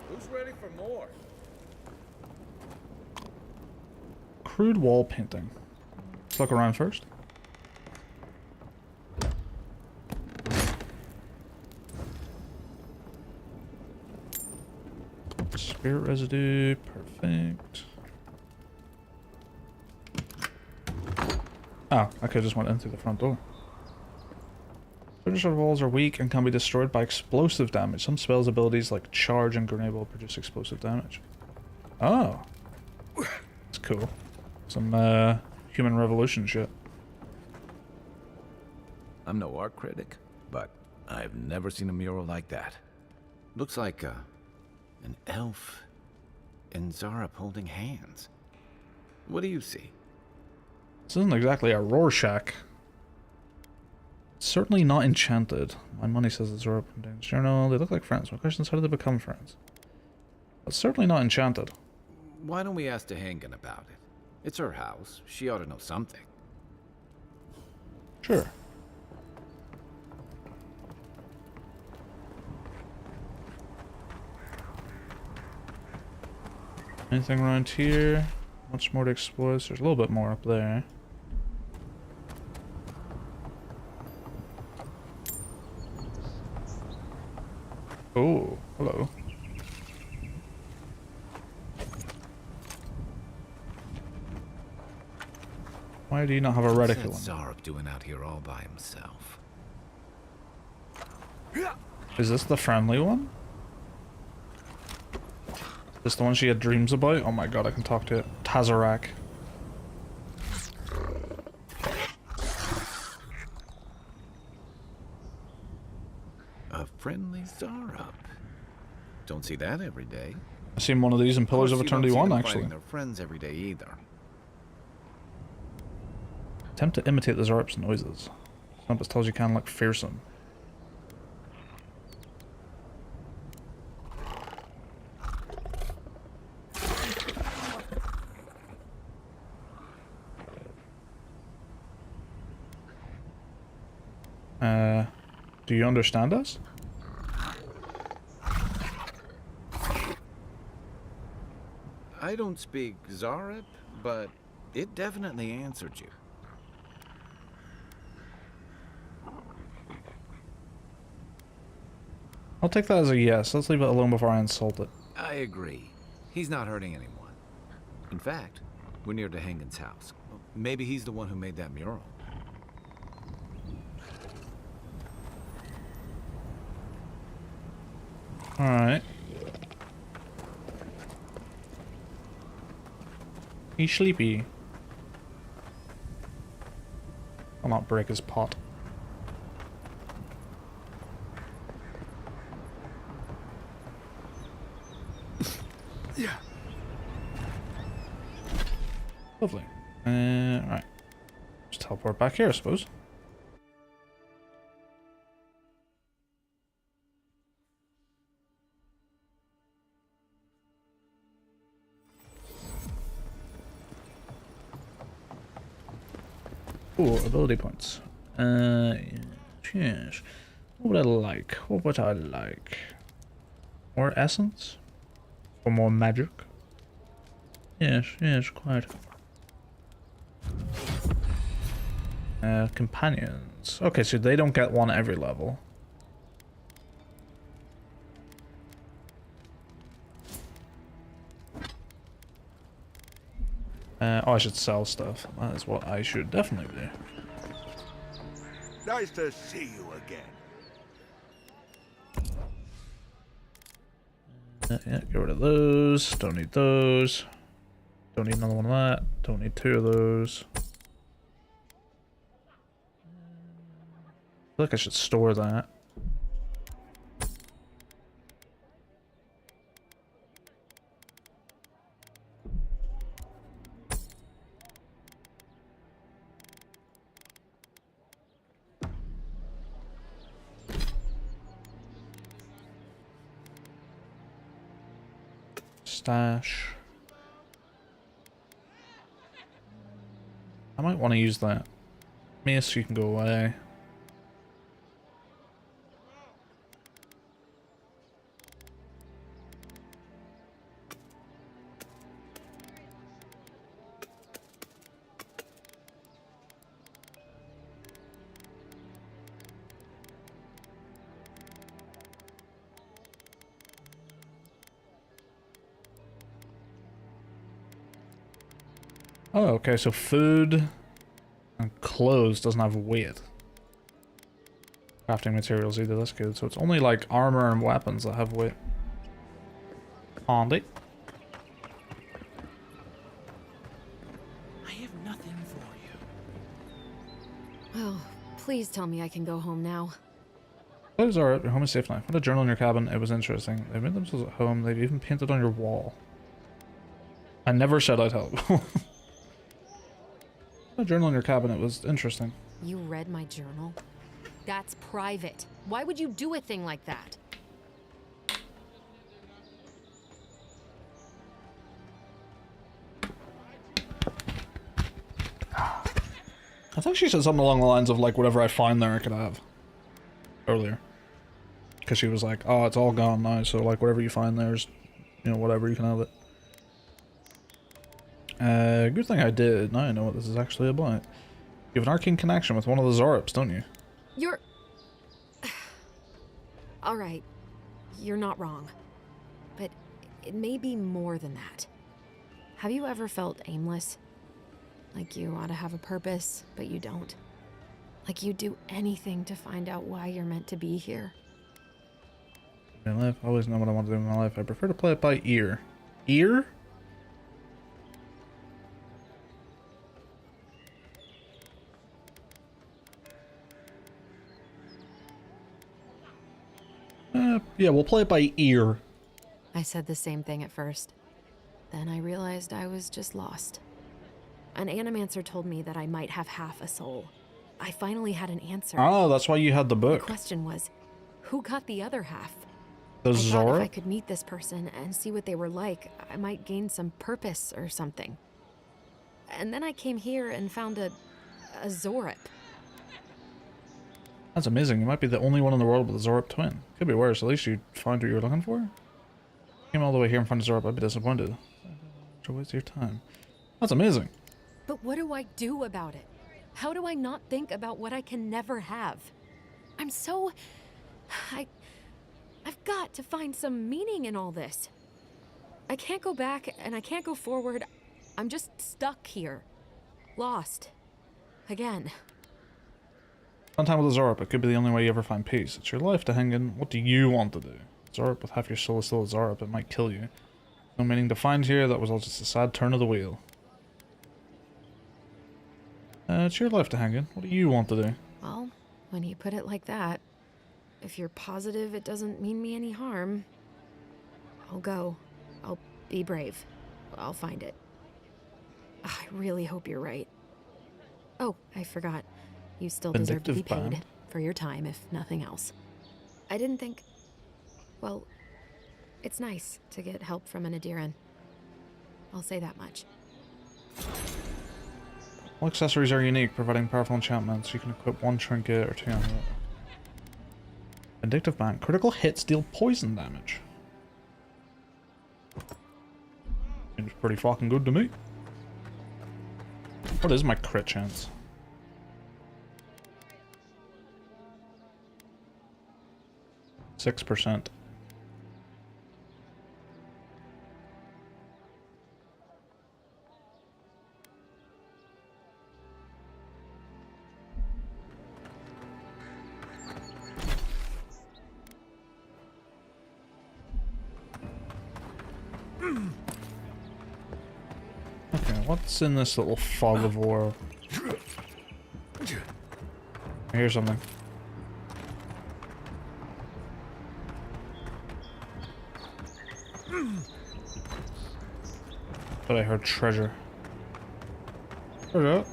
Who's ready for more? Crude wall painting. Let's look around first. Spirit residue, perfect. Oh, I could have just went in through the front door. British walls are weak and can be destroyed by explosive damage. Some spells abilities like charge and grenade will produce explosive damage. Oh. That's cool. Some human revolution shit. I'm no art critic, but I've never seen a mural like that. Looks like an elf and Zarep holding hands. What do you see? This isn't exactly a Rorschach. It's certainly not enchanted. My money says it's Zarep and Dane's journal. They look like friends. My question is, how did they become friends? It's certainly not enchanted. Why don't we ask Tehangan about it? It's her house. She ought to know something. Sure. Anything around here? Much more to explore. There's a little bit more up there. Oh, hello. Why do you not have a reticle? What's that Zarep doing out here all by himself? Is this the friendly one? Is this the one she had dreams about? Oh my god, I can talk to it. Tazarak. A friendly Zarep. Don't see that every day. I've seen one of these in Pillars of Course, you don't Eternity see 1, them actually. fighting their friends every day either. Attempt to imitate the Zarep's noises. Compass tells you can look fearsome. Do you understand us? I don't speak Zarep, but it definitely answered you. I'll take that as a yes. Let's leave it alone before I insult it. I agree. He's not hurting anyone. In fact, we're near Tehangan's house. Maybe he's the one who made that mural. Alright. He's sleepy. I'll not break his pot. Yeah. Lovely. Alright. Just teleport back here, I suppose. Ooh, ability points. Yes. What would I like? What would I like? More essence? Or more magic? Yes, yes, quite. Companions. Okay, so they don't get one at every level. Oh, I should sell stuff. That is what I should definitely do. Nice to see you again. Yeah, get rid of those. Don't need those. Don't need another one of that. Don't need two of those. I feel like I should store that. Stash. I might want to use that. Mace, you can go away. Oh, okay, so food and clothes doesn't have weight. crafting materials either. That's good. So it's only like armor and weapons that have weight. Handy. I have nothing for you. Well, please tell me I can go home now. Those are at your home is safe now. Found a journal in your cabin. It was interesting. They made themselves at home. They've even painted on your wall. I never said I'd help. A journal in your cabin. It was interesting. You read my journal? That's private. Why would you do a thing like that? I think she said something along the lines of like, whatever I find there I could have. Earlier. Because she was like, oh, it's all gone now, so like whatever you find there's, you know, whatever, you can have it. Good thing I did. Now I know what this is actually about. You have an arcane connection with one of the Zorops, don't you? You're... Alright. You're not wrong. But it may be more than that. Have you ever felt aimless? Like you ought to have a purpose, but you don't? Like you'd do anything to find out why you're meant to be here? In life, I always know what I want to do in my life. I prefer to play it by ear. Ear? Yeah, we'll play it by ear. I said the same thing at first. Then I realized I was just lost. An animancer told me that I might have half a soul. I finally had an answer. Oh, that's why you had the book. The question was, who got the other half? The I thought Zora? if I could meet this person and see what they were like, I might gain some purpose or something. And then I came here and found a Zorip. That's amazing. You might be the only one in the world with a Zorip twin. Could be worse. At least you found what you were looking for. Came all the way here and found a Zorip. I'd be disappointed. So waste your time. That's amazing. But what do I do about it? How do I not think about what I can never have? I'm so... I've got to find some meaning in all this. I can't go back and I can't go forward. I'm just stuck here. Lost. Again. Spend time with a Zorip. It could be the only way you ever find peace. It's your life to hang in. What do you want to do? Zorip with half your soul is still a Zorip. It might kill you. No meaning to find here. That was all just a sad turn of the wheel. It's your life to hang in. What do you want to do? Well, when you put it like that, if you're positive it doesn't mean me any harm, I'll go. I'll be brave. I'll find it. I really hope you're right. Oh, I forgot. You still deserve to be paid for your time, if nothing else. I didn't think... Well, it's nice to get help from an Adiran. I'll say that much. All accessories are unique, providing powerful enchantments. You can equip one trinket or two on it. Vindictive Band. Critical hits deal poison damage. Seems pretty fucking good to me. What is my crit chance? %. Okay, what's in this little fog of war? Here's something. But I heard treasure. Treasure.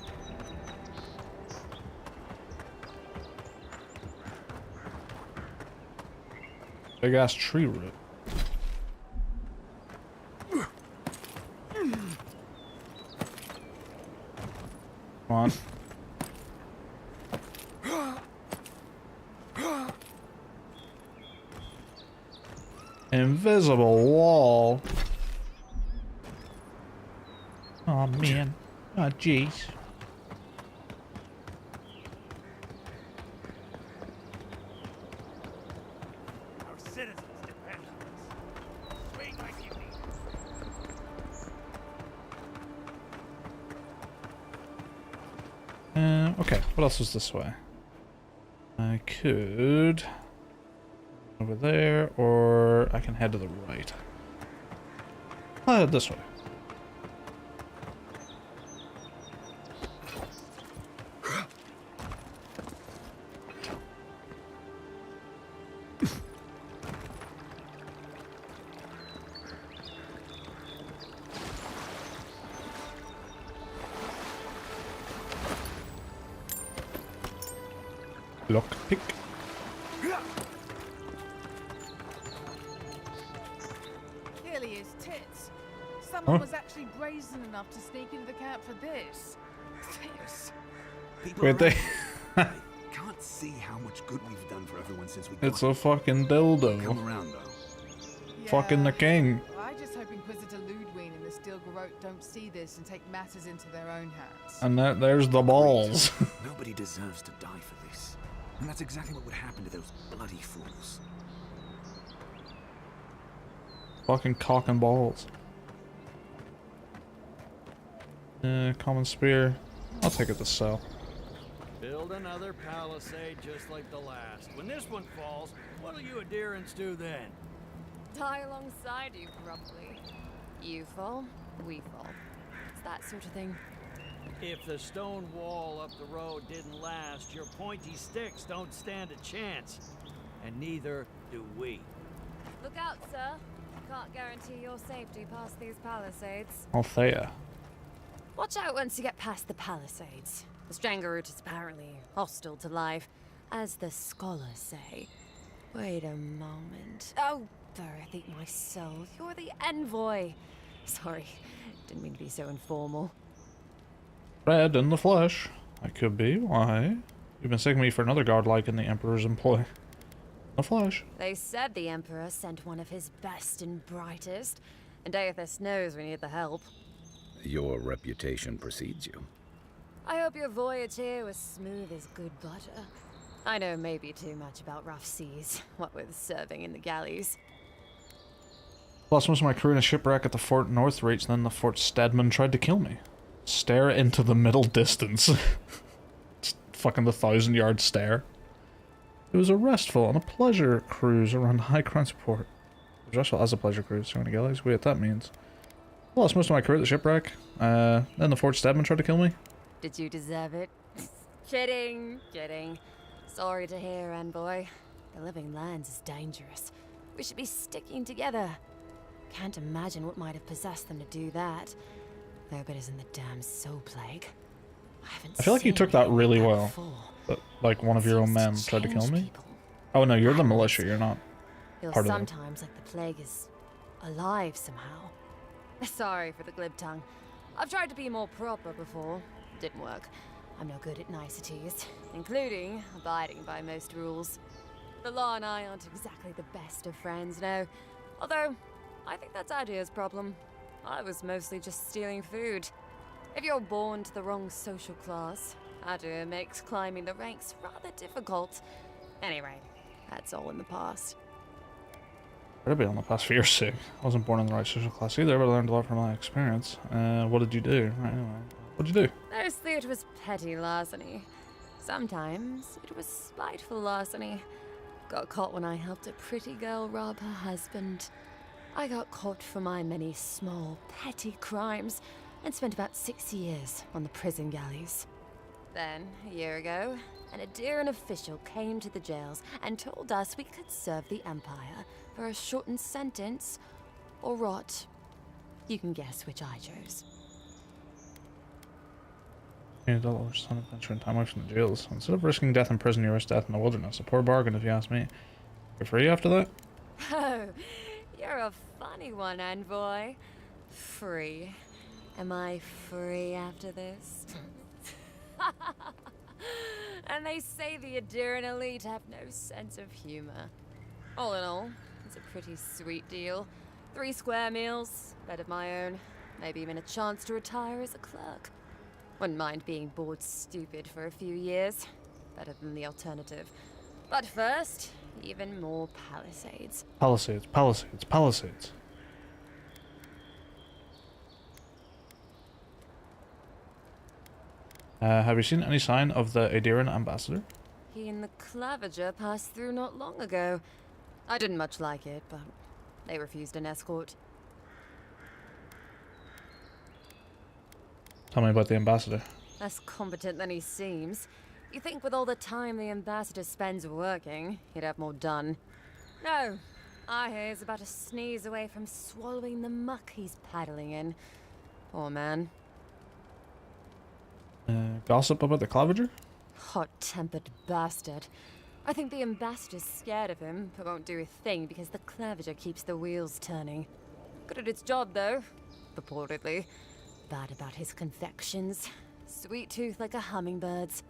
Big ass tree root. Come on. Invisible wall. Oh man. Oh jeez. Our citizens depend on us. Wait like you need. Okay, what else is this way? I could over there, or I can head to the right. I'll head this way. Lockpick. Clearly his tits. Someone was actually brazen enough to sneak into the camp for this. Tits. Wait, they. Can't see how much good we've done for everyone since we It's a fucking dildo. Come around though. Fucking the king. I just hope Inquisitor Ludwig and the Steel Garrote don't see this and take matters into their own hands. And there's the balls. Nobody deserves to die for this. And that's exactly what would happen to those bloody fools. Fucking cock and balls. Common spear. I'll take it to sell. Build another palisade just like the last. When this one falls, what'll you adherents do then? Die alongside you, probably. You fall, we fall. It's that sort of thing. If the stone wall up the road didn't last, your pointy sticks don't stand a chance. And neither do we. Look out, sir. Can't guarantee your safety past these palisades. Althea. Watch out once you get past the palisades. The Strangarroot is apparently hostile to life, as the scholars say. Wait a moment. Oh, Berth, eat my soul. You're the envoy. Sorry, didn't mean to be so informal. Red in the flesh. I could be. Why? You've been seeking me for another godlike in the Emperor's employ. The flesh. They said the Emperor sent one of his best and brightest, and Aethys knows we need the help. Your reputation precedes you. I hope your voyage here was smooth as good butter. I know maybe too much about rough seas, what with serving in the galleys. Lost most of my crew in a shipwreck at the Fort Northreach, and then the Fort Stedman tried to kill me. Stare into the middle distance. Just fucking the 1,000-yard stare. It was a restful and a pleasure cruise around High Crown's port. It was restful as a pleasure cruise around the galleys. Wait, that means. Lost most of my crew at the shipwreck. Then the Fort Stedman tried to kill me. Did you deserve it? Kidding, kidding. Sorry to hear, envoy. The living lands is dangerous. We should be sticking together. Can't imagine what might have possessed them to do that. Hope it isn't the damn soul plague. I feel like you took that really well. But, like one of your own men tried to kill me. Oh no, you're the militia. You're not Feels part of it. sometimes like the plague is alive somehow. Sorry for the glib tongue. I've tried to be more proper before. Didn't work. I'm no good at niceties, including abiding by most rules. The law and I aren't exactly the best of friends, no. Although, I think that's Adia's problem. I was mostly just stealing food. If you're born to the wrong social class, Adia makes climbing the ranks rather difficult. Anyway, that's all in the past. I've been on the past for your sake. I wasn't born in the right social class either, but I learned a lot from my experience. What did you do? Right, anyway. What'd you do? Mostly it was petty larceny. Sometimes it was spiteful larceny. Got caught when I helped a pretty girl rob her husband. I got caught for my many small, petty crimes and spent about 6 years on the prison galleys. Then, a year ago, an Adheran official came to the jails and told us we could serve the Empire for a shortened sentence or rot. You can guess which I chose. $8 on adventure and time away from the jails. Instead of risking death in prison, you risk death in the wilderness. A poor bargain, if you ask me. You're free after that? Oh, you're a funny one, envoy. Free. Am I free after this? And they say the Adheran elite have no sense of humor. All in all, it's a pretty sweet deal. 3 square meals, bed of my own, maybe even a chance to retire as a clerk. Wouldn't mind being bored stupid for a few years. Better than the alternative. But first, even more palisades. Palisades, palisades, palisades. Have you seen any sign of the Adheran ambassador? Loki and the Clavager passed through not long ago. I didn't much like it, but they refused an escort. Tell me about the ambassador. Less competent than he seems. You think with all the time the ambassador spends working, he'd have more done. No, I hear he's about a sneeze away from swallowing the muck he's paddling in. Poor man. Gossip about the Clavager? Hot-tempered bastard. I think the ambassador's scared of him, but won't do a thing because the Clavager keeps the wheels turning. Good at its job, though. Purportedly. Bad about his confections. Sweet tooth like a hummingbird's.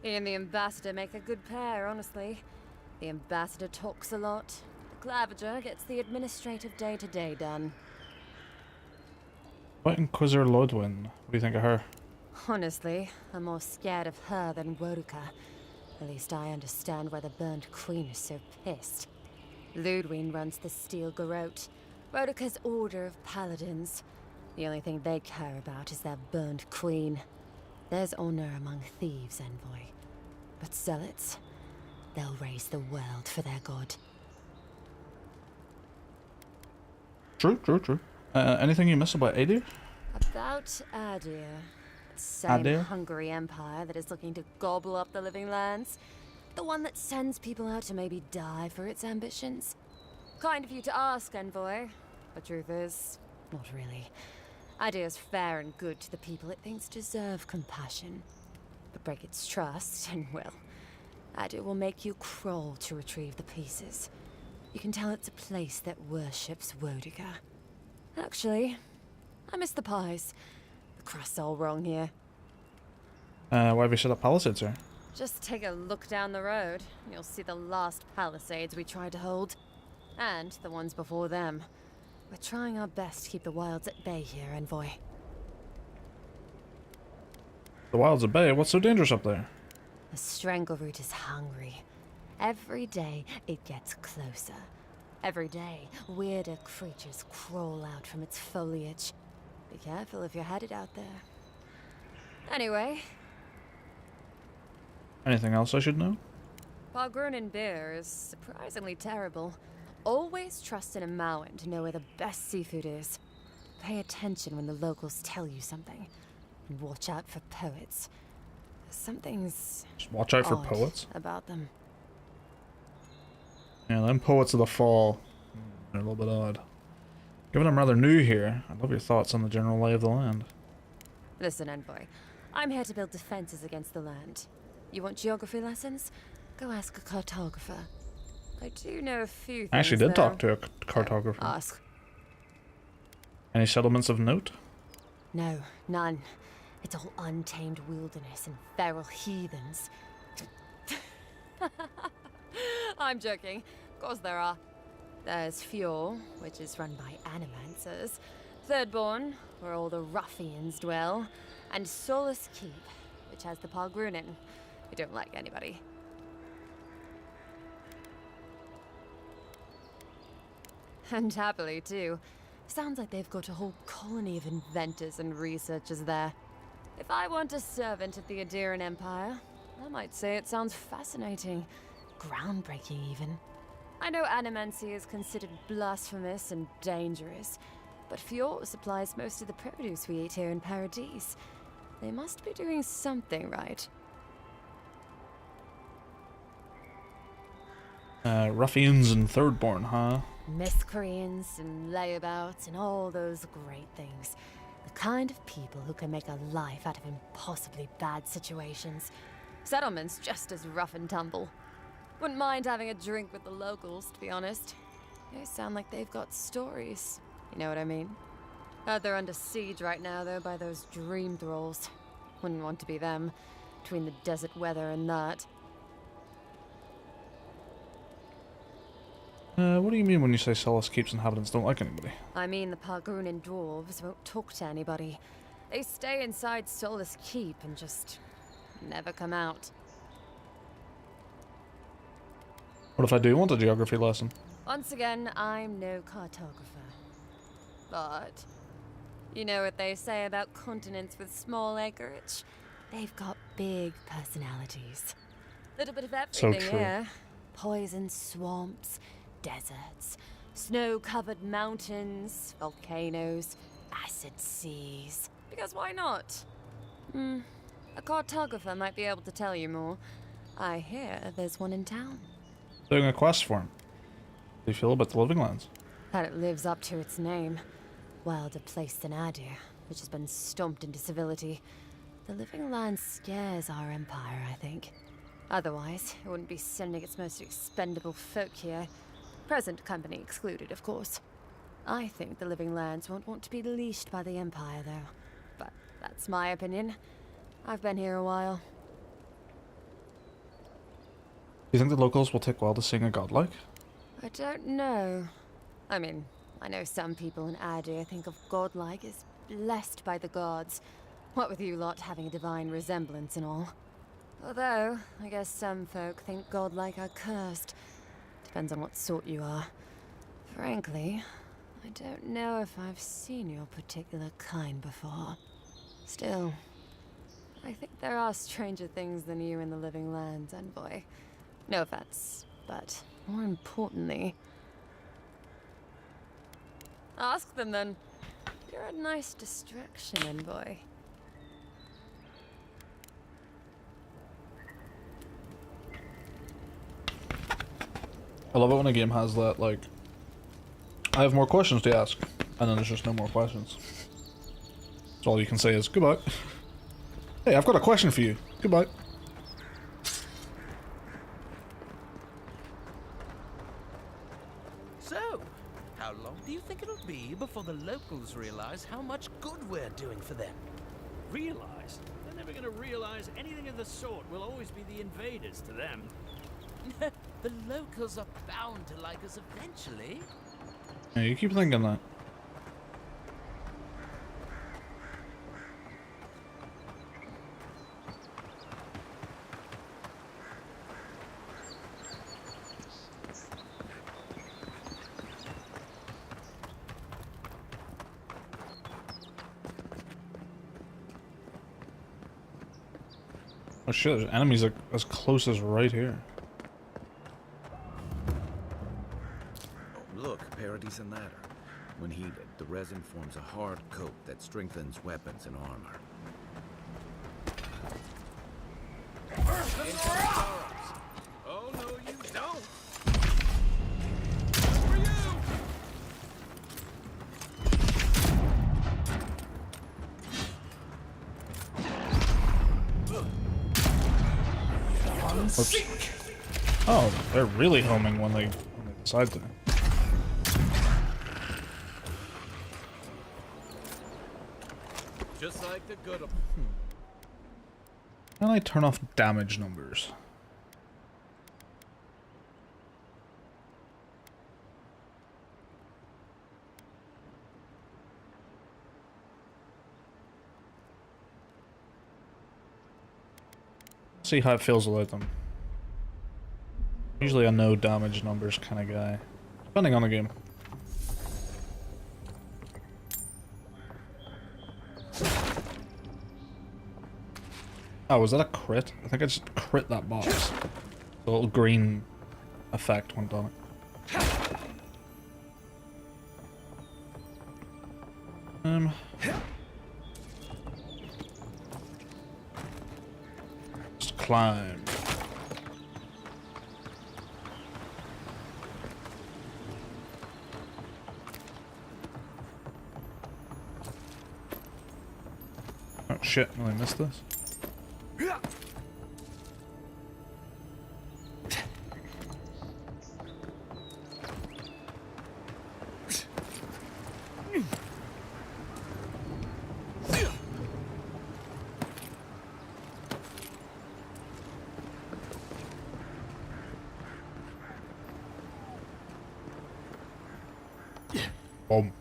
He and the ambassador make a good pair, honestly. The ambassador talks a lot. The Clavager gets the administrative day-to-day done. What Inquisitor Lodwyn? What do you think of her? Honestly, I'm more scared of her than Woduka. At least I understand why the Burnt Queen is so pissed. Ludwig runs the Steel Garrote, Woduka's order of paladins. The only thing they care about is their Burnt Queen. There's honor among thieves, Envoy. But zealots, they'll raise the world for their god. True. Anything you miss about Adir? About Adir. Same Adir? hungry empire that is looking to gobble up the living lands. The one that sends people out to maybe die for its ambitions. Kind of you to ask, Envoy. But truth is, not really. Adir's fair and good to the people it thinks deserve compassion. But break its trust, and well, Adir will make you crawl to retrieve the pieces. You can tell it's a place that worships Woduka. Actually, I miss the pies. The crust's all wrong here. Why have you set up palisades here? Just take a look down the road, and you'll see the last palisades we tried to hold. And the ones before them. We're trying our best to keep the wilds at bay here, Envoy. The wilds of Bay? What's so dangerous up there? The Strangleroot is hungry. Every day, it gets closer. Every day, weirder creatures crawl out from its foliage. Be careful if you're headed out there. Anyway. Anything else I should know? Pargrunin beer is surprisingly terrible. Always trust in a Mauen to know where the best seafood is. Pay attention when the locals tell you something. And watch out for poets. Something's Just watch out for odd poets? about them. Yeah, them poets of the fall. They're a little bit odd. Given I'm rather new here, I'd love your thoughts on the general lay of the land. Listen, Envoy. I'm here to build defenses against the land. You want geography lessons? Go ask a cartographer. I do know a few things, I actually did though. talk to a cartographer. Ask. Any settlements of note? No, none. It's all untamed wilderness and feral heathens. I'm joking. Of course there are. There's Fjord, which is run by animancers. Thirdborn, where all the ruffians dwell. And Solus Keep, which has the Pargrunin, who don't like anybody. And happily, too. Sounds like they've got a whole colony of inventors and researchers there. If I want a servant of the Adiran Empire, I might say it sounds fascinating. Groundbreaking, even. I know animancy is considered blasphemous and dangerous, but Fjord supplies most of the produce we eat here in Paradise. They must be doing something right. Ruffians and Thirdborn, huh? Miscreants and layabouts and all those great things. The kind of people who can make a life out of impossibly bad situations. Settlements just as rough and tumble. Wouldn't mind having a drink with the locals, to be honest. They sound like they've got stories. You know what I mean? Heard they're under siege right now, though, by those dream thralls. Wouldn't want to be them, between the desert weather and that. What do you mean when you say Solus Keep's inhabitants don't like anybody? I mean the Pargrunin dwarves won't talk to anybody. They stay inside Solus Keep and just never come out. What if I do want a geography lesson? Once again, I'm no cartographer. But you know what they say about continents with small acreage? They've got big personalities. Little bit of So everything true. here. Poison swamps, deserts, snow-covered mountains, volcanoes, acid seas. Because why not? A cartographer might be able to tell you more. I hear there's one in town. Doing a quest for him. How do you feel about the Living Lands? That it lives up to its name. Wilder place than Adir, which has been stomped into civility. The Living Land scares our empire, I think. Otherwise, it wouldn't be sending its most expendable folk here. Present company excluded, of course. I think the Living Lands won't want to be leashed by the Empire, though. But that's my opinion. I've been here a while. Do you think the locals will take well to seeing a godlike? I don't know. I mean, I know some people in Adir think of godlike as blessed by the gods. What with you lot having a divine resemblance and all. Although, I guess some folk think godlike are cursed. Depends on what sort you are. Frankly, I don't know if I've seen your particular kind before. Still, I think there are stranger things than you in the Living Lands, Envoy. No offense, but more importantly... Ask them then. You're a nice distraction, Envoy. I love it when a game has that, like, I have more questions to ask, and then there's just no more questions. So all you can say is, goodbye. Hey, I've got a question for you. Goodbye. So, how long do you think it'll be before the locals realize how much good we're doing for them? Realize? They're never gonna realize anything of the sort. We'll always be the invaders to them. The locals are bound to like us eventually. Yeah, you keep thinking that. Oh shit, there's enemies like as close as right here. Look, Paradise and Ladder. When heated, the resin forms a hard coat that strengthens weapons and armor. Oh no, you don't! Oops. Oh, they're really homing when they decide to. Just like the good of Can I turn off damage numbers? See how it feels without them. Usually a no damage numbers kind of guy, depending on the game. Oh, was that a crit? I think I just crit that box. The little green effect went on it. Just climb. Oh shit, I missed this. Boom.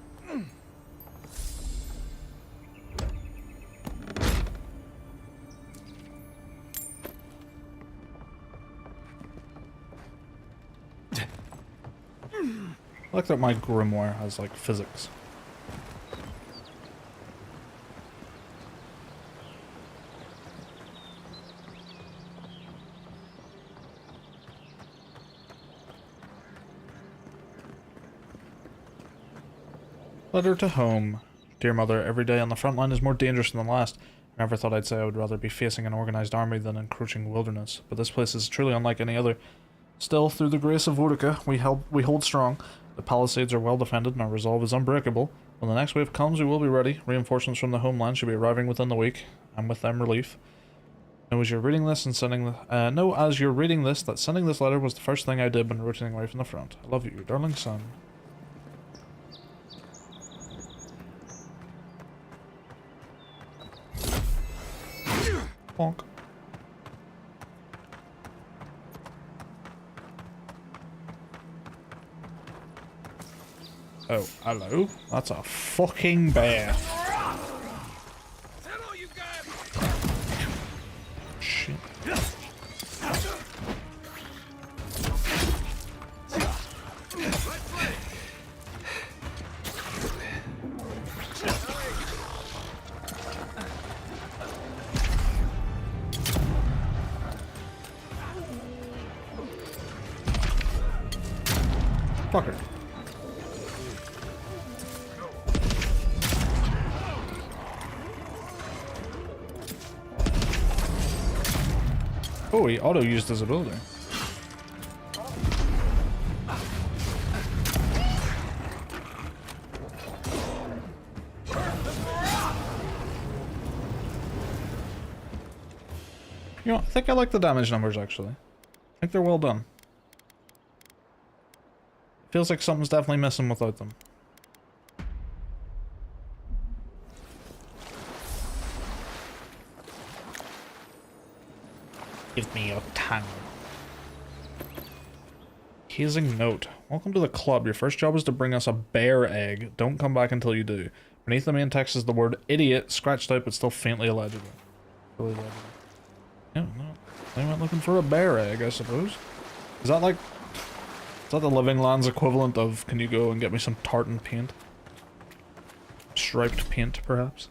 I like that my grimoire has like physics. Letter to home. Dear Mother, every day on the front line is more dangerous than the last. I never thought I'd say I would rather be facing an organized army than encroaching wilderness, but this place is truly unlike any other. Still, through the grace of Vorica, we hold strong. The palisades are well defended and our resolve is unbreakable. When the next wave comes, we will be ready. Reinforcements from the homeland should be arriving within the week, and with them relief. Know as you're reading this and know as you're reading this that sending this letter was the first thing I did when rotating away from the front. I love you, your darling son. Bonk. Oh, hello? That's a fucking bear. Shit. Fucker. Oh, he auto-used his ability. You know, I think I like the damage numbers, actually. I think they're well done. Feels like something's definitely missing without them. Give me your tongue. Hazing note. Welcome to the club. Your first job is to bring us a bear egg. Don't come back until you do. Beneath the main text is the word idiot, scratched out but still faintly illegible. Really legible. Yeah, no. They went looking for a bear egg, I suppose. Is that like... Is that the Living Lands equivalent of, can you go and get me some tartan paint? Striped paint, perhaps?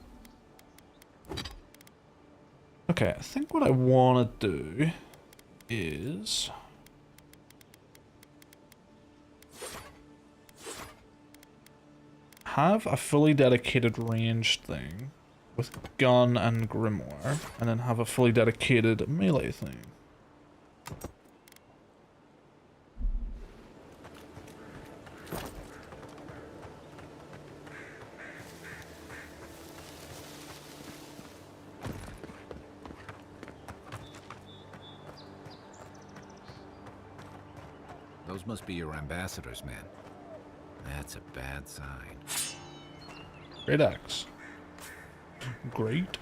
Okay, I think what I want to do is... have a fully dedicated ranged thing with gun and grimoire, and then have a fully dedicated melee thing. Those must be your ambassadors, man. That's a bad sign. Great axe. Great.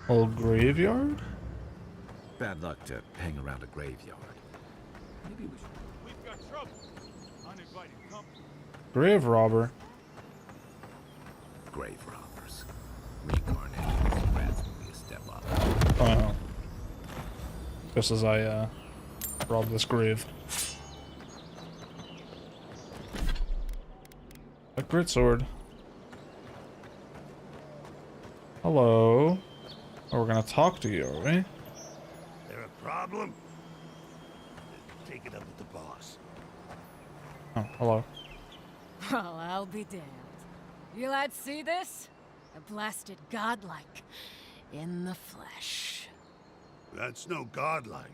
Old graveyard? Bad luck to hang around a graveyard. Maybe we should... We've got trouble. Uninvited company. Grave robber. Grave robbers. Reincarnated rats will be a step up. Oh, no. Just as I, rob this grave. A grit sword. Hello. Oh, we're gonna talk to you, are we? There a problem? Take it up with the boss. Oh, hello. Well, I'll be damned. You lads see this? A blasted godlike. In the flesh. That's no godlike.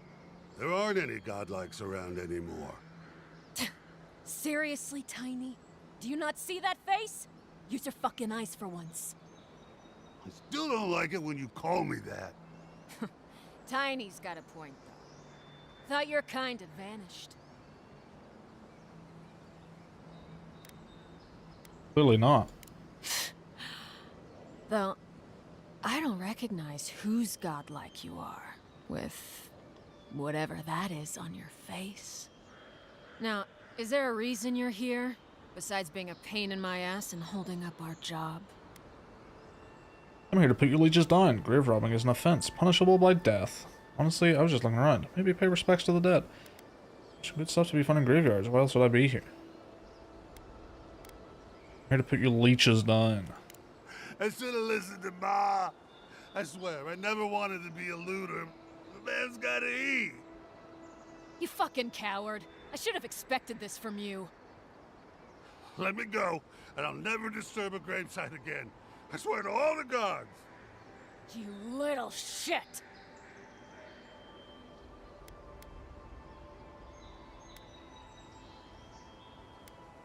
There aren't any godlikes around anymore. Seriously, Tiny? Do you not see that face? Use your fucking eyes for once. I still don't like it when you call me that. Tiny's got a point, though. Thought your kind had vanished. Clearly not. Though, I don't recognize whose godlike you are, with whatever that is on your face. Now, is there a reason you're here, besides being a pain in my ass and holding up our job? I'm here to put your lieges down. Grave robbing is an offense, punishable by death. Honestly, I was just looking around. Maybe pay respects to the dead. Some good stuff to be found in graveyards. Why else would I be here? I'm here to put your leeches down. I should have listened to Ma. I swear, I never wanted to be a looter. The man's gotta eat. You fucking coward. I should have expected this from you. Let me go, and I'll never disturb a gravesite again. I swear to all the gods. You little shit.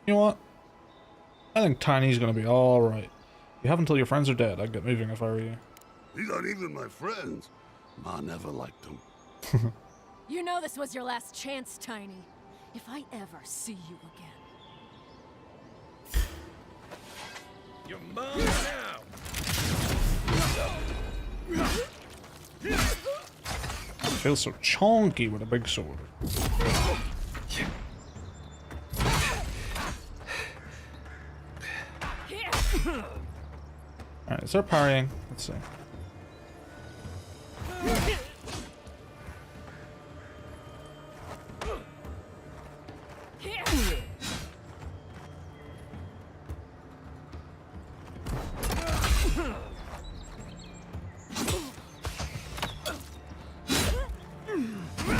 You know what? I think Tiny's gonna be alright. You have until your friends are dead. I'd get moving if I were you. These aren't even my friends. Ma never liked them. You know this was your last chance, Tiny. If I ever see you again. You're mine now. Feels so chonky with a big sword. Alright, is there parrying? Let's see.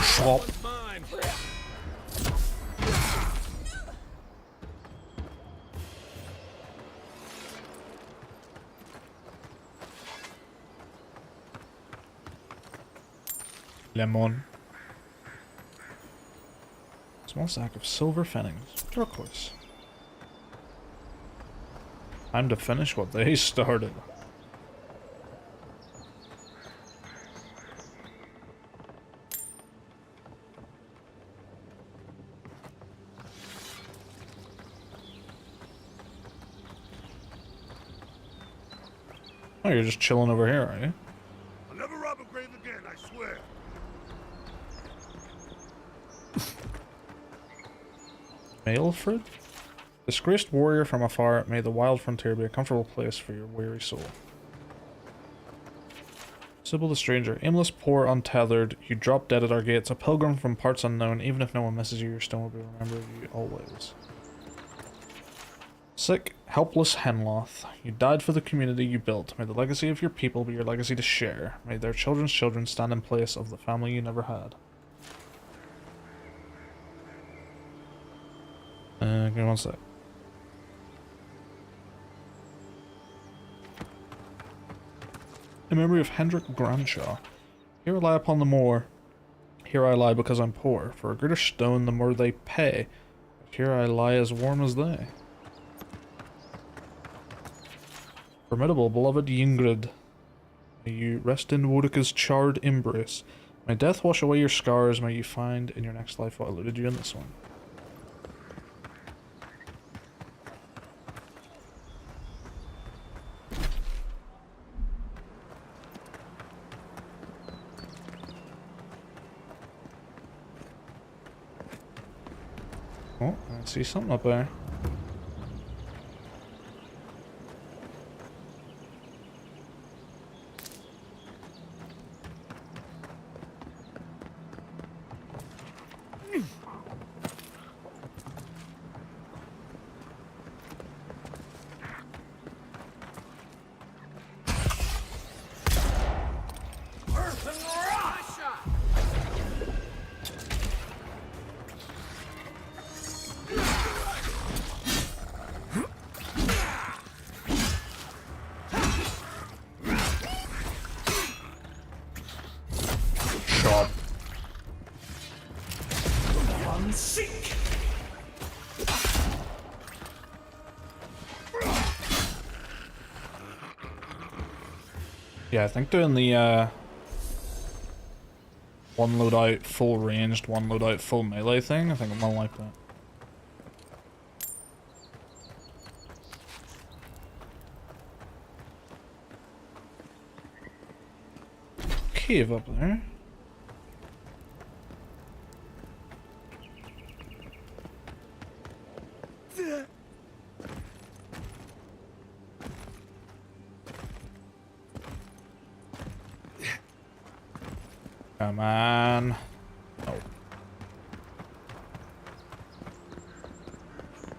Swap. Lemon. Small sack of silver fennings. Turquoise. Time to finish what they started. Oh, you're just chilling over here, are you? I'll never rob a grave again, I swear. Maelfred? Disgraced warrior from afar, may the wild frontier be a comfortable place for your weary soul. Sybil the stranger, aimless, poor, untethered, you drop dead at our gates, a pilgrim from parts unknown, even if no one misses you, your stone will be remembered of you always. Sick, helpless Henloth, you died for the community you built. May the legacy of your people be your legacy to share. May their children's children stand in place of the family you never had. Give me one sec. In memory of Hendrik Granshaw. Here I lie upon the moor. Here I lie because I'm poor. For a greater stone the more they pay. But here I lie as warm as they. Formidable, beloved Yngrid. May you rest in Wodika's charred embrace. May death wash away your scars. May you find in your next life what eluded you in this one. Oh, I see something up there. Yeah, I think doing the one loadout full ranged, one loadout full melee thing, I think I'm gonna like that. Cave up there. Come on. Oh.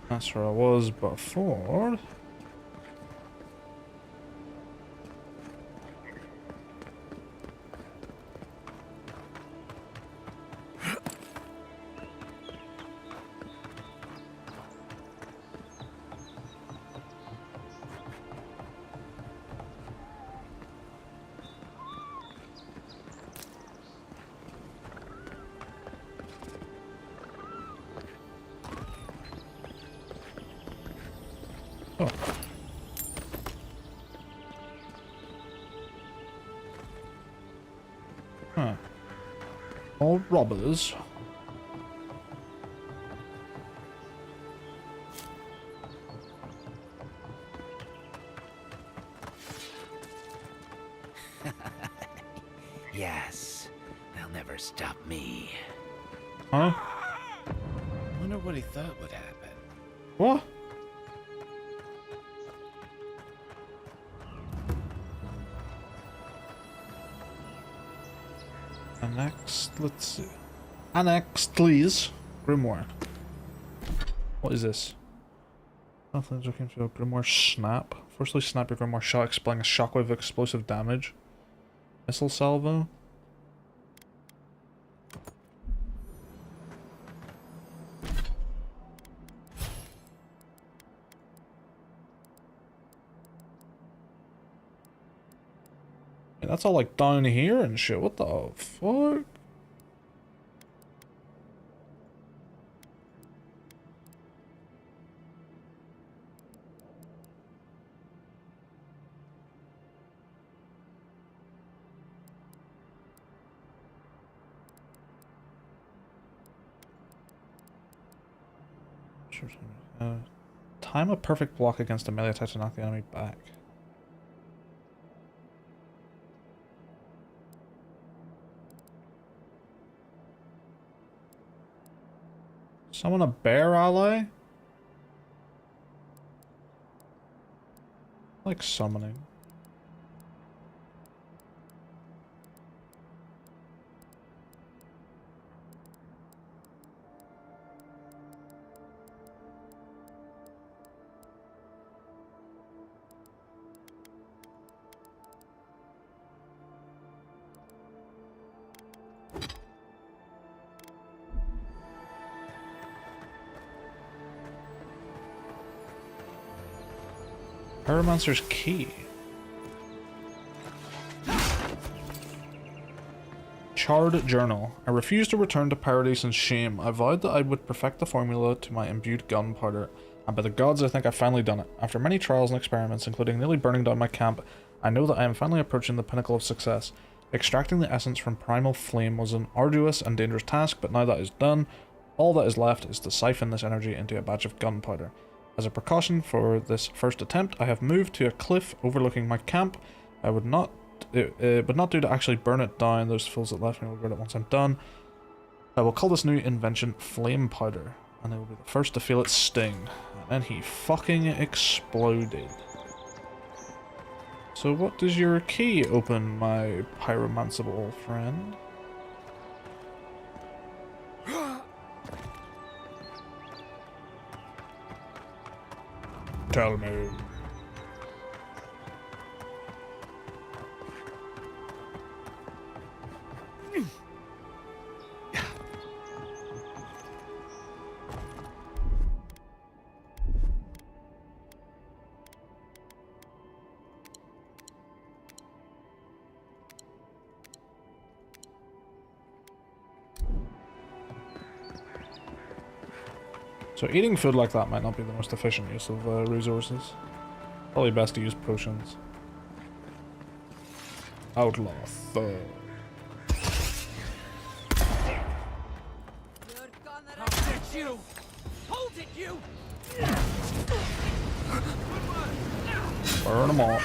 That's where I was before. Oh. Huh. All robbers. Yes, they'll never stop me. Huh? Wonder what he thought would happen. What? Annexed, let's see. Annexed, please. Grimoire. What is this? Nothing's looking for a Grimoire snap. Firstly, snap your Grimoire shot, expelling a shockwave of explosive damage. Missile salvo. Hey, that's all like down here and shit. What the fuck? Time a perfect block against a melee attack to knock the enemy back. Summon a bear ally? I like summoning. Pyromancer's Key. Charred Journal. I refused to return to paradise and shame. I vowed that I would perfect the formula to my imbued gunpowder, and by the gods I think I've finally done it. After many trials and experiments, including nearly burning down my camp, I know that I am finally approaching the pinnacle of success. Extracting the essence from primal flame was an arduous and dangerous task, but now that is done, all that is left is to siphon this energy into a batch of gunpowder. As a precaution for this first attempt, I have moved to a cliff overlooking my camp. It would not do to actually burn it down. Those fools that left me will burn it once I'm done. I will call this new invention Flame Powder, and they will be the first to feel its sting. And then he fucking exploded. So what does your key open, my pyromanceable friend? Tell me. So eating food like that might not be the most efficient use of resources. Probably best to use potions. Outlaw thug. I'll get you! Hold it, you! Burn them all.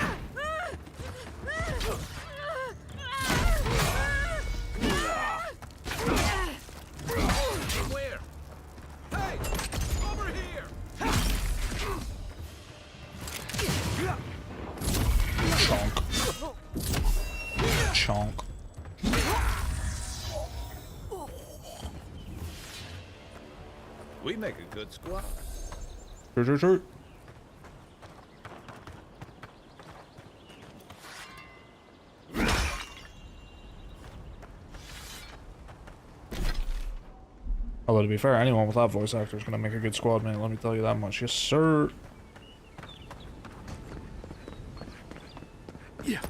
Where? Hey! Over here! Chonk. Chonk. make a good squad. Sure. Although, to be fair, anyone with that voice actor is going to make a good squad, mate. Let me tell you that much. Yes, sir. Yeah.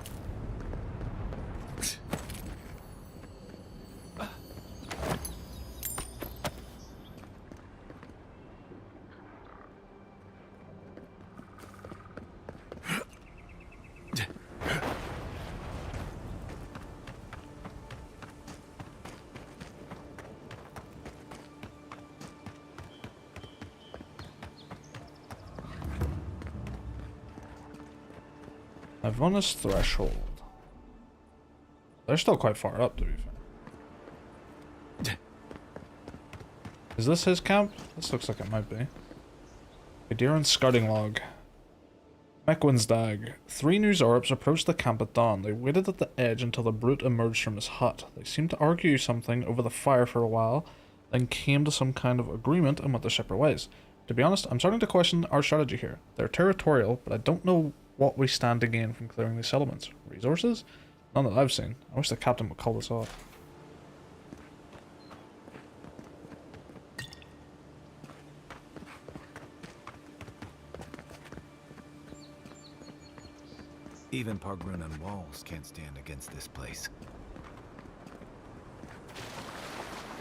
I've won this threshold. They're still quite far up, to be fair. Is this his camp? This looks like it might be. Adiran scouting log. Meckwin's dag. 3 new Zorps approached the camp at dawn. They waited at the edge until the brute emerged from his hut. They seemed to argue something over the fire for a while, then came to some kind of agreement and went their separate ways. To be honest, I'm starting to question our strategy here. They're territorial, but I don't know what we stand to gain from clearing these settlements. Resources? None that I've seen. I wish the captain would call this off. Even Pargrun and walls can't stand against this place.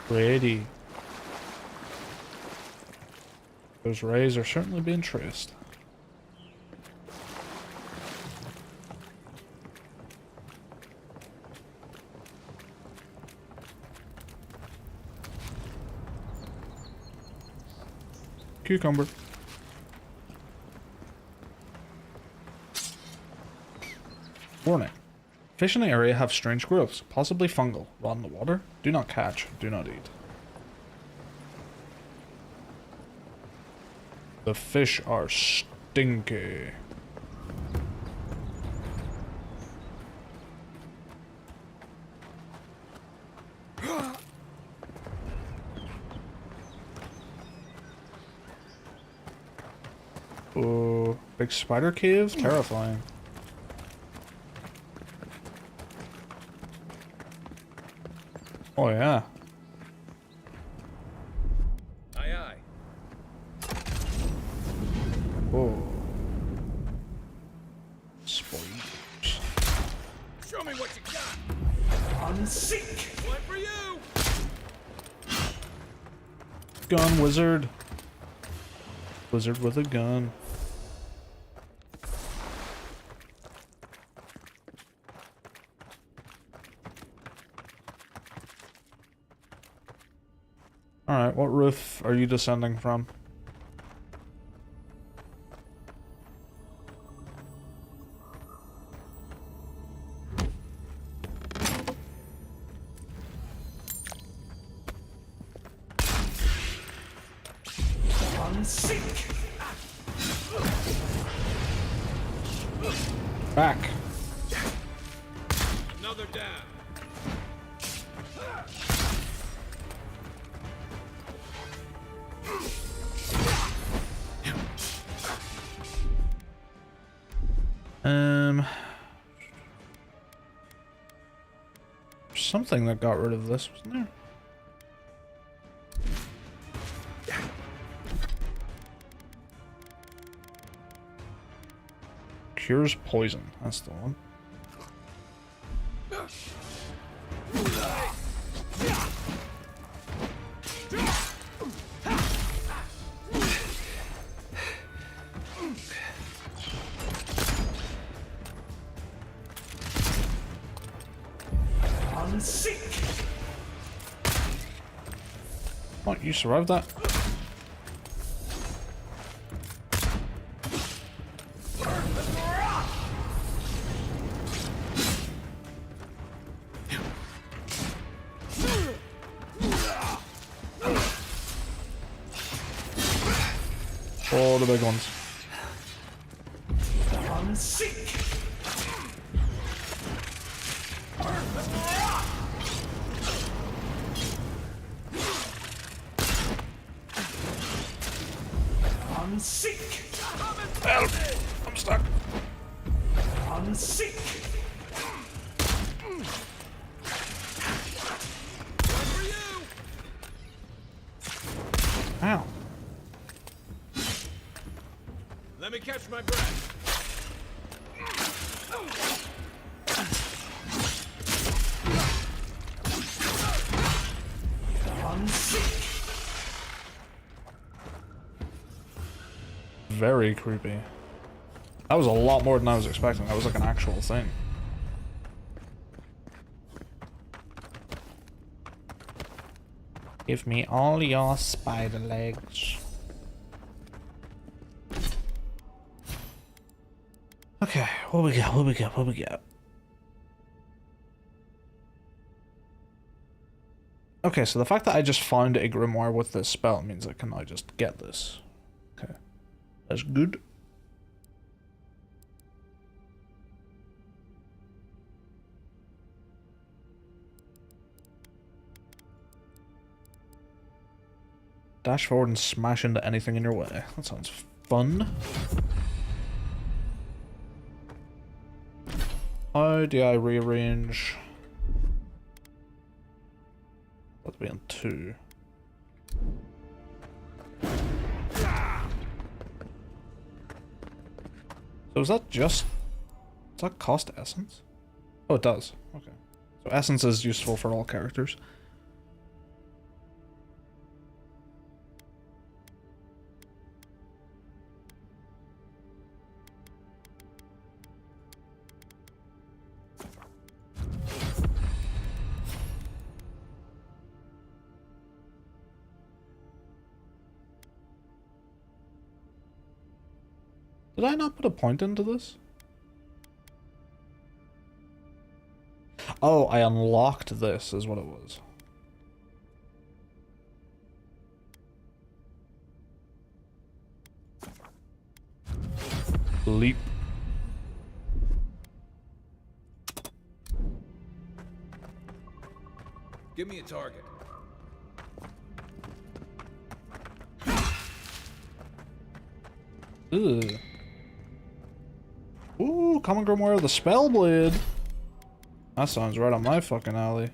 Ready. Those rays are certainly being traced. Cucumber. Warning. Fish in the area have strange growths, possibly fungal. Rot in the water. Do not catch. Do not eat. The fish are stinky. Oh, big spider cave? Terrifying. Oh yeah. Aye aye. Oh. Spoilers. Show me what you got. Unseek. One for you. Gun wizard. Wizard with a gun. Alright, what roof are you descending from? Back. Another down. Something that got rid of this, wasn't there? Cures poison. That's the one. What, you survived that? Oh, the big ones. Unseek! Help! I'm stuck. Unseek! Ow. Let me catch my breath. Very creepy. That was a lot more than I was expecting. That was like an actual thing. Give me all your spider legs. Okay, what we got? What we got? What we got? Okay, so the fact that I just found a grimoire with this spell means I can now just get this. Okay, that's good. Dash forward and smash into anything in your way. That sounds fun. How do I rearrange? That'll be on 2. So is that just... Does that cost essence? Oh, it does. Okay. So essence is useful for all characters. Did I not put a point into this? Oh, I unlocked this is what it was. Leap. Give me a target. Ugh. Ooh, Common Grimoire of the Spellblade. That sounds right on my fucking alley.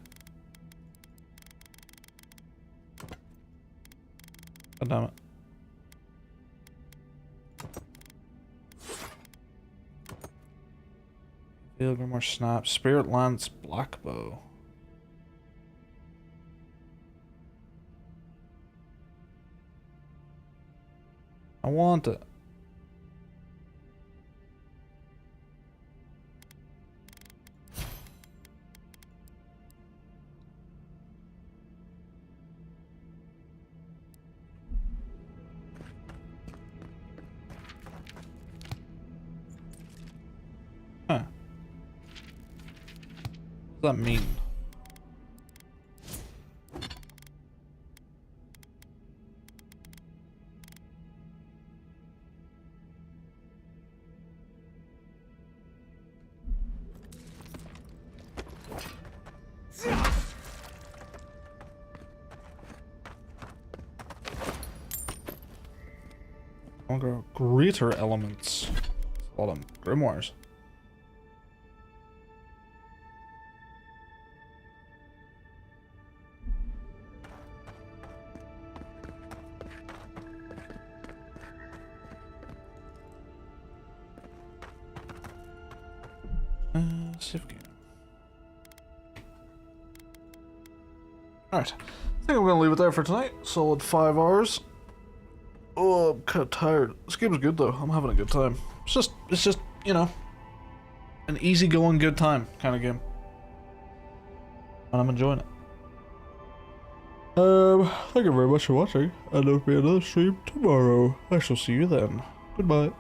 God damn it. Field Grimoire Snap. Spirit Lance Blackbow. I want it. Huh. What does that mean? Greater elements. A lot of grimoires. Save game. Alright. I think I'm gonna leave it there for tonight. Solid 5 hours. Oh, I'm kind of tired. This game's good though. I'm having a good time. It's just, you know, an easygoing good time kind of game. And I'm enjoying it. Thank you very much for watching, and there'll be another stream tomorrow. I shall see you then. Goodbye.